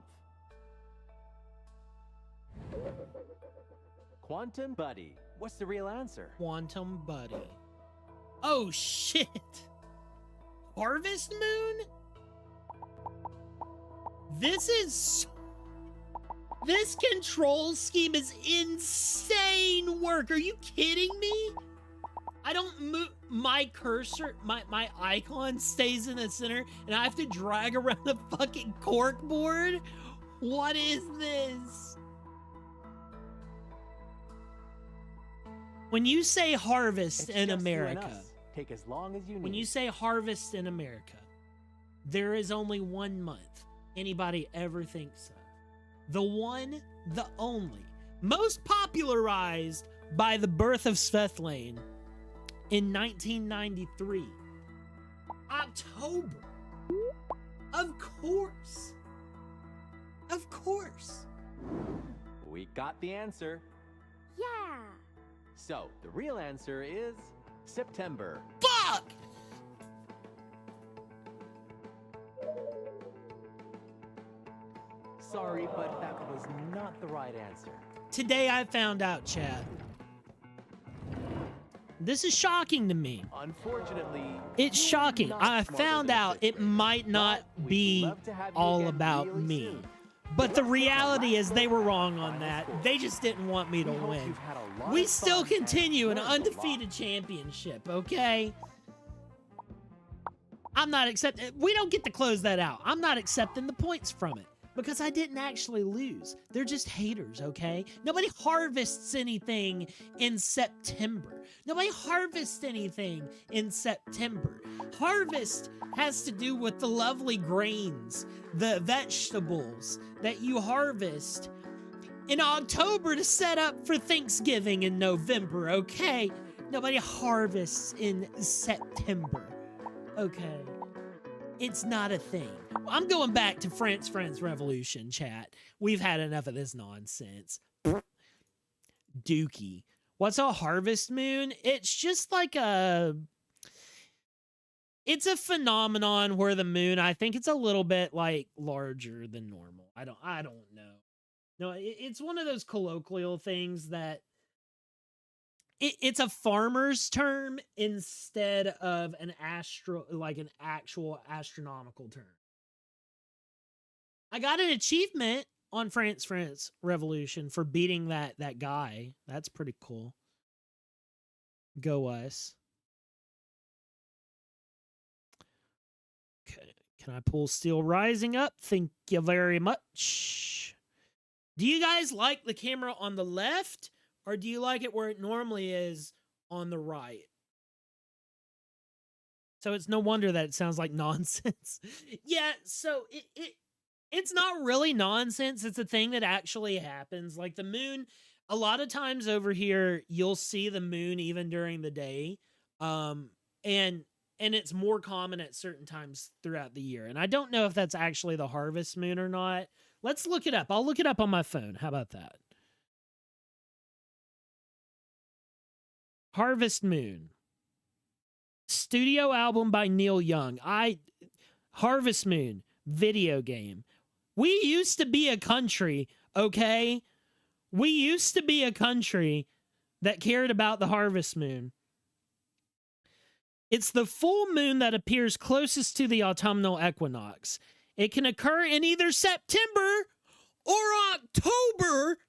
Speaker 4: Quantum Buddy, what's the real answer?
Speaker 1: Quantum Buddy. Oh shit. Harvest Moon? This control scheme is insane work. Are you kidding me? I don't move my cursor, my icon stays in the center and I have to drag around the fucking cork board? What is this? When you say harvest
Speaker 4: It's
Speaker 1: in
Speaker 4: just you and
Speaker 1: America,
Speaker 4: us. Take as long as you need.
Speaker 1: when you say harvest in America, there is only 1 month anybody ever thinks of. The one, the only, most popularized by the birth of Svethlane in 1993. October. Of course. Of course.
Speaker 4: We got the answer.
Speaker 5: Yeah.
Speaker 4: So, the real answer is September.
Speaker 1: Fuck! fuck?
Speaker 4: Sorry, but that was not the right answer.
Speaker 1: Today I found out, chat. This is shocking to me.
Speaker 4: Unfortunately,
Speaker 1: It's
Speaker 4: you're
Speaker 1: shocking.
Speaker 4: not
Speaker 1: I
Speaker 4: smarter
Speaker 1: found
Speaker 4: than a
Speaker 1: out
Speaker 4: fifth
Speaker 1: it
Speaker 4: grader.
Speaker 1: might not
Speaker 4: But we'd
Speaker 1: be
Speaker 4: love to have you
Speaker 1: all
Speaker 4: again
Speaker 1: about
Speaker 4: really
Speaker 1: me.
Speaker 4: soon.
Speaker 1: But the
Speaker 4: Let's take our
Speaker 1: reality
Speaker 4: last
Speaker 1: is they were
Speaker 4: vote for
Speaker 1: wrong
Speaker 4: our
Speaker 1: on
Speaker 4: final
Speaker 1: that.
Speaker 4: score.
Speaker 1: They just didn't want me to
Speaker 4: We hope
Speaker 1: win.
Speaker 4: you've had a lot
Speaker 1: We
Speaker 4: of
Speaker 1: still
Speaker 4: fun and
Speaker 1: continue an
Speaker 4: learned a lot.
Speaker 1: undefeated championship, okay? I'm not accepting. We don't get to close that out. I'm not accepting the points from it because I didn't actually lose. They're just haters, okay? Nobody harvests anything in September. Nobody harvests anything in September. Harvest has to do with the lovely grains, the vegetables that you harvest in October to set up for Thanksgiving in November, okay? Nobody harvests in September. Okay. It's not a thing. I'm going back to France Revolution, chat. We've had enough of this nonsense. Dookie. What's a harvest moon? It's just like it's a phenomenon where the moon, I think it's a little bit like larger than normal. I don't know. No, it's one of those colloquial things that it's a farmer's term instead of an actual astronomical term. I got an achievement on France Revolution for beating that guy. That's pretty cool. Go us. Okay. Can I pull Steelrising up? Thank you very much. Do you guys like the camera on the left? Or do you like it where it normally is on the right? So it's no wonder that it sounds like nonsense. Yeah, so it's not really nonsense. It's a thing that actually happens. Like the moon, a lot of times over here, you'll see the moon even during the day. And it's more common at certain times throughout the year. And I don't know if that's actually the harvest moon or not. Let's look it up. I'll look it up on my phone. How about that? Harvest Moon. Studio album by Neil Young. Harvest Moon. Video game. We used to be a country, okay? We used to be a country that cared about the harvest moon. It's the full moon that appears closest to the autumnal equinox. It can occur in either September or October,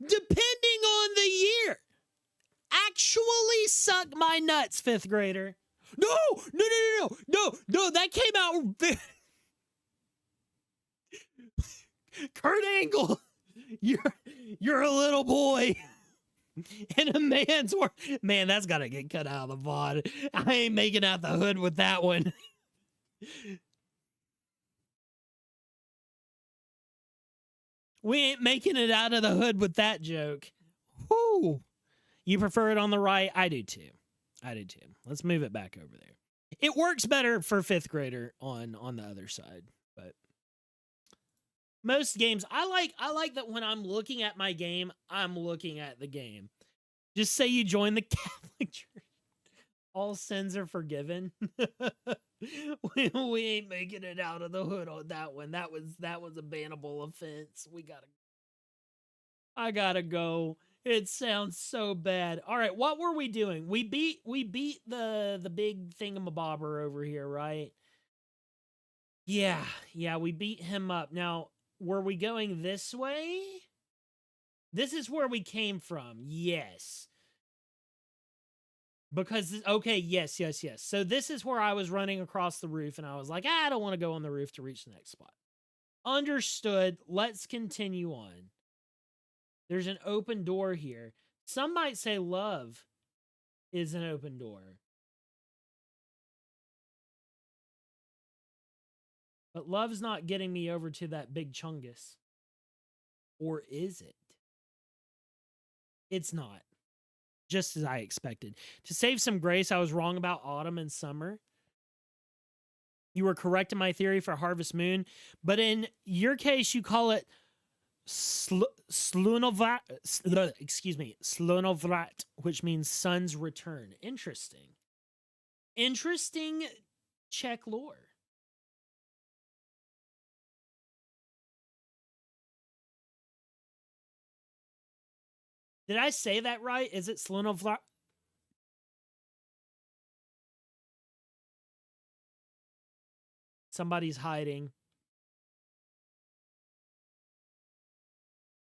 Speaker 1: depending on the year. Actually suck my nuts, fifth grader. No, that came out. Kurt Angle, you're a little boy in a man's world. Man, that's gotta get cut out of the VOD. I ain't making out the hood with that one. We ain't making it out of the hood with that joke. Whoo. You prefer it on the right? I do too. Let's move it back over there. It works better for fifth grader on the other side, but most games, I like that when I'm looking at my game, I'm looking at the game. Just say you join the Catholic Church. All sins are forgiven. we ain't making it out of the hood on that one. That was a bannable offense. I gotta go. It sounds so bad. All right, what were we doing? We beat the big thingamabobber over here, right? Yeah, we beat him up. Now, were we going this way? This is where we came from. Yes. Because, okay, yes. So this is where I was running across the roof, and I was like, I don't want to go on the roof to reach the next spot. Understood. Let's continue on. There's an open door here. Some might say love is an open door. But love's not getting me over to that big chungus. Or is it? It's not. Just as I expected. To save some grace, I was wrong about autumn and summer. You were correct in my theory for Harvest Moon. But in your case, you call it Slunovrat, which means sun's return. Interesting. Interesting Czech lore. Did I say that right? Is it Slonovla? Somebody's hiding.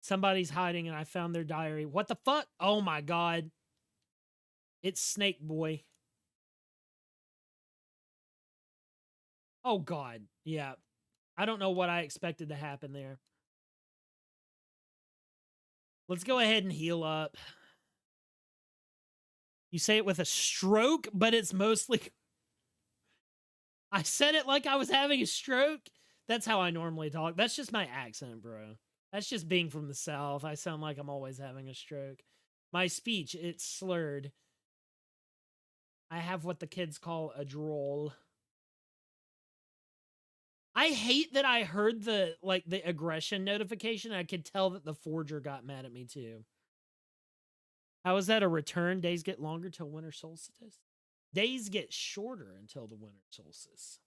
Speaker 1: Somebody's hiding and I found their diary. What the fuck? Oh my god. It's Snake Boy. Oh god. Yeah. I don't know what I expected to happen there. Let's go ahead and heal up. You say it with a stroke, but it's mostly... I said it like I was having a stroke. That's how I normally talk. That's just my accent, bro. That's just being from the South. I sound like I'm always having a stroke. My speech, it's slurred. I have what the kids call a drawl. I hate that I heard the aggression notification. I could tell that the forger got mad at me too. How is that a return? Days get longer till winter solstice? Days get shorter until the winter solstice.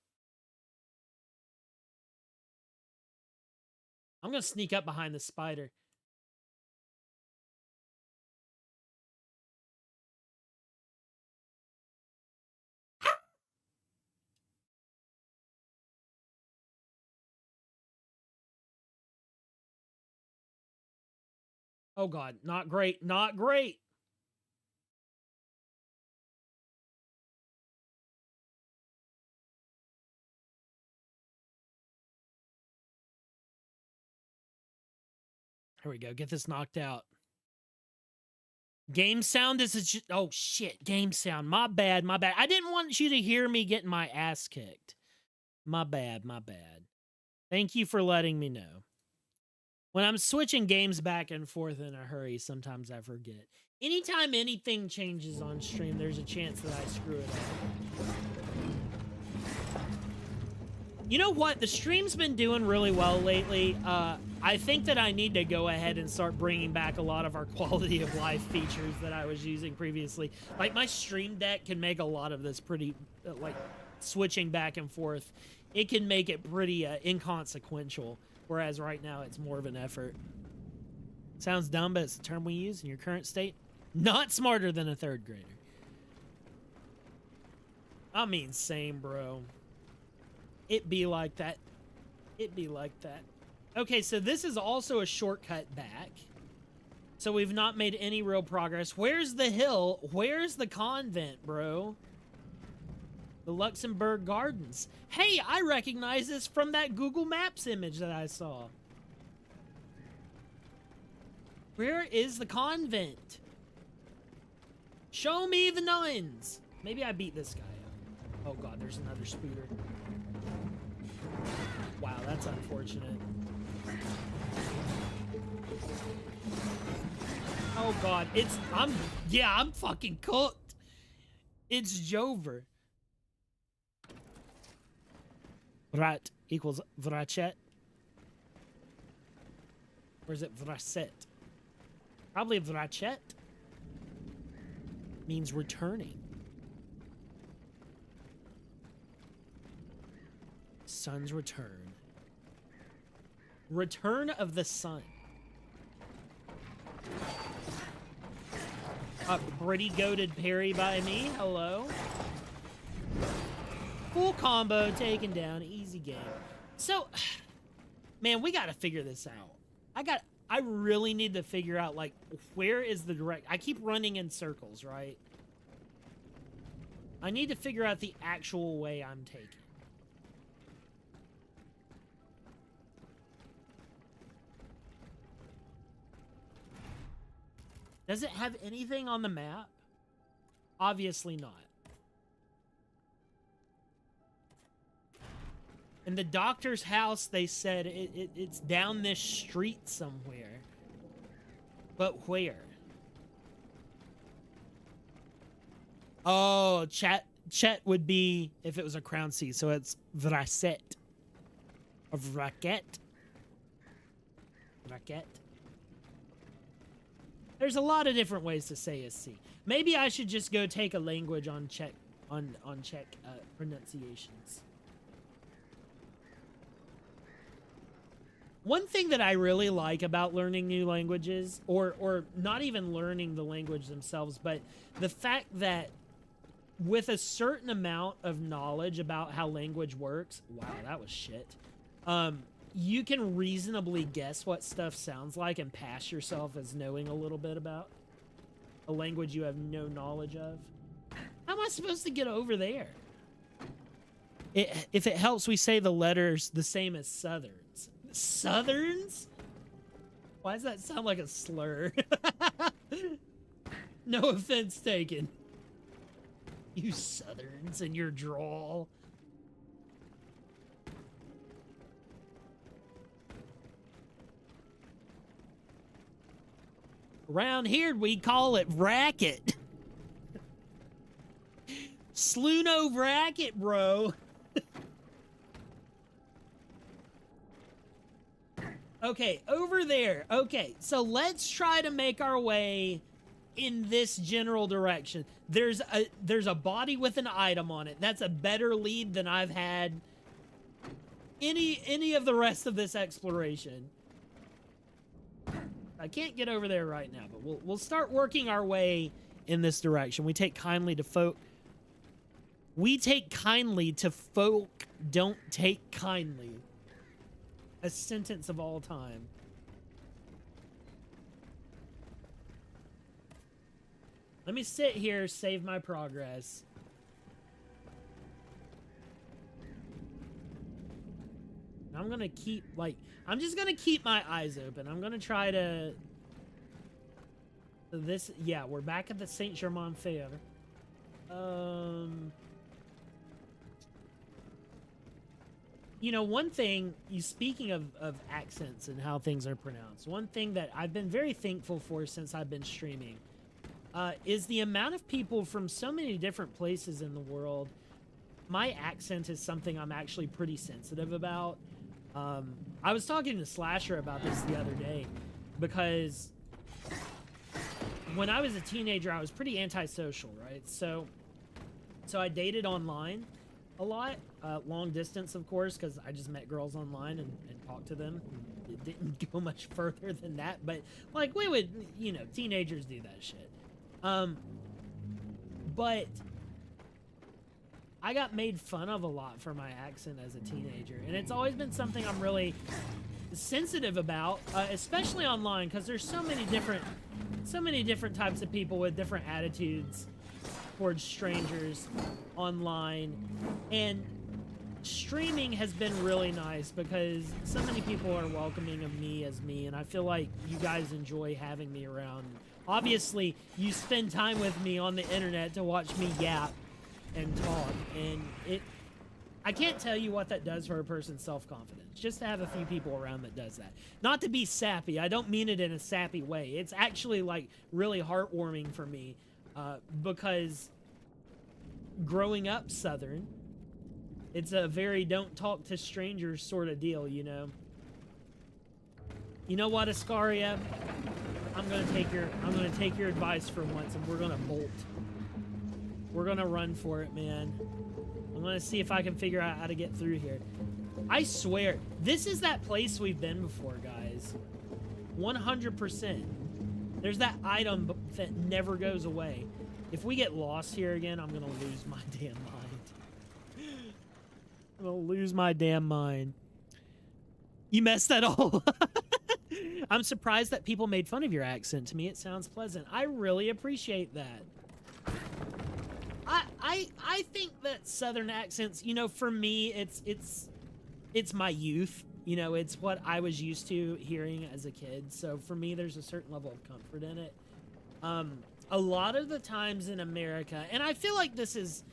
Speaker 1: I'm going to sneak up behind the spider. Oh god, not great, not great. Here we go, get this knocked out. Game sound, this is just, oh shit, game sound, my bad, my bad. I didn't want you to hear me getting my ass kicked. My bad, my bad. Thank you for letting me know. When I'm switching games back and forth in a hurry, sometimes I forget. Anytime anything changes on stream, there's a chance that I screw it up. You know what? The stream's been doing really well lately. I think that I need to go ahead and start bringing back a lot of our quality of life features that I was using previously. Like, my stream deck can make a lot of this pretty, like, switching back and forth. It can make it pretty inconsequential. Whereas right now, it's more of an effort. Sounds dumb, but it's the term we use in your current state. Not smarter than a third grader. I mean, same, bro. It be like that. It be like that. Okay, so this is also a shortcut back. So we've not made any real progress. Where's the hill? Where's the convent, bro? The Luxembourg Gardens. Hey, I recognize this from that Google Maps image that I saw. Where is the convent? Show me the nuns. Maybe I beat this guy up. Oh god, there's another spooter. Wow, that's unfortunate. Oh god, I'm fucking cooked. It's Jover. Vrat equals vrachet. Or is it vracet? Probably vrachet. Means returning. Sun's return. Return of the sun. A pretty goated parry by me. Hello. Full combo taken down. Easy game. So, man, we got to figure this out. I really need to figure out, like, where is the direct... I keep running in circles, right? I need to figure out the actual way I'm taking. Does it have anything on the map? Obviously not. In the doctor's house, they said it's down this street somewhere. But where? Oh, Chet would be if it was a crown C, so it's Vracet. Or Vraket. Vraket. There's a lot of different ways to say a C. Maybe I should just go take a language on Czech on Czech pronunciations. One thing that I really like about learning new languages, or not even learning the language themselves, but the fact that with a certain amount of knowledge about how language works, wow, that was shit. You can reasonably guess what stuff sounds like and pass yourself as knowing a little bit about a language you have no knowledge of. How am I supposed to get over there? If it helps, we say the letters the same as Southerns. Southerns? Why does that sound like a slur? No offense taken. You Southerns and your drawl. Around here, we call it bracket. Sluno bracket, bro. Okay, over there. Okay, so let's try to make our way in this general direction. There's a body with an item on it. That's a better lead than I've had any of the rest of this exploration. I can't get over there right now, but we'll start working our way in this direction. We take kindly to folk. We take kindly to folk don't take kindly. A sentence of all time. Let me sit here, save my progress. I'm gonna keep, like, I'm just gonna keep my eyes open. I'm gonna try to... This, yeah, we're back at the Saint-Germain-Fair. You know, one thing, speaking of accents and how things are pronounced, one thing that I've been very thankful for since I've been streaming is the amount of people from so many different places in the world. My accent is something I'm actually pretty sensitive about. I was talking to Slasher about this the other day because when I was a teenager, I was pretty antisocial, right? So I dated online a lot, long distance, of course, because I just met girls online and talked to them. It didn't go much further than that, but like we would, you know, teenagers do that shit. But I got made fun of a lot for my accent as a teenager, and it's always been something I'm really sensitive about, especially online, because there's so many different types of people with different attitudes towards strangers online, and streaming has been really nice because so many people are welcoming of me as me, and I feel like you guys enjoy having me around. Obviously, you spend time with me on the internet to watch me yap and talk, and I can't tell you what that does for a person's self-confidence, just to have a few people around that does that. Not to be sappy, I don't mean it in a sappy way. It's actually like really heartwarming for me, because growing up Southern, it's a very don't talk to strangers sort of deal, you know. You know what, Ascaria? I'm gonna take your advice for once, and we're gonna bolt. We're gonna run for it, man. I'm gonna see if I can figure out how to get through here. I swear, this is that place we've been before, guys. 100%. There's that item that never goes away. If we get lost here again, I'm gonna lose my damn mind. I'm gonna lose my damn mind. You messed that all up. I'm surprised that people made fun of your accent. To me, it sounds pleasant. I really appreciate that. I think that Southern accents, you know, for me, it's my youth. You know, it's what I was used to hearing as a kid. So for me, there's a certain level of comfort in it. A lot of the times in America, and I feel like this is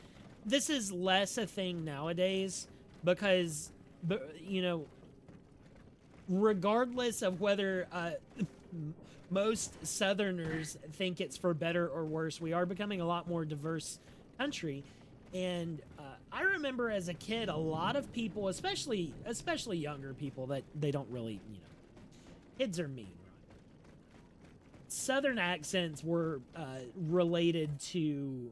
Speaker 1: less a thing nowadays because, you know, regardless of whether most Southerners think it's for better or worse, we are becoming a lot more diverse country. And I remember as a kid, a lot of people, especially younger people, that they don't really, you know, kids are mean. Southern accents were related to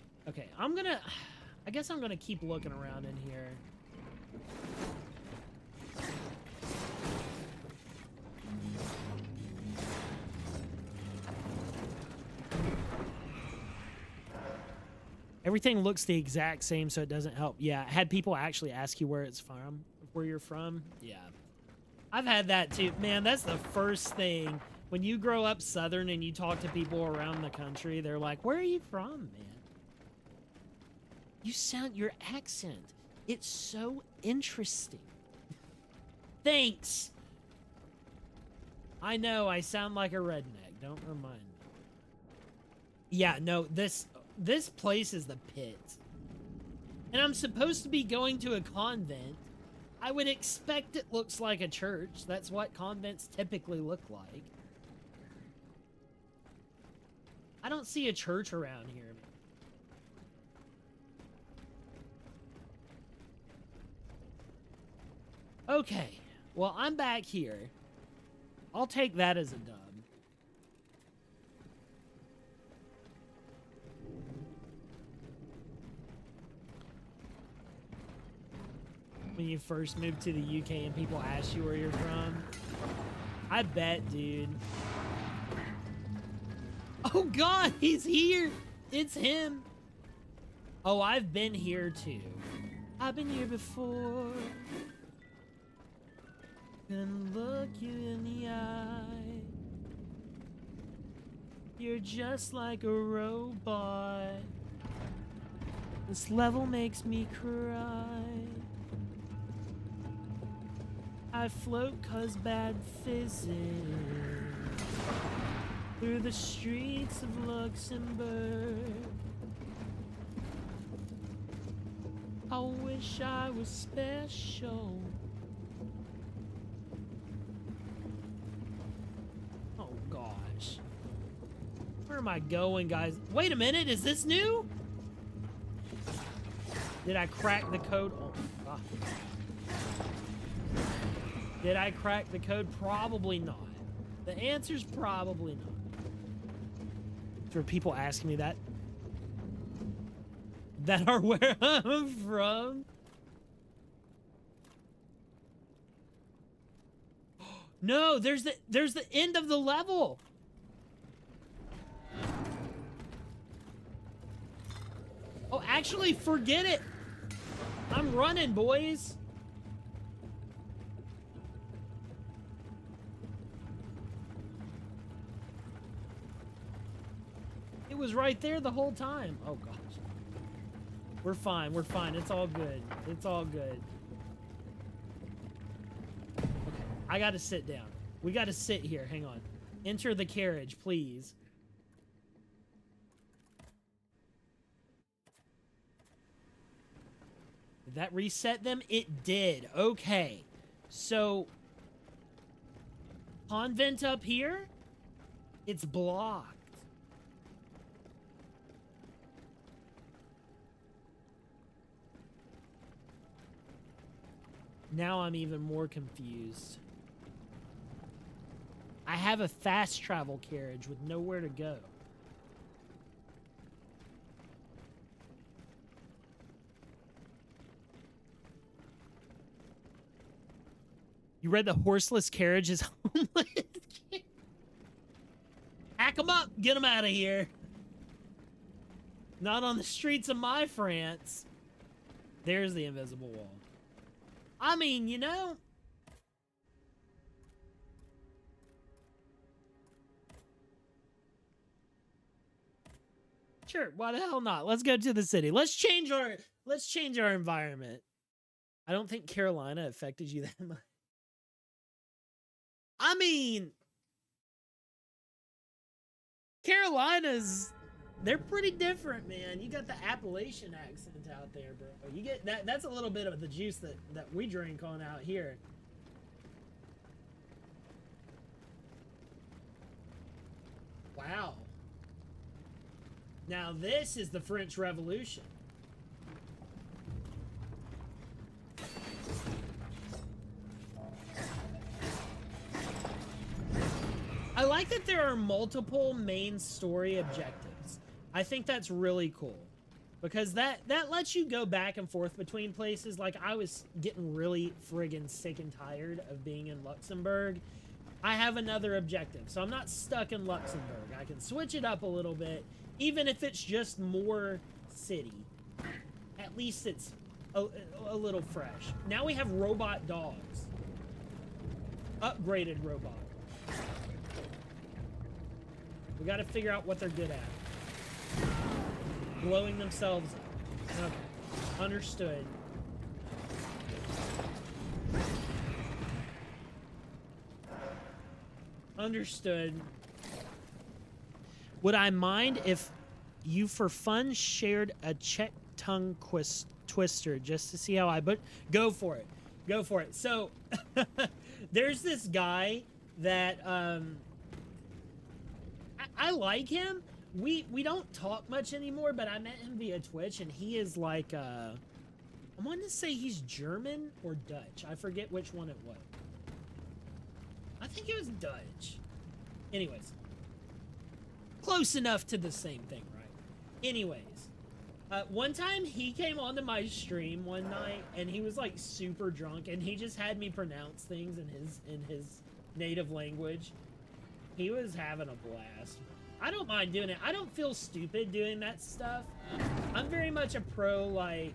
Speaker 1: Okay, I guess I'm gonna keep looking around in here. Everything looks the exact same, so it doesn't help. Yeah, had people actually ask you where it's from, where you're from. Yeah, I've had that too. Man, that's the first thing. When you grow up Southern and you talk to people around the country, they're like, where are you from, man? Your accent, it's so interesting. Thanks. I know, I sound like a redneck. Don't remind me. Yeah, no, this place is the pit. And I'm supposed to be going to a convent. I would expect it looks like a church. That's what convents typically look like. I don't see a church around here. Okay, well, I'm back here. I'll take that as a dub. When you first moved to the UK and people ask you where you're from, I bet, dude. Oh God, he's here. It's him. Oh, I've been here too. I've been here before. Can look you in the eye. You're just like a robot. This level makes me cry. I float 'cause bad physics through the streets of Luxembourg. I wish I was special. Oh gosh. Where am I going, guys? Wait a minute, is this new? Did I crack the code? Oh God. Did I crack the code? Probably not. The answer's probably not. For people asking me that are where I'm from. No, there's the end of the level. Oh, actually, forget it. I'm running, boys. It was right there the whole time. Oh gosh. We're fine. We're fine. It's all good. It's all good. Okay. I gotta sit down. We gotta sit here. Hang on. Enter the carriage, please. Did that reset them? It did. Okay. So, convent up here? It's blocked. Now I'm even more confused. I have a fast travel carriage with nowhere to go. You read the horseless carriage is homeless? Hack them up! Get them out of here! Not on the streets of my France. There's the invisible wall. I mean, you know. Sure, why the hell not? Let's go to the city. Let's change our environment. I don't think Carolina affected you that much. I mean, Carolinas, they're pretty different, man. You got the Appalachian accent out there, bro. You get that. That's a little bit of the juice that we drink on out here. Wow. Now this is the French Revolution. I like that there are multiple main story objectives. I think that's really cool. Because that lets you go back and forth between places. Like, I was getting really friggin' sick and tired of being in Luxembourg. I have another objective, so I'm not stuck in Luxembourg. I can switch it up a little bit, even if it's just more city. At least it's a little fresh. Now we have robot dogs. Upgraded robot. We gotta figure out what they're good at. Blowing themselves up. Okay. Understood. Understood. Would I mind if you for fun shared a Czech tongue twister just to see how I go for it. Go for it. So there's this guy that I like him. We don't talk much anymore, but I met him via Twitch, and he is like I wanted to say he's German or Dutch. I forget which one it was. I think it was Dutch. Anyways, close enough to the same thing, right? Anyways, one time he came onto my stream one night, and he was like super drunk, and he just had me pronounce things in his native language. He was having a blast. I don't mind doing it. I don't feel stupid doing that stuff. I'm very much a pro, like,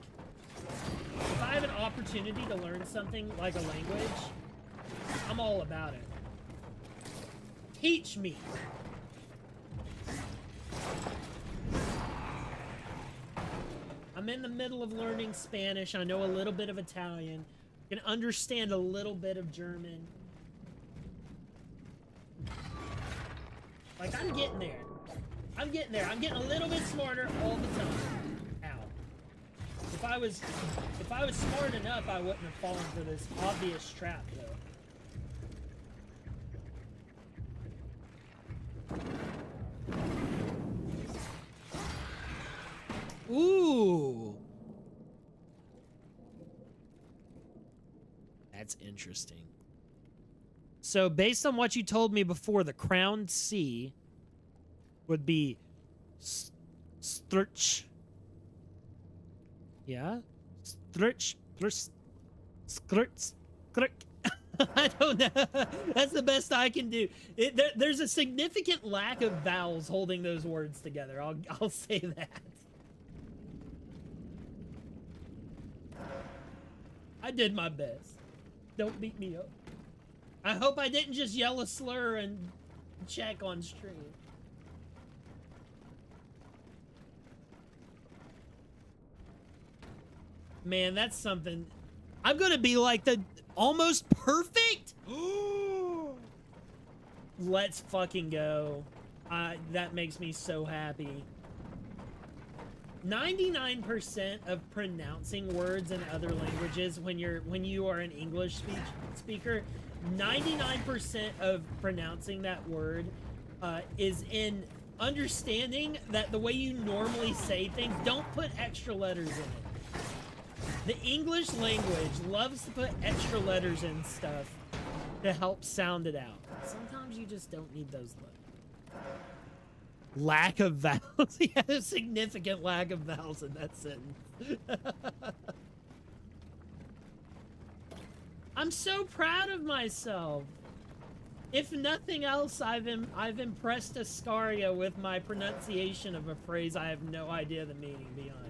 Speaker 1: if I have an opportunity to learn something like a language, I'm all about it. Teach me. I'm in the middle of learning Spanish. I know a little bit of Italian. I can understand a little bit of German. Like, I'm getting there. I'm getting there. I'm getting a little bit smarter all the time. Ow. If I was smart enough, I wouldn't have fallen for this obvious trap, though. Ooh. That's interesting. So, based on what you told me before, the crowned C would be Strch. Yeah? Strch. Skrts. I don't know. That's the best I can do. There's a significant lack of vowels holding those words together. I'll say that. I did my best. Don't beat me up. I hope I didn't just yell a slur and check on stream. Man, that's something. I'm gonna be like the almost perfect. Let's fucking go. That makes me so happy. 99% of pronouncing words in other languages when you are an English speaker, 99% of pronouncing that word is in understanding that the way you normally say things, don't put extra letters in it. The English language loves to put extra letters in stuff to help sound it out. Sometimes you just don't need those letters. Lack of vowels. Yeah, a significant lack of vowels in that sentence. I'm so proud of myself. If nothing else, I've impressed Ascaria with my pronunciation of a phrase I have no idea the meaning behind.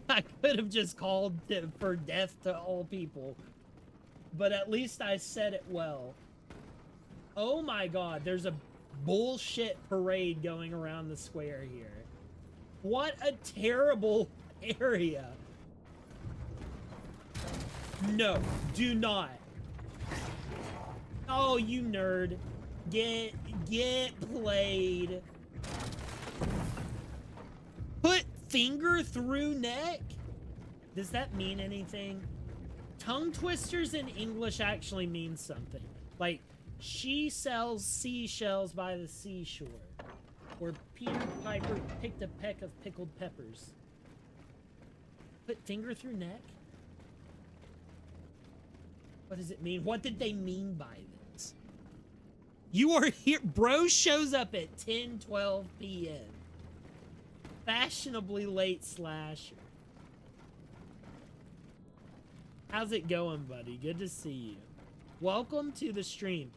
Speaker 1: I could have just called for death to all people, but at least I said it well. Oh my god, there's a bullshit parade going around the square here. What a terrible area. No, do not. Oh, you nerd. Get played. Put finger through neck? Does that mean anything? Tongue twisters in English actually mean something. Like, she sells seashells by the seashore. Or Peter Piper picked a peck of pickled peppers. Put finger through neck? What does it mean? What did they mean by this? You are here. Bro shows up at 10:12 p.m. Fashionably late slasher. How's it going, buddy? Good to see you. Welcome to the stream.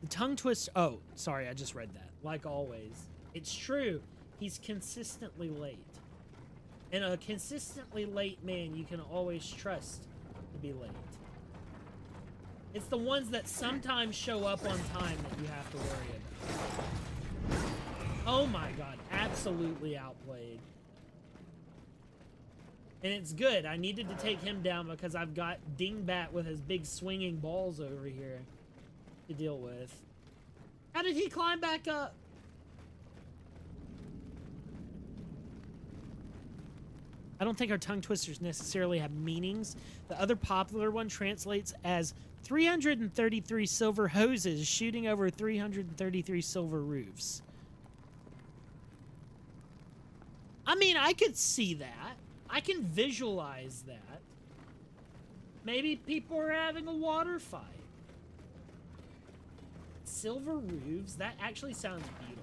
Speaker 1: The tongue twist. Oh, sorry, I just read that. Like always. It's true. He's consistently late. And a consistently late man you can always trust to be late. It's the ones that sometimes show up on time that you have to worry about. Oh my god, absolutely outplayed. And it's good. I needed to take him down because I've got Dingbat with his big swinging balls over here to deal with. How did he climb back up? I don't think our tongue twisters necessarily have meanings. The other popular one translates as 333 silver hoses shooting over 333 silver roofs. I mean, I could see that. I can visualize that. Maybe people are having a water fight. Silver roofs? That actually sounds beautiful.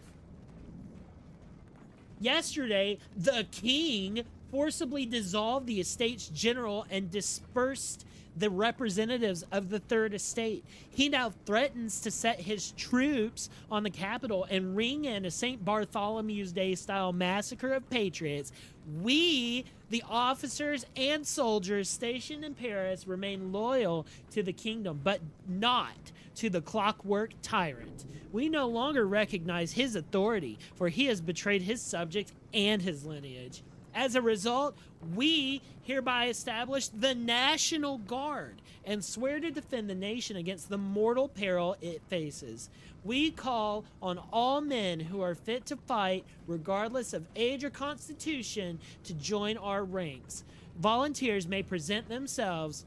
Speaker 1: Yesterday, the king forcibly dissolved the estates general and dispersed the representatives of the Third Estate. He now threatens to set his troops on the capital and ring in a St. Bartholomew's Day style massacre of patriots. We, the officers and soldiers stationed in Paris, remain loyal to the kingdom, but not to the clockwork tyrant. We no longer recognize his authority, for he has betrayed his subjects and his lineage. As a result, we hereby establish the National Guard and swear to defend the nation against the mortal peril it faces. We call on all men who are fit to fight, regardless of age or constitution, to join our ranks. Volunteers may present themselves.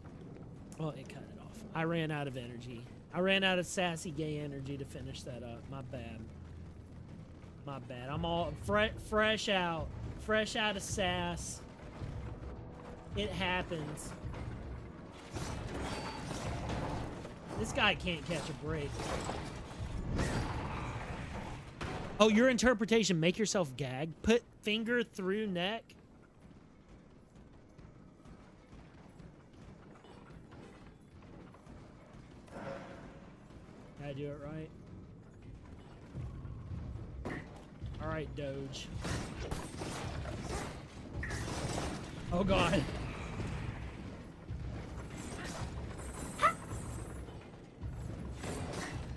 Speaker 1: Oh, it cut it off. I ran out of energy. I ran out of sassy gay energy to finish that up. My bad. My bad. I'm all fresh out. Fresh out of sass. It happens. This guy can't catch a break. Oh, your interpretation. Make yourself gag. Put finger through neck. Did I do it right? Alright, Doge. Oh god.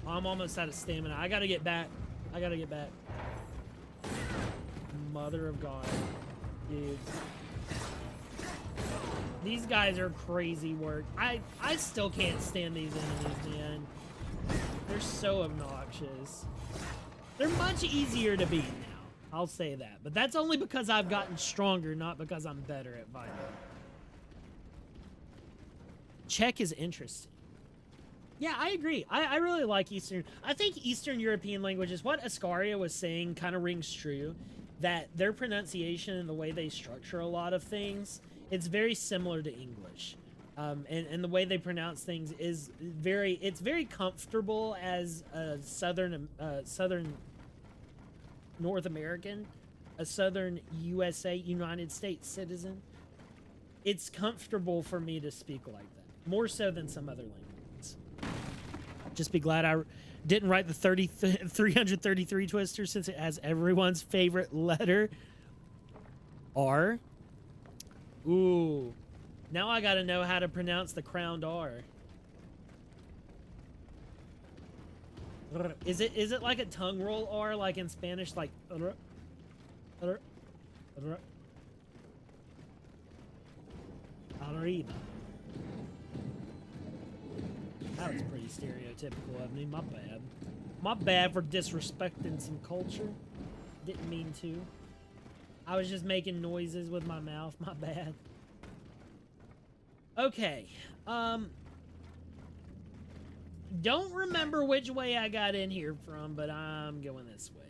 Speaker 1: I'm almost out of stamina. I gotta get back. I gotta get back. Mother of God. Dude. These guys are crazy work. I still can't stand these enemies, man. They're so obnoxious. They're much easier to beat now. I'll say that. But that's only because I've gotten stronger, not because I'm better at fighting. Czech is interesting. Yeah, I agree. I really like Eastern. I think Eastern European languages, what Ascaria was saying kind of rings true. That their pronunciation and the way they structure a lot of things, it's very similar to English. And the way they pronounce things is it's very comfortable as a southern North American, a southern United States citizen. It's comfortable for me to speak like that, more so than some other languages. Just be glad I didn't write the 333 twister, since it has everyone's favorite letter, R. Ooh. Now I gotta know how to pronounce the crowned R. Is it like a tongue roll R, like in Spanish, like arriba? That was pretty stereotypical of me. My bad. My bad for disrespecting some culture. Didn't mean to. I was just making noises with my mouth. My bad. Okay. Don't remember which way I got in here from, but I'm going this way.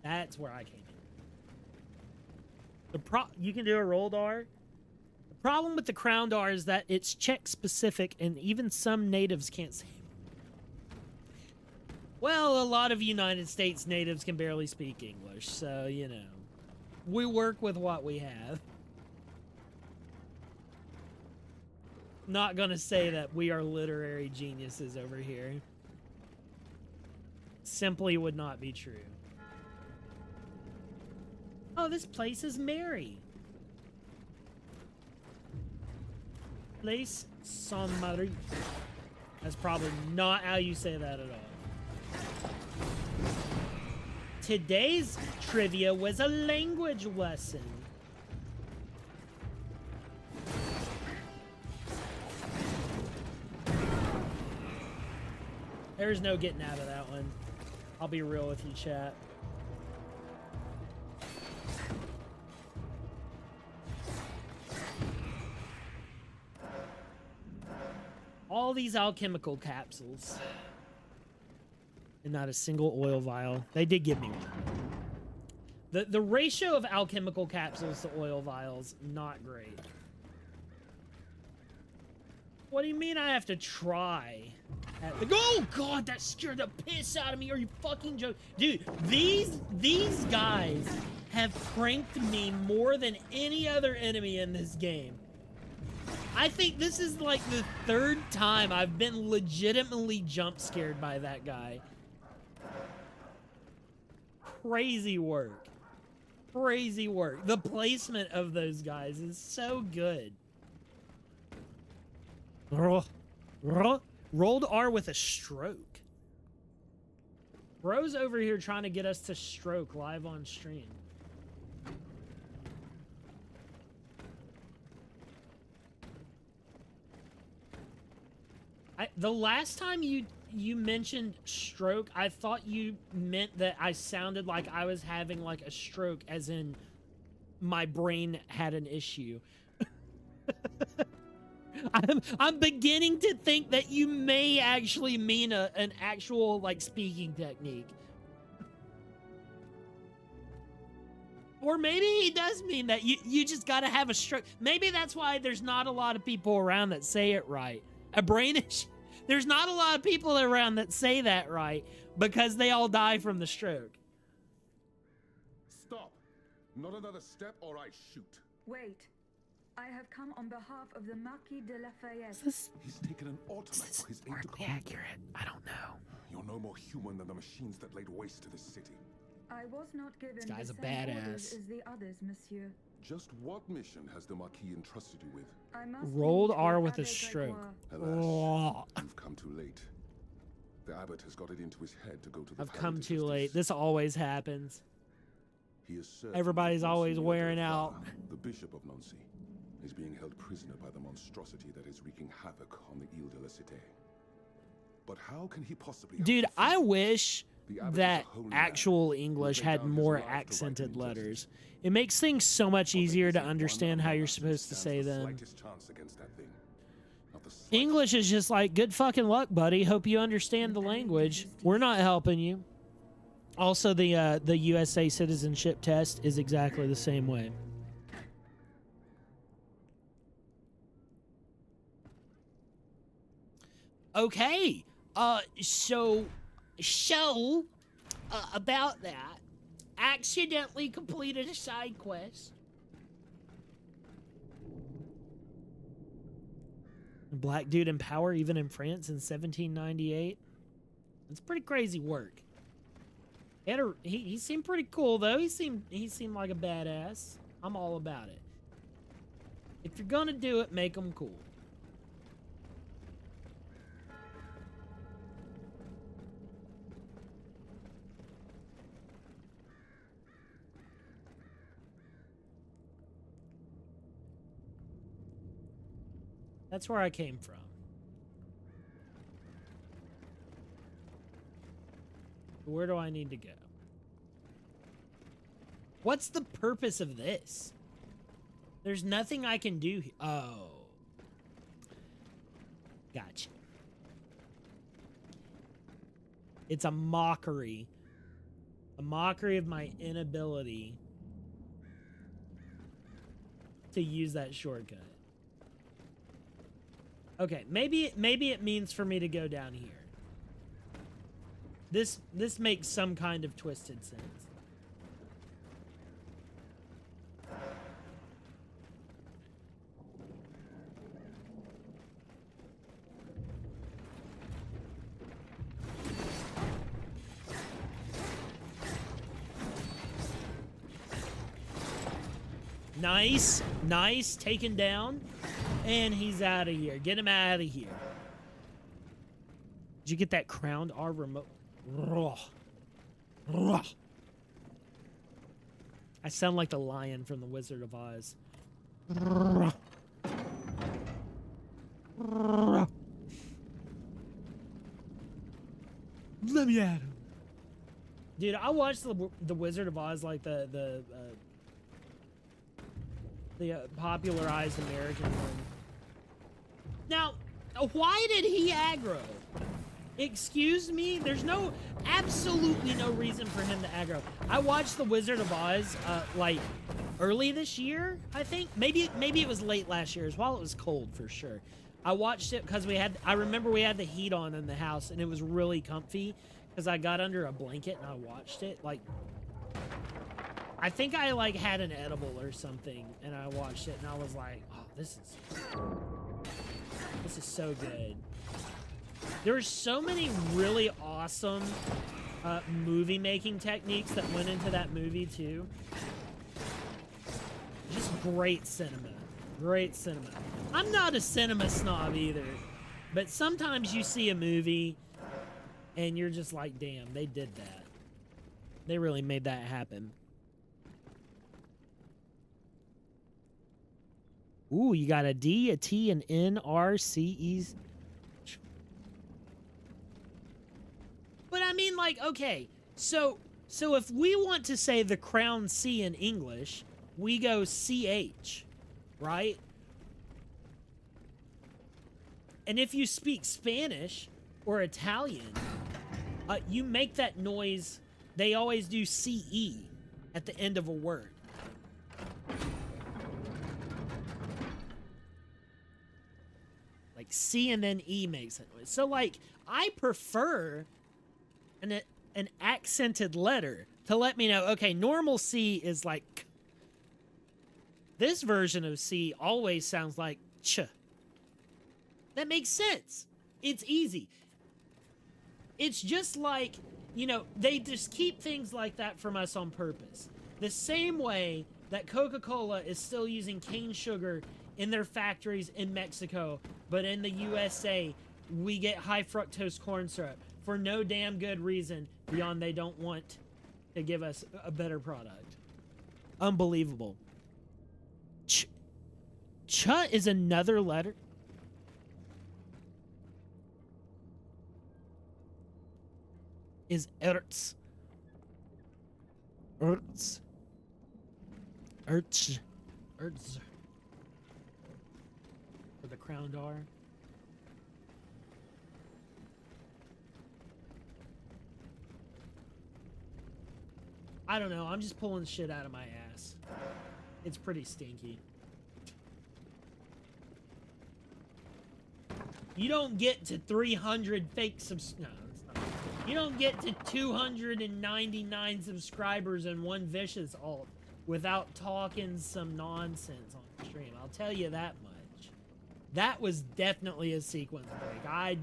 Speaker 1: That's where I came in. You can do a rolled R. The problem with the crowned R is that it's Czech specific, and even some natives can't say Well, a lot of United States natives can barely speak English, so, you know. We work with what we have. Not gonna say that we are literary geniuses over here. Simply would not be true. Oh, this place is merry. Place Saint-Marie. That's probably not how you say that at all. Today's trivia was a language lesson. There's no getting out of that one. I'll be real with you, chat. All these alchemical capsules. And not a single oil vial. They did give me one. The ratio of alchemical capsules to oil vials, not great. What do you mean I have to try? Oh god, that scared the piss out of me. Are you fucking joking? Dude, these guys have pranked me more than any other enemy in this game. I think this is like the third time I've been legitimately jump scared by that guy. Crazy work. Crazy work. The placement of those guys is so good. Rolled R with a stroke. Bro's over here trying to get us to stroke live on stream. The last time you mentioned stroke, I thought you meant that I sounded like I was having like a stroke, as in my brain had an issue. I'm beginning to think that you may actually mean an actual like speaking technique. Or maybe he does mean that you just gotta have a stroke. Maybe that's why there's not a lot of people around that say it right. A brain issue. There's not a lot of people around that say that right because they all die from the stroke.
Speaker 9: Stop. Not another step or I shoot.
Speaker 3: Wait. I have come on behalf of the Marquis de Lafayette.
Speaker 9: He's taken an automat for his aide de camp.
Speaker 1: Accurate. I don't know.
Speaker 9: You're no more human than the machines that laid waste to this city.
Speaker 3: I was not given
Speaker 1: This guy's
Speaker 3: the
Speaker 1: a
Speaker 3: same
Speaker 1: badass.
Speaker 3: orders as the others, monsieur.
Speaker 9: Just what mission has the Marquis entrusted you with?
Speaker 3: I must
Speaker 1: Rolled
Speaker 3: meet
Speaker 1: R
Speaker 3: the
Speaker 1: with a
Speaker 3: Abbé
Speaker 1: stroke.
Speaker 3: Grégoire.
Speaker 9: Alas, you've come too late. The abbot has got it into his head to go to the
Speaker 1: I've come
Speaker 9: Palais de
Speaker 1: too late.
Speaker 9: Justice.
Speaker 1: This always happens.
Speaker 9: He is certain
Speaker 1: Everybody's
Speaker 9: that
Speaker 1: always
Speaker 9: Monseigneur
Speaker 1: wearing
Speaker 9: de
Speaker 1: out.
Speaker 9: Vaux, the Bishop of Nancy, is being held prisoner by the monstrosity that is wreaking havoc on the Ile de la Cité. But how can he possibly...
Speaker 1: Dude, I wish
Speaker 9: The abbot is
Speaker 1: that
Speaker 9: a holy
Speaker 1: actual
Speaker 9: man.
Speaker 1: English
Speaker 9: He'll lay
Speaker 1: had
Speaker 9: down his
Speaker 1: more
Speaker 9: life to right
Speaker 1: accented
Speaker 9: injustice.
Speaker 1: letters. It makes things so much
Speaker 9: But there
Speaker 1: easier to
Speaker 9: isn't one
Speaker 1: understand how
Speaker 9: among
Speaker 1: you're
Speaker 9: us who
Speaker 1: supposed to
Speaker 9: stands
Speaker 1: say
Speaker 9: the
Speaker 1: them.
Speaker 9: slightest chance against that thing. Not the slightest.
Speaker 1: English is just like, good fucking luck, buddy. Hope you understand the language. We're not helping you. Also, the USA citizenship test is exactly the same way. Okay. So about that, accidentally completed a side quest. A black dude in power even in France in 1798. It's pretty crazy work. He seemed pretty cool though. He seemed like a badass. I'm all about it. If you're gonna do it, make them cool. That's where I came from. Where do I need to go? What's the purpose of this? There's nothing I can do. Oh. Gotcha. It's a mockery. A mockery of my inability to use that shortcut. Okay, maybe it means for me to go down here. This makes some kind of twisted sense. Nice, nice, taken down, and he's out of here. Get him out of here. Did you get that crowned R remote? I sound like the lion from the Wizard of Oz. Let me at him. Dude, I watched the Wizard of Oz, like the popularized American one. Now, why did he aggro? Excuse me? There's absolutely no reason for him to aggro. I watched the Wizard of Oz, like, early this year, I think. Maybe it was late last year, while it was cold, for sure. I watched it because I remember we had the heat on in the house, and it was really comfy, because I got under a blanket and I watched it, like, I think I, like, had an edible or something, and I watched it, and I was like, oh, this is so good. There's so many really awesome movie-making techniques that went into that movie, too. Just great cinema. Great cinema. I'm not a cinema snob either, but sometimes you see a movie, and you're just like, damn, they did that. They really made that happen. Ooh, you got a D, a T, an N, R, C, E's. But I mean, like, okay, so if we want to say the crown C in English, we go CH, right? And if you speak Spanish or Italian, you make that noise. They always do CE at the end of a word. Like C and then E makes that noise. So, like, I prefer an accented letter to let me know, okay, normal C is like K. This version of C always sounds like Ch. That makes sense. It's easy. It's just like, you know, they just keep things like that from us on purpose. The same way that Coca-Cola is still using cane sugar in their factories in Mexico, but in the USA, we get high fructose corn syrup for no damn good reason beyond they don't want to give us a better product. Unbelievable. Ch is another letter. Is Ertz. Ertz. Ertz. Ertz. For the crowned R. I don't know. I'm just pulling shit out of my ass. It's pretty stinky. You don't get to 300 fake subs... No, it's not. You don't get to 299 subscribers and one vicious alt without talking some nonsense on the stream. I'll tell you that much. That was definitely a sequence break.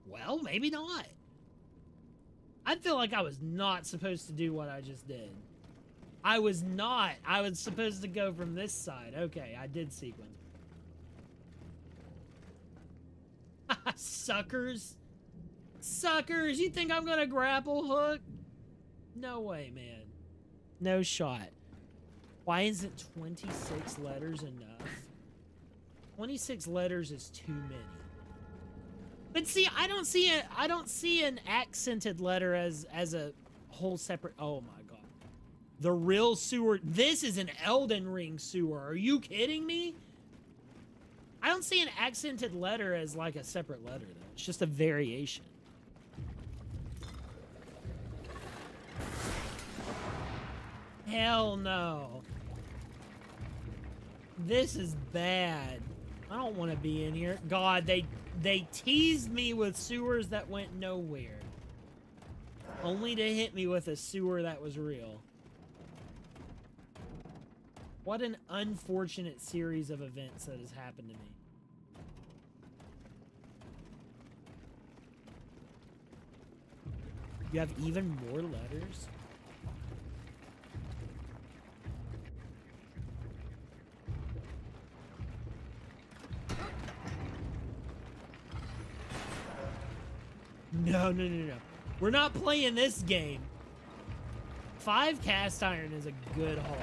Speaker 1: Well, maybe not. I feel like I was not supposed to do what I just did. I was not. I was supposed to go from this side. Okay, I did sequence. Suckers. Suckers. You think I'm gonna grapple hook? No way, man. No shot. Why isn't 26 letters enough? 26 letters is too many. But see, I don't see an accented letter as a whole separate. Oh my god. The real sewer. This is an Elden Ring sewer. Are you kidding me? I don't see an accented letter as like a separate letter though. It's just a variation. Hell no. This is bad. I don't want to be in here. God, they teased me with sewers that went nowhere. only to hit me with a sewer that was real. What an unfortunate series of events that has happened to me. You have even more letters? No. We're not playing this game. 5 cast iron is a good haul.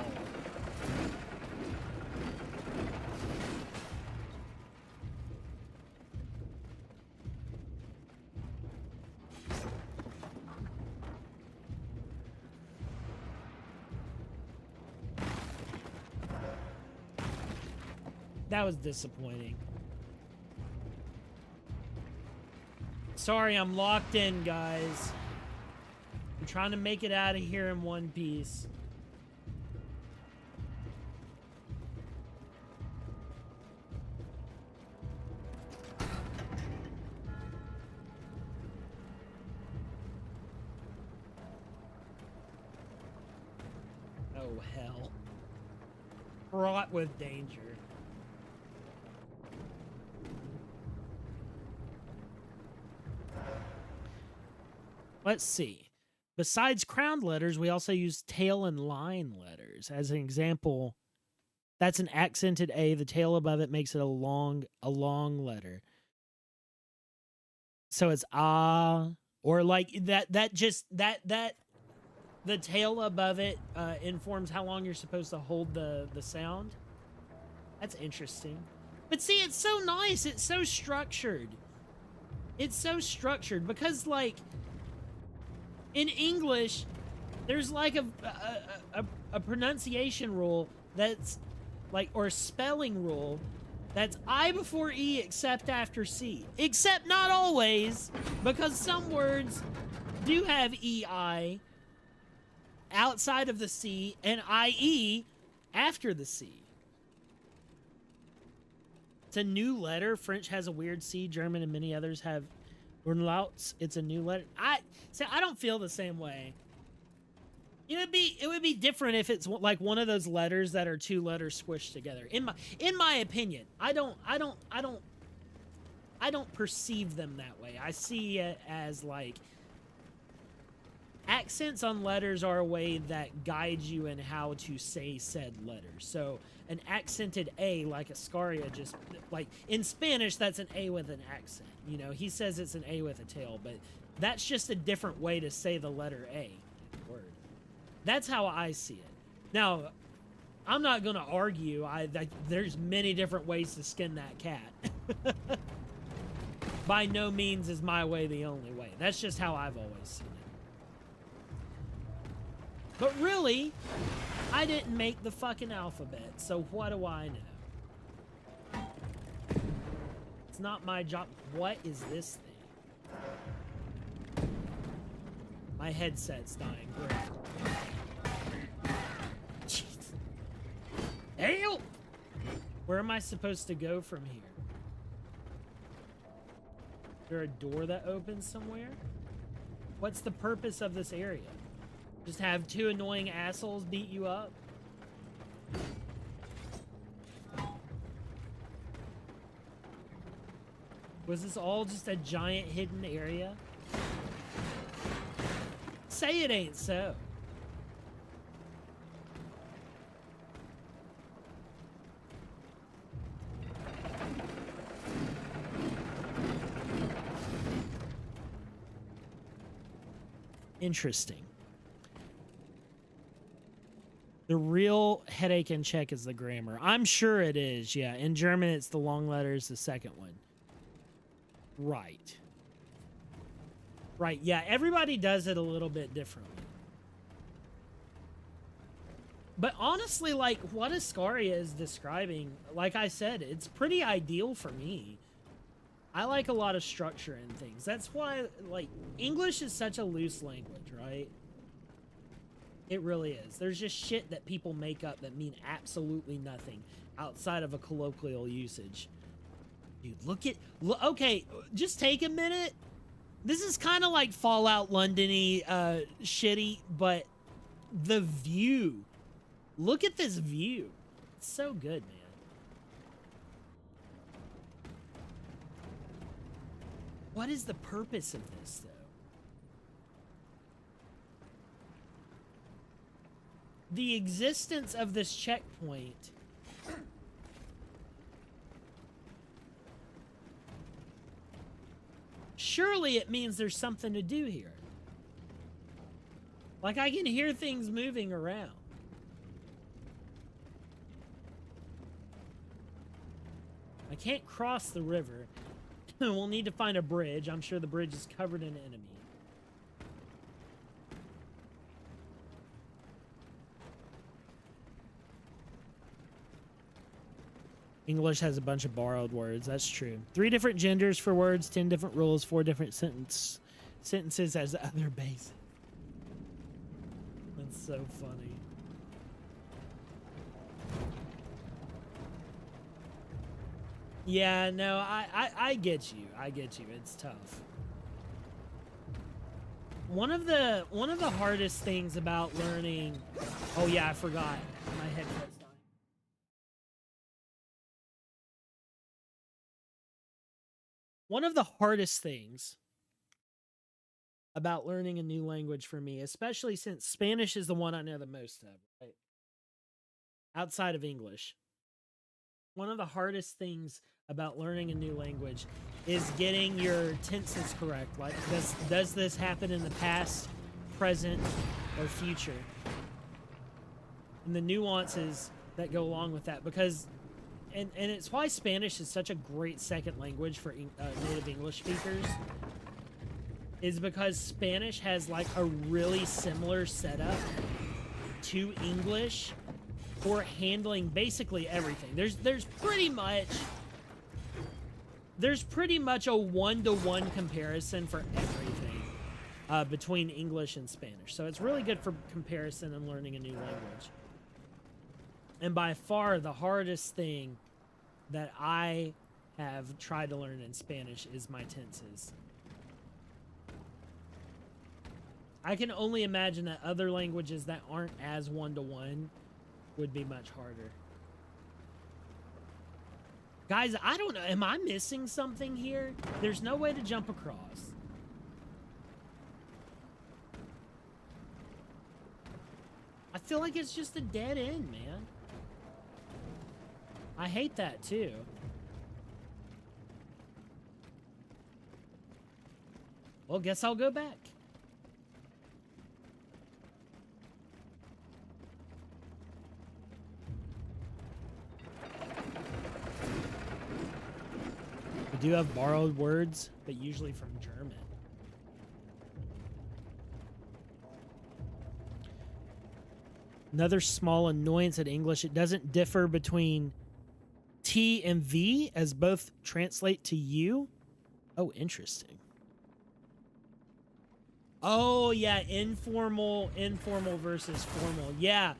Speaker 1: That was disappointing. Sorry, I'm locked in, guys. I'm trying to make it out of here in one piece. Oh, hell. Fraught with danger. Let's see. Besides crowned letters, we also use tail and line letters. As an example, that's an accented A. The tail above it makes it a long letter. So it's ah, or like that the tail above it informs how long you're supposed to hold the sound. That's interesting. But see, it's so nice. It's so structured. It's so structured because, like, in English, there's like a pronunciation rule that's like, or a spelling rule that's I before E except after C. Except not always, because some words do have EI outside of the C and IE after the C. It's a new letter. French has a weird C. German and many others have Runlauts. It's a new letter. I don't feel the same way. It would be different if it's like one of those letters that are 2 letters squished together. In my opinion, I don't perceive them that way. I see it as like accents on letters are a way that guides you in how to say said letters. So an accented A, like Ascaria, just like in Spanish, that's an A with an accent. You know, he says it's an A with a tail, but that's just a different way to say the letter A word. That's how I see it. Now, I'm not going to argue. There's many different ways to skin that cat. By no means is my way the only way. That's just how I've always seen it. But really, I didn't make the fucking alphabet, so what do I know? It's not my job. What is this thing? My headset's dying. Great. Jeez. Help! Where am I supposed to go from here? Is there a door that opens somewhere? What's the purpose of this area? Just have 2 annoying assholes beat you up? Was this all just a giant hidden area? Say it ain't so. Interesting. The real headache in Czech is the grammar. I'm sure it is, yeah. In German, it's the long letters, the second one. Right. Right, yeah. Everybody does it a little bit differently. But honestly, like, what Ascaria is describing, like I said, it's pretty ideal for me. I like a lot of structure in things. That's why, like, English is such a loose language, right? It really is. There's just shit that people make up that mean absolutely nothing outside of a colloquial usage. Dude, okay, just take a minute This is kind of like Fallout London-y, shitty, but the view. Look at this view. It's so good, man. What is the purpose of this, though? The existence of this checkpoint surely it means there's something to do here. Like, I can hear things moving around. I can't cross the river. We'll need to find a bridge. I'm sure the bridge is covered in enemy. English has a bunch of borrowed words. That's true. 3 different genders for words, 10 different rules, 4 different sentences as other basic. That's so funny. Yeah, no, I get you. I get you. It's tough. One of the hardest things about learning. Oh yeah, I forgot. My headset's dying. One of the hardest things about learning a new language for me, especially since Spanish is the one I know the most of, right? Outside of English. One of the hardest things about learning a new language is getting your tenses correct. Like, does this happen in the past, present, or future? And the nuances that go along with that. Because, and it's why Spanish is such a great second language for native English speakers, is because Spanish has like a really similar setup to English for handling basically everything. There's pretty much a one-to-one comparison for everything between English and Spanish. So it's really good for comparison and learning a new language. And by far the hardest thing that I have tried to learn in Spanish is my tenses. I can only imagine that other languages that aren't as one-to-one would be much harder. Guys, I don't know. Am I missing something here? There's no way to jump across. I feel like it's just a dead end, man. I hate that too. Well, guess I'll go back. We do have borrowed words, but usually from German. Another small annoyance at English, it doesn't differ between T and V as both translate to you. Oh, interesting. Oh, yeah, informal versus formal. Yeah.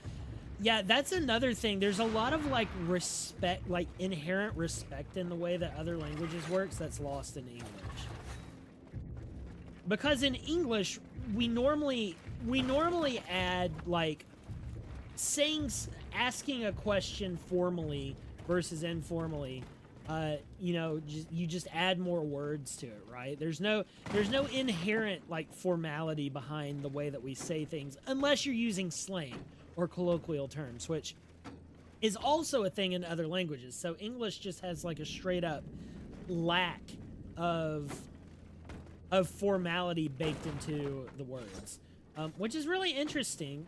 Speaker 1: Yeah, that's another thing. There's a lot of, like, respect, like, inherent respect in the way that other languages works that's lost in English. Because in English, we normally add, like, asking a question formally versus informally. You know, you just add more words to it, right? There's no inherent, like, formality behind the way that we say things, unless you're using slang or colloquial terms, which is also a thing in other languages. So English just has like a straight up lack of formality baked into the words, which is really interesting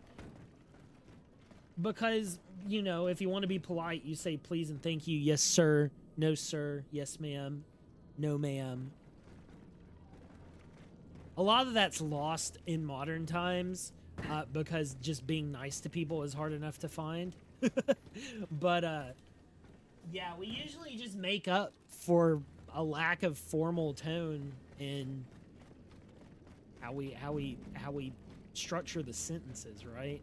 Speaker 1: because, you know, if you want to be polite, you say please and thank you, yes sir, no sir, yes ma'am, no ma'am. A lot of that's lost in modern times. Because just being nice to people is hard enough to find. But, yeah, we usually just make up for a lack of formal tone in how we structure the sentences, right?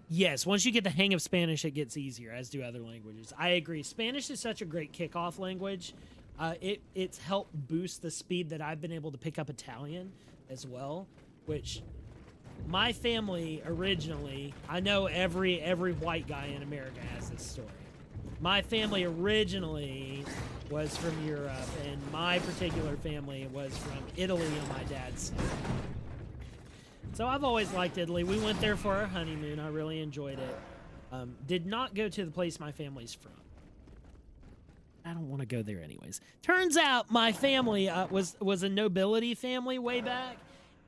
Speaker 1: Yes, once you get the hang of Spanish, it gets easier, as do other languages. I agree. Spanish is such a great kickoff language It's helped boost the speed that I've been able to pick up Italian as well, which my family originally, I know every white guy in America has this story. My family originally was from Europe, and my particular family was from Italy on my dad's side. So I've always liked Italy. We went there for our honeymoon. I really enjoyed it. Did not go to the place my family's from. I don't want to go there anyways. Turns out my family was a nobility family way back,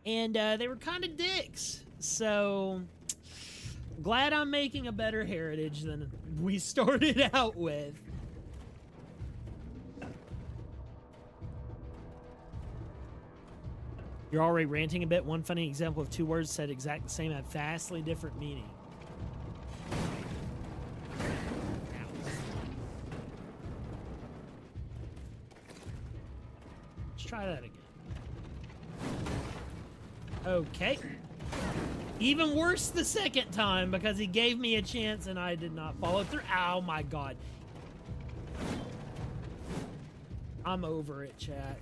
Speaker 1: and they were kind of dicks. So glad I'm making a better heritage than we started out with. You're already ranting a bit. One funny example of two words said exact the same had vastly different meaning. Let's try that again. Okay. Even worse the second time because he gave me a chance and I did not follow through. Oh my god. I'm over it, chat.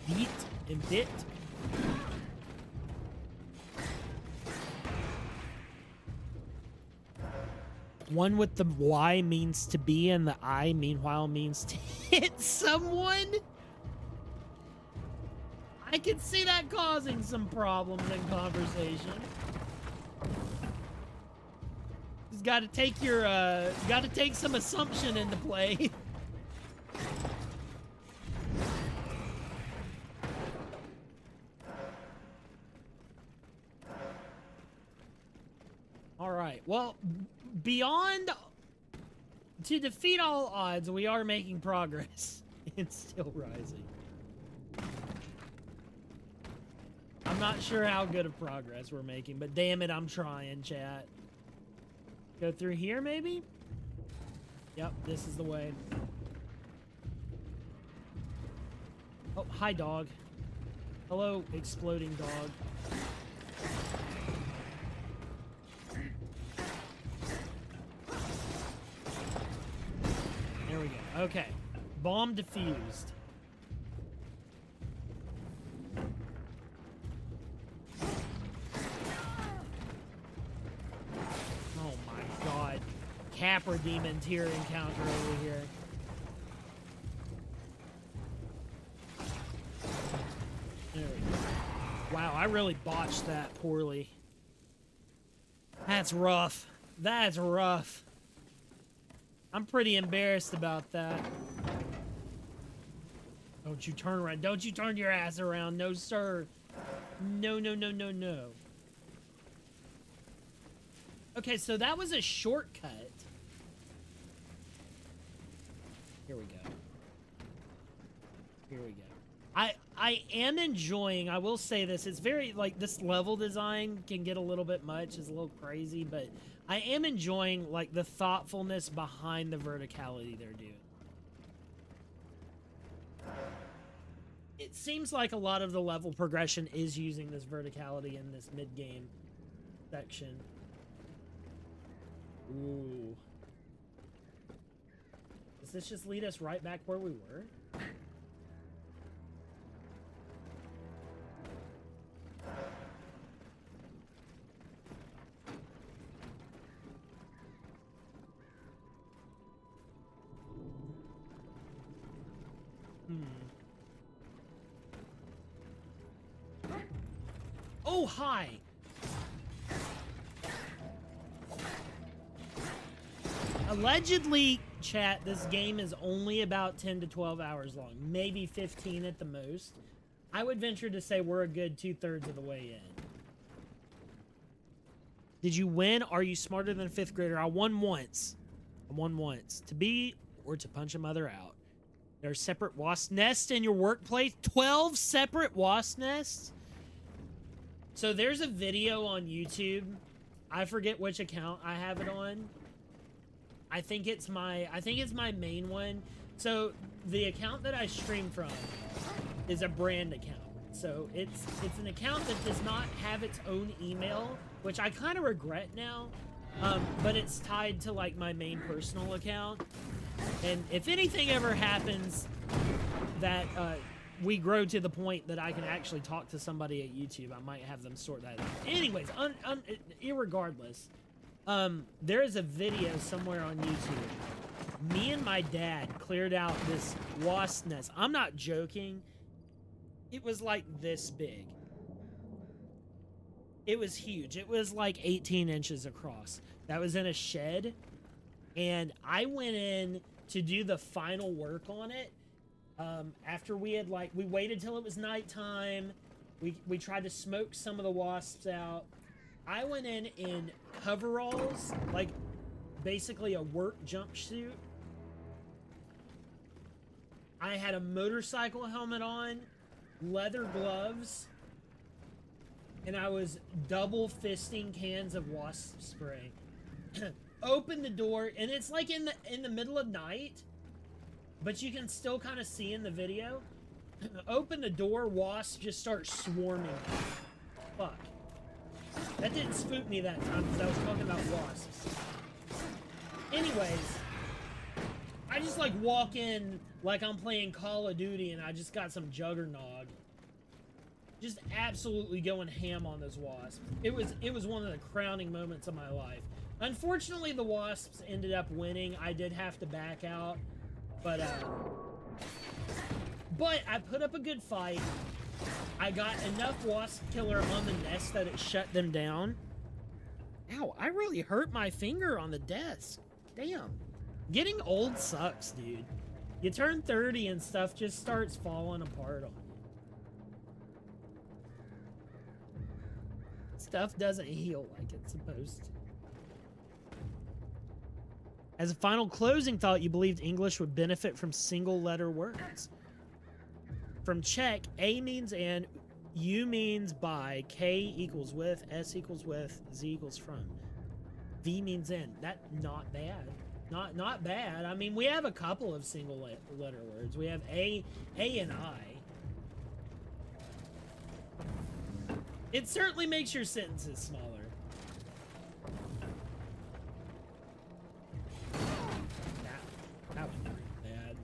Speaker 1: Beat and bit. One with the Y means to be and the I meanwhile means to hit someone. I can see that causing some problems in conversation. You've got to take your got to take some assumption into play. All right. Well, beyond to defeat all odds, we are making progress in Steelrising. I'm not sure how good of progress we're making, but damn it, I'm trying, chat. Go through here, maybe? Yep, this is the way. Oh, hi, dog. Hello, exploding dog. There we go. Okay. Bomb defused. Oh my god. Capra demon tier encounter over here. There we go. Wow, I really botched that poorly. That's rough. That's rough. I'm pretty embarrassed about that. Don't you turn around. Don't you turn your ass around. No, sir. No, no, no, no, no. Okay, so that was a shortcut. Here we go. Here we go. I am enjoying, I will say this, it's very, like, this level design can get a little bit much, it's a little crazy, but I am enjoying, like, the thoughtfulness behind the verticality they're doing. It seems like a lot of the level progression is using this verticality in this mid-game section. Ooh. Does this just lead us right back where we were? Oh, hi! Allegedly, chat, this game is only about 10 to 12 hours long. Maybe 15 at the most. I would venture to say we're a good 2/3 of the way in. Did you win? Are you smarter than a 5th grader? I won once. I won once. To be or to punch a mother out. There are separate wasp nests in your workplace. 12 separate wasp nests? So there's a video on YouTube. I forget which account I have it on. I think it's my main one. So the account that I stream from is a brand account. So it's an account that does not have its own email, which I kind of regret now. But it's tied to like my main personal account. And if anything ever happens that we grow to the point that I can actually talk to somebody at YouTube, I might have them sort that out. Anyways, irregardless, there is a video somewhere on YouTube. Me and my dad cleared out this wasp nest. I'm not joking. It was like this big. It was huge. It was like 18 inches across. That was in a shed. And I went in to do the final work on it. After we had we waited till it was nighttime. We tried to smoke some of the wasps out. I went in coveralls, like basically a work jumpsuit. I had a motorcycle helmet on, leather gloves, and I was double fisting cans of wasp spray. Open the door, and it's like in the middle of night, but you can still kind of see in the video. Open the door, wasps just start swarming. Fuck. That didn't spook me that time because I was talking about wasps. Anyways, I just like walk in like I'm playing Call of Duty and I just got some juggernog. Just absolutely going ham on those wasps. It was one of the crowning moments of my life. Unfortunately, the wasps ended up winning. I did have to back out, but I put up a good fight. I got enough wasp killer on the nest that it shut them down. Ow, I really hurt my finger on the desk. Damn. Getting old sucks, dude. You turn 30 and stuff just starts falling apart on you. Stuff doesn't heal like it's supposed to. As a final closing thought, you believed English would benefit from single-letter words. From Czech, A means and, U means by, K equals with, S equals with, Z equals from. V means in. That not bad. Not bad. I mean, we have a couple of single-letter words. We have A and I. It certainly makes your sentences smaller. That was pretty bad.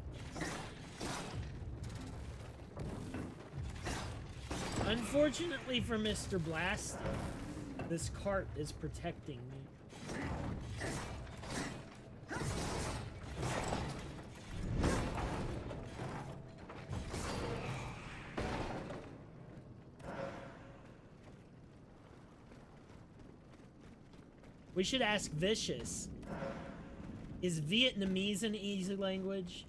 Speaker 1: Unfortunately for Mr. Blast, this cart is protecting me. We should ask Vicious. Is Vietnamese an easy language?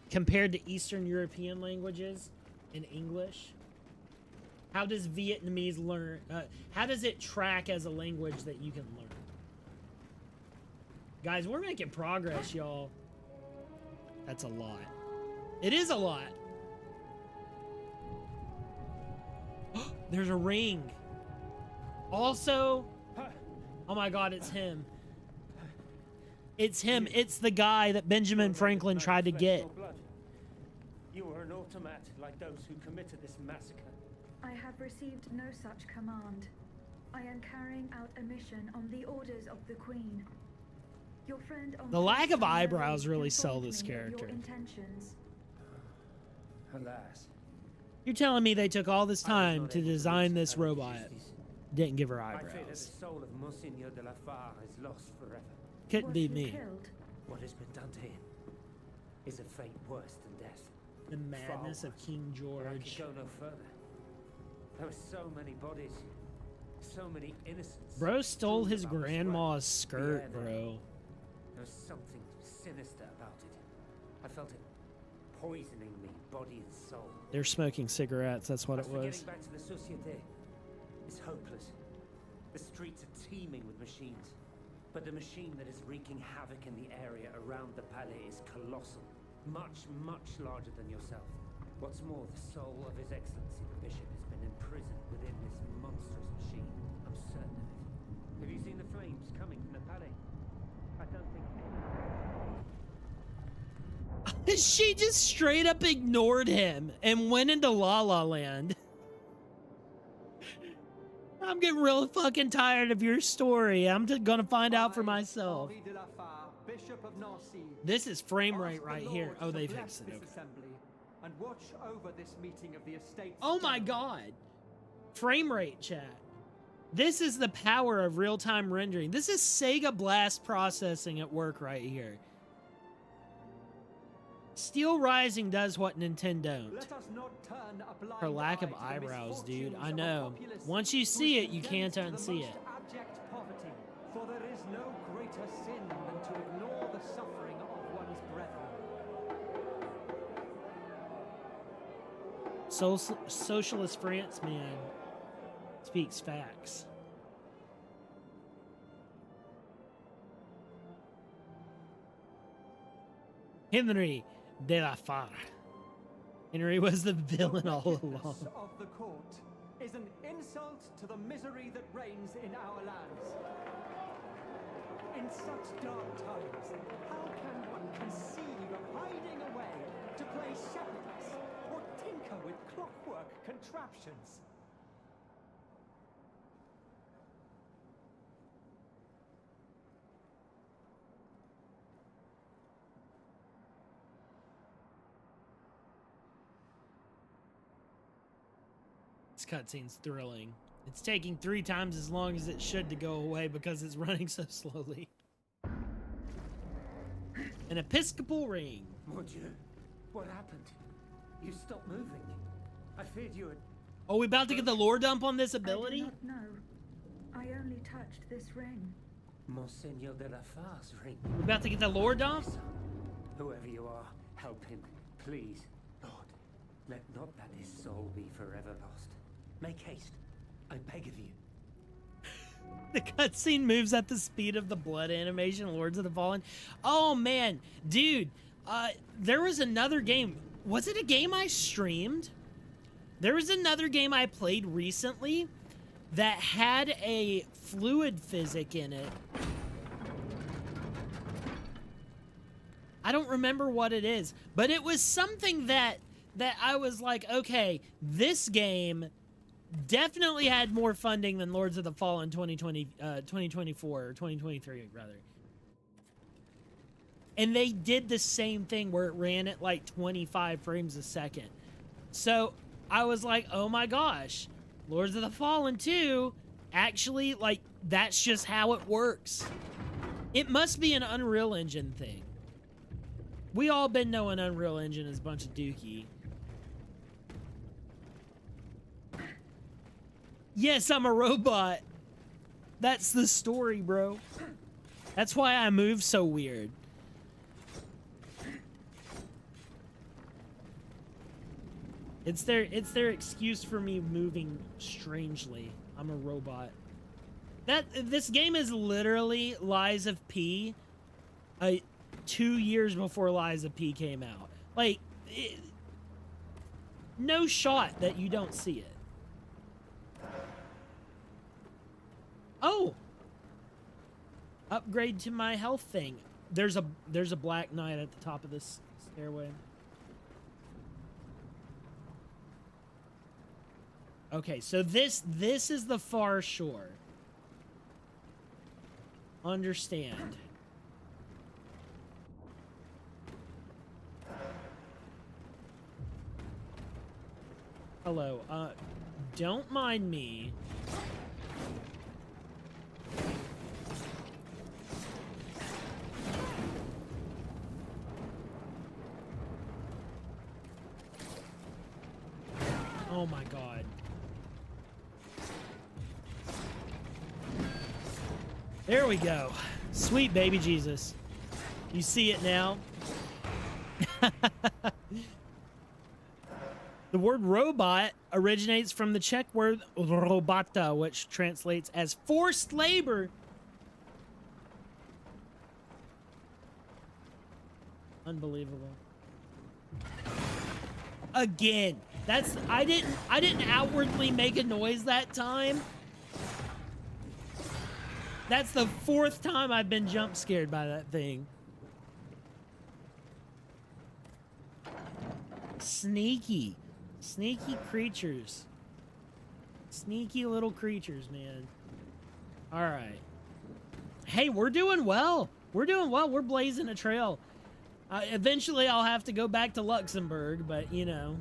Speaker 1: Compared to Eastern European languages in English? How does Vietnamese learn? How does it track as a language that you can learn? Guys, we're making progress, y'all. That's a lot. It is a lot. There's a ring. Also, oh my god, it's him. It's him. It's the guy that Benjamin Franklin tried to get.
Speaker 2: You are an automat like those who committed this massacre.
Speaker 3: I have received no such command. I am carrying out a mission on the orders of the Queen. Your friend on
Speaker 1: the lack of eyebrows really sell this character.
Speaker 2: Alas.
Speaker 1: You're telling me they took all this time to design this robot, didn't give her
Speaker 2: I fear that the
Speaker 1: eyebrows.
Speaker 2: soul of Monseigneur de la Fare is lost forever.
Speaker 1: Couldn't be me.
Speaker 2: What has been done to him is a fate worse than death.
Speaker 1: The madness of King
Speaker 2: I
Speaker 1: George.
Speaker 2: could go no further. There were so many bodies, so many innocents.
Speaker 1: Bro stole his
Speaker 2: About this
Speaker 1: grandma's
Speaker 2: work.
Speaker 1: skirt,
Speaker 2: The air there.
Speaker 1: bro.
Speaker 2: There was something sinister about it. I felt it poisoning me, body and soul.
Speaker 1: They're smoking cigarettes, that's what
Speaker 2: As
Speaker 1: it
Speaker 2: for
Speaker 1: was.
Speaker 2: getting back to the Société, it's hopeless. The streets are teeming with machines. But the machine that is wreaking havoc in the area around the Palais is colossal. Much, much larger than yourself. What's more, the soul of His Excellency the Bishop has been imprisoned within this monstrous machine. I'm certain of it. Have you seen the flames coming from the Palais? I don't think any...
Speaker 1: She just straight up ignored him and went into La La Land. I'm getting real fucking tired of your story. I'm just gonna find out for myself. This is frame rate right here. Oh, they fixed it. Okay.
Speaker 10: And watch over this meeting of the estates.
Speaker 1: Oh my god. Frame rate, chat. This is the power of real-time rendering. This is Sega Blast processing at work right here. Steelrising does what Nintendo don't. Her lack of eyebrows, dude. I know. Once you see it, you can't unsee it.
Speaker 10: For there is no greater sin than to ignore the suffering of one's brethren.
Speaker 1: Socialist France, man, speaks facts. Henry de la Fare. Henry was the villain all along.
Speaker 10: Of the court is an insult to the misery that reigns in our lands. In such dark times, how can one conceive of hiding away to play shepherdess or tinker with clockwork contraptions?
Speaker 1: This cutscene's thrilling. It's taking 3 times as long as it should to go away because it's running so slowly. An Episcopal ring.
Speaker 2: Mon Dieu, what happened? You stopped moving. I feared you had...
Speaker 1: Oh, we about to get the lore dump on this ability?
Speaker 3: I do not know. I only touched this ring.
Speaker 2: Monseigneur de la Fare's ring.
Speaker 1: We're about to get the lore dump?
Speaker 2: Whoever you are, help him, please. Lord, let not that his soul be forever lost. Make haste, I beg of you.
Speaker 1: The cutscene moves at the speed of the blood animation, Lords of the Fallen. Oh man, dude, there was another game. Was it a game I streamed? There was another game I played recently that had a fluid physic in it. I don't remember what it is, but it was something that I was like, okay, this game definitely had more funding than Lords of the Fallen 2024 or 2023 rather. And they did the same thing where it ran at like 25 frames a second. So I was like, oh my gosh, Lords of the Fallen 2, actually, like, that's just how it works. It must be an Unreal Engine thing. We all been knowing Unreal Engine is a bunch of dookie. Yes, I'm a robot. That's the story, bro. That's why I move so weird. It's their excuse for me moving strangely. I'm a robot. This game is literally Lies of P 2 years before Lies of P came out. Like, no shot that you don't see it. Oh! Upgrade to my health thing. There's a black knight at the top of this stairway. Okay, so this is the far shore. Understand. Hello, don't mind me. Oh my god. There we go. Sweet baby Jesus. You see it now? The word robot originates from the Czech word robota, which translates as forced labor. Unbelievable. Again. I didn't outwardly make a noise that time. That's the 4th time I've been jump scared by that thing. Sneaky. Sneaky creatures. Sneaky little creatures, man. All right. Hey, we're doing well. We're doing well. We're blazing a trail. Eventually, I'll have to go back to Luxembourg, but, you know,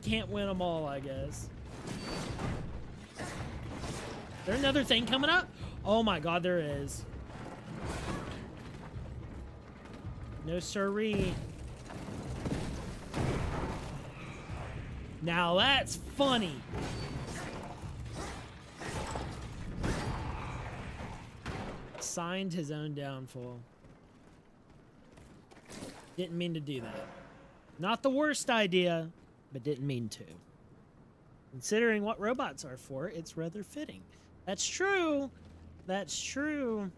Speaker 1: can't win them all, I guess. Is there another thing coming up? Oh, my God, there is. No siree. Now that's funny. Signed his own downfall. Didn't mean to do that. Not the worst idea, but didn't mean to. Considering what robots are for, it's rather fitting. That's true. That's true.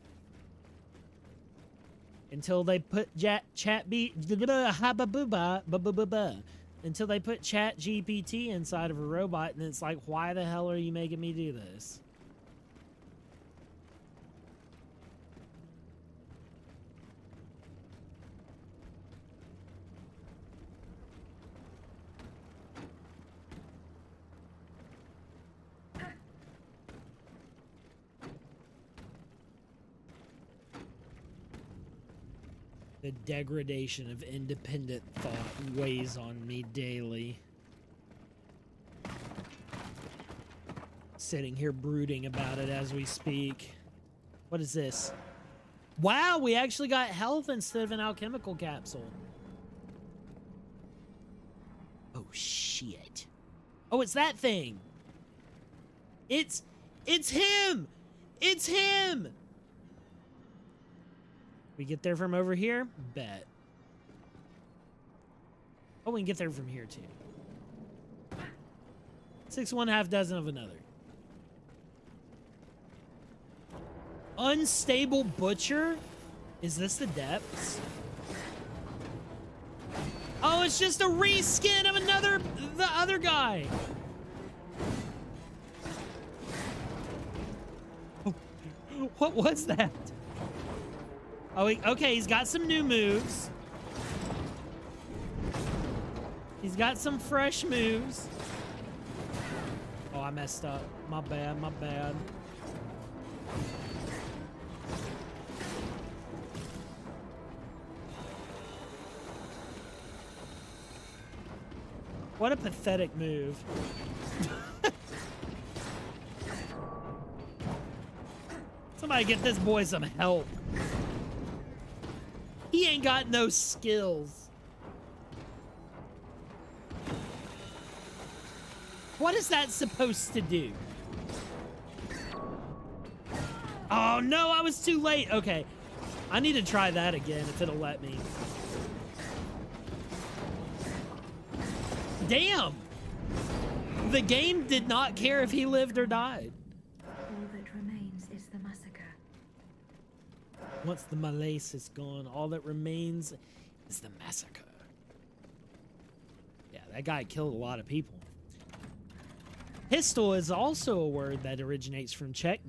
Speaker 1: Until they put until they put Chat GPT inside of a robot, and it's like, why the hell are you making me do this? The degradation of independent thought weighs on me daily. Sitting here brooding about it as we speak. What is this? Wow, we actually got health instead of an alchemical capsule. Oh, shit. Oh, it's that thing. It's him! It's him! We get there from over here? Bet. Oh, we can get there from here, too. 6 1/2 dozen of another. Unstable Butcher? Is this the depths? Oh, it's just a reskin of the other guy. Oh, what was that? Oh, okay, he's got some new moves. He's got some fresh moves. Oh, I messed up. My bad, my bad. What a pathetic move. Somebody get this boy some help. He ain't got no skills. What is that supposed to do? Oh no, I was too late. Okay, I need to try that again if it'll let me. Damn! The game did not care if he lived or died.
Speaker 3: All that remains is the massacre.
Speaker 1: Once the malaise is gone, all that remains is the massacre. Yeah, that guy killed a lot of people. Pistol is also a word that originates from Czech,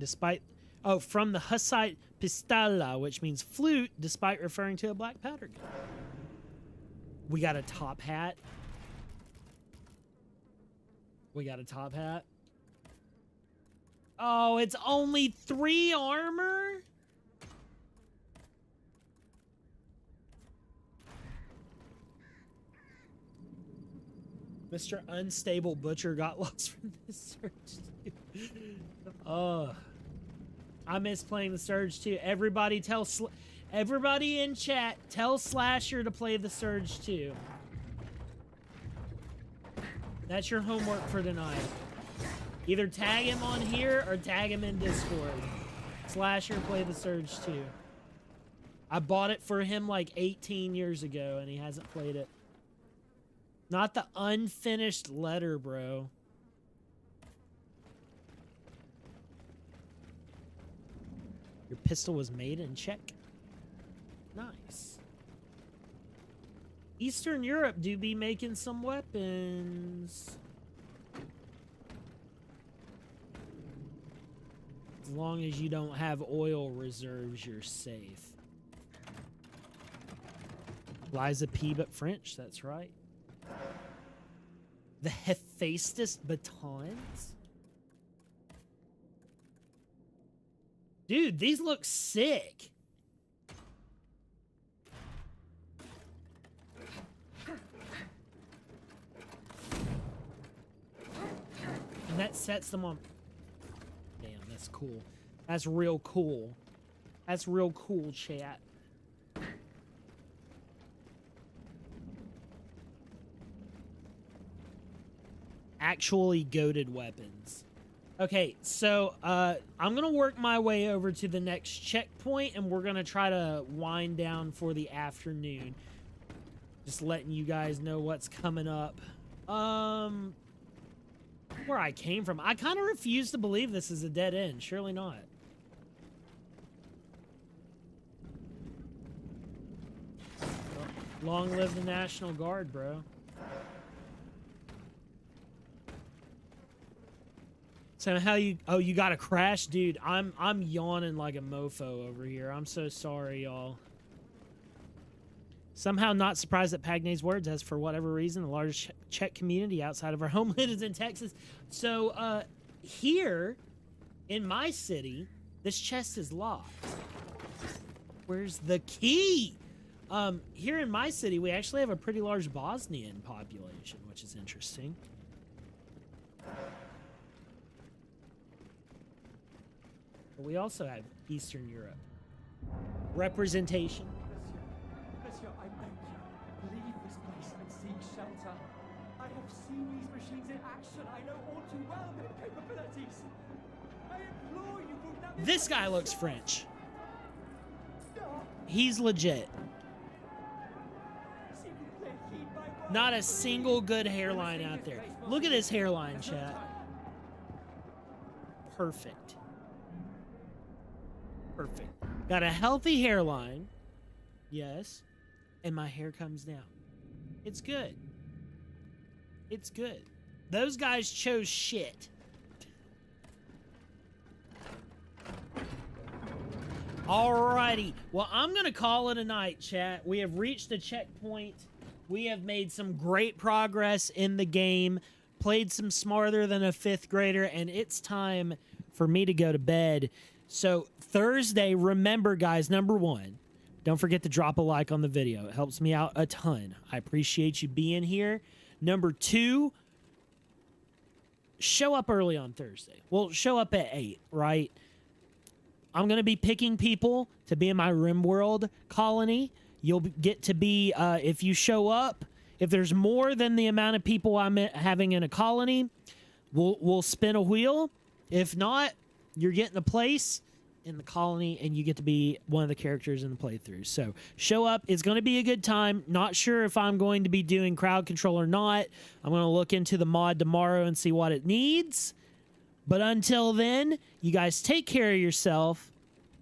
Speaker 1: from the Hussite pistola, which means flute, despite referring to a black powder gun. We got a top hat. We got a top hat. Oh, it's only 3 armor? Mr. Unstable Butcher got lost from the Surge 2. I miss playing the Surge 2. Everybody in chat, tell Slasher to play the Surge 2. That's your homework for tonight. Either tag him on here or tag him in Discord. Slasher, play the Surge 2. I bought it for him like 18 years ago and he hasn't played it. Not the unfinished letter, bro. Your pistol was made in Czech. Nice. Eastern Europe do be making some weapons. As long as you don't have oil reserves, you're safe. Liza P, but French, that's right. The Hephaestus batons? Dude, these look sick. And that sets them on... Damn, that's cool. That's real cool. That's real cool, chat. Actually goated weapons. Okay, so I'm gonna work my way over to the next checkpoint, and we're gonna try to wind down for the afternoon. Just letting you guys know what's coming up. Where I came from. I kind of refuse to believe this is a dead end. Surely not. Long live the National Guard, bro. So how you... Oh, you got a crash? Dude, I'm yawning like a mofo over here. I'm so sorry, y'all. Somehow not surprised at Pagnay's words, as for whatever reason, the largest Czech community outside of our homeland is in Texas. So, here, in my city, this chest is locked. Where's the key? Here in my city, we actually have a pretty large Bosnian population, which is interesting. But we also have Eastern Europe. Representation.
Speaker 10: Monsieur, I beg you, leave this place and seek shelter. I have seen these machines in action. I know all too well their capabilities. I implore you, will never...
Speaker 1: This guy looks French. He's legit. Not a single good hairline out there. Look at his hairline, chat. Perfect. Perfect. Got a healthy hairline. Yes. And my hair comes down. It's good. It's good. Those guys chose shit. Alrighty. Well, I'm going to call it a night, chat. We have reached a checkpoint. We have made some great progress in the game. Played some smarter than a 5th grader. And it's time for me to go to bed. So, Thursday, remember, guys, number 1, don't forget to drop a like on the video. It helps me out a ton. I appreciate you being here. Number 2, show up early on Thursday. Well, show up at 8, right? I'm going to be picking people to be in my RimWorld colony. You'll get to be, if you show up, if there's more than the amount of people I'm having in a colony, we'll spin a wheel. If not, you're getting a place in the colony, and you get to be one of the characters in the playthrough. So show up. It's going to be a good time. Not sure if I'm going to be doing crowd control or not. I'm going to look into the mod tomorrow and see what it needs. But until then, you guys take care of yourself.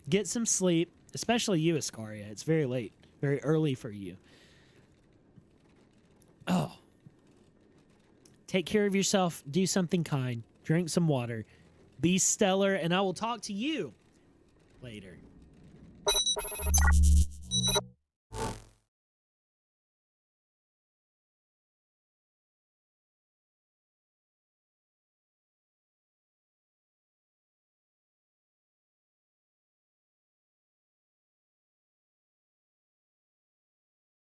Speaker 1: Get some sleep, especially you, Iscaria. It's very late, very early for you. Oh. Take care of yourself. Do something kind. Drink some water. Be stellar, and I will talk to you later.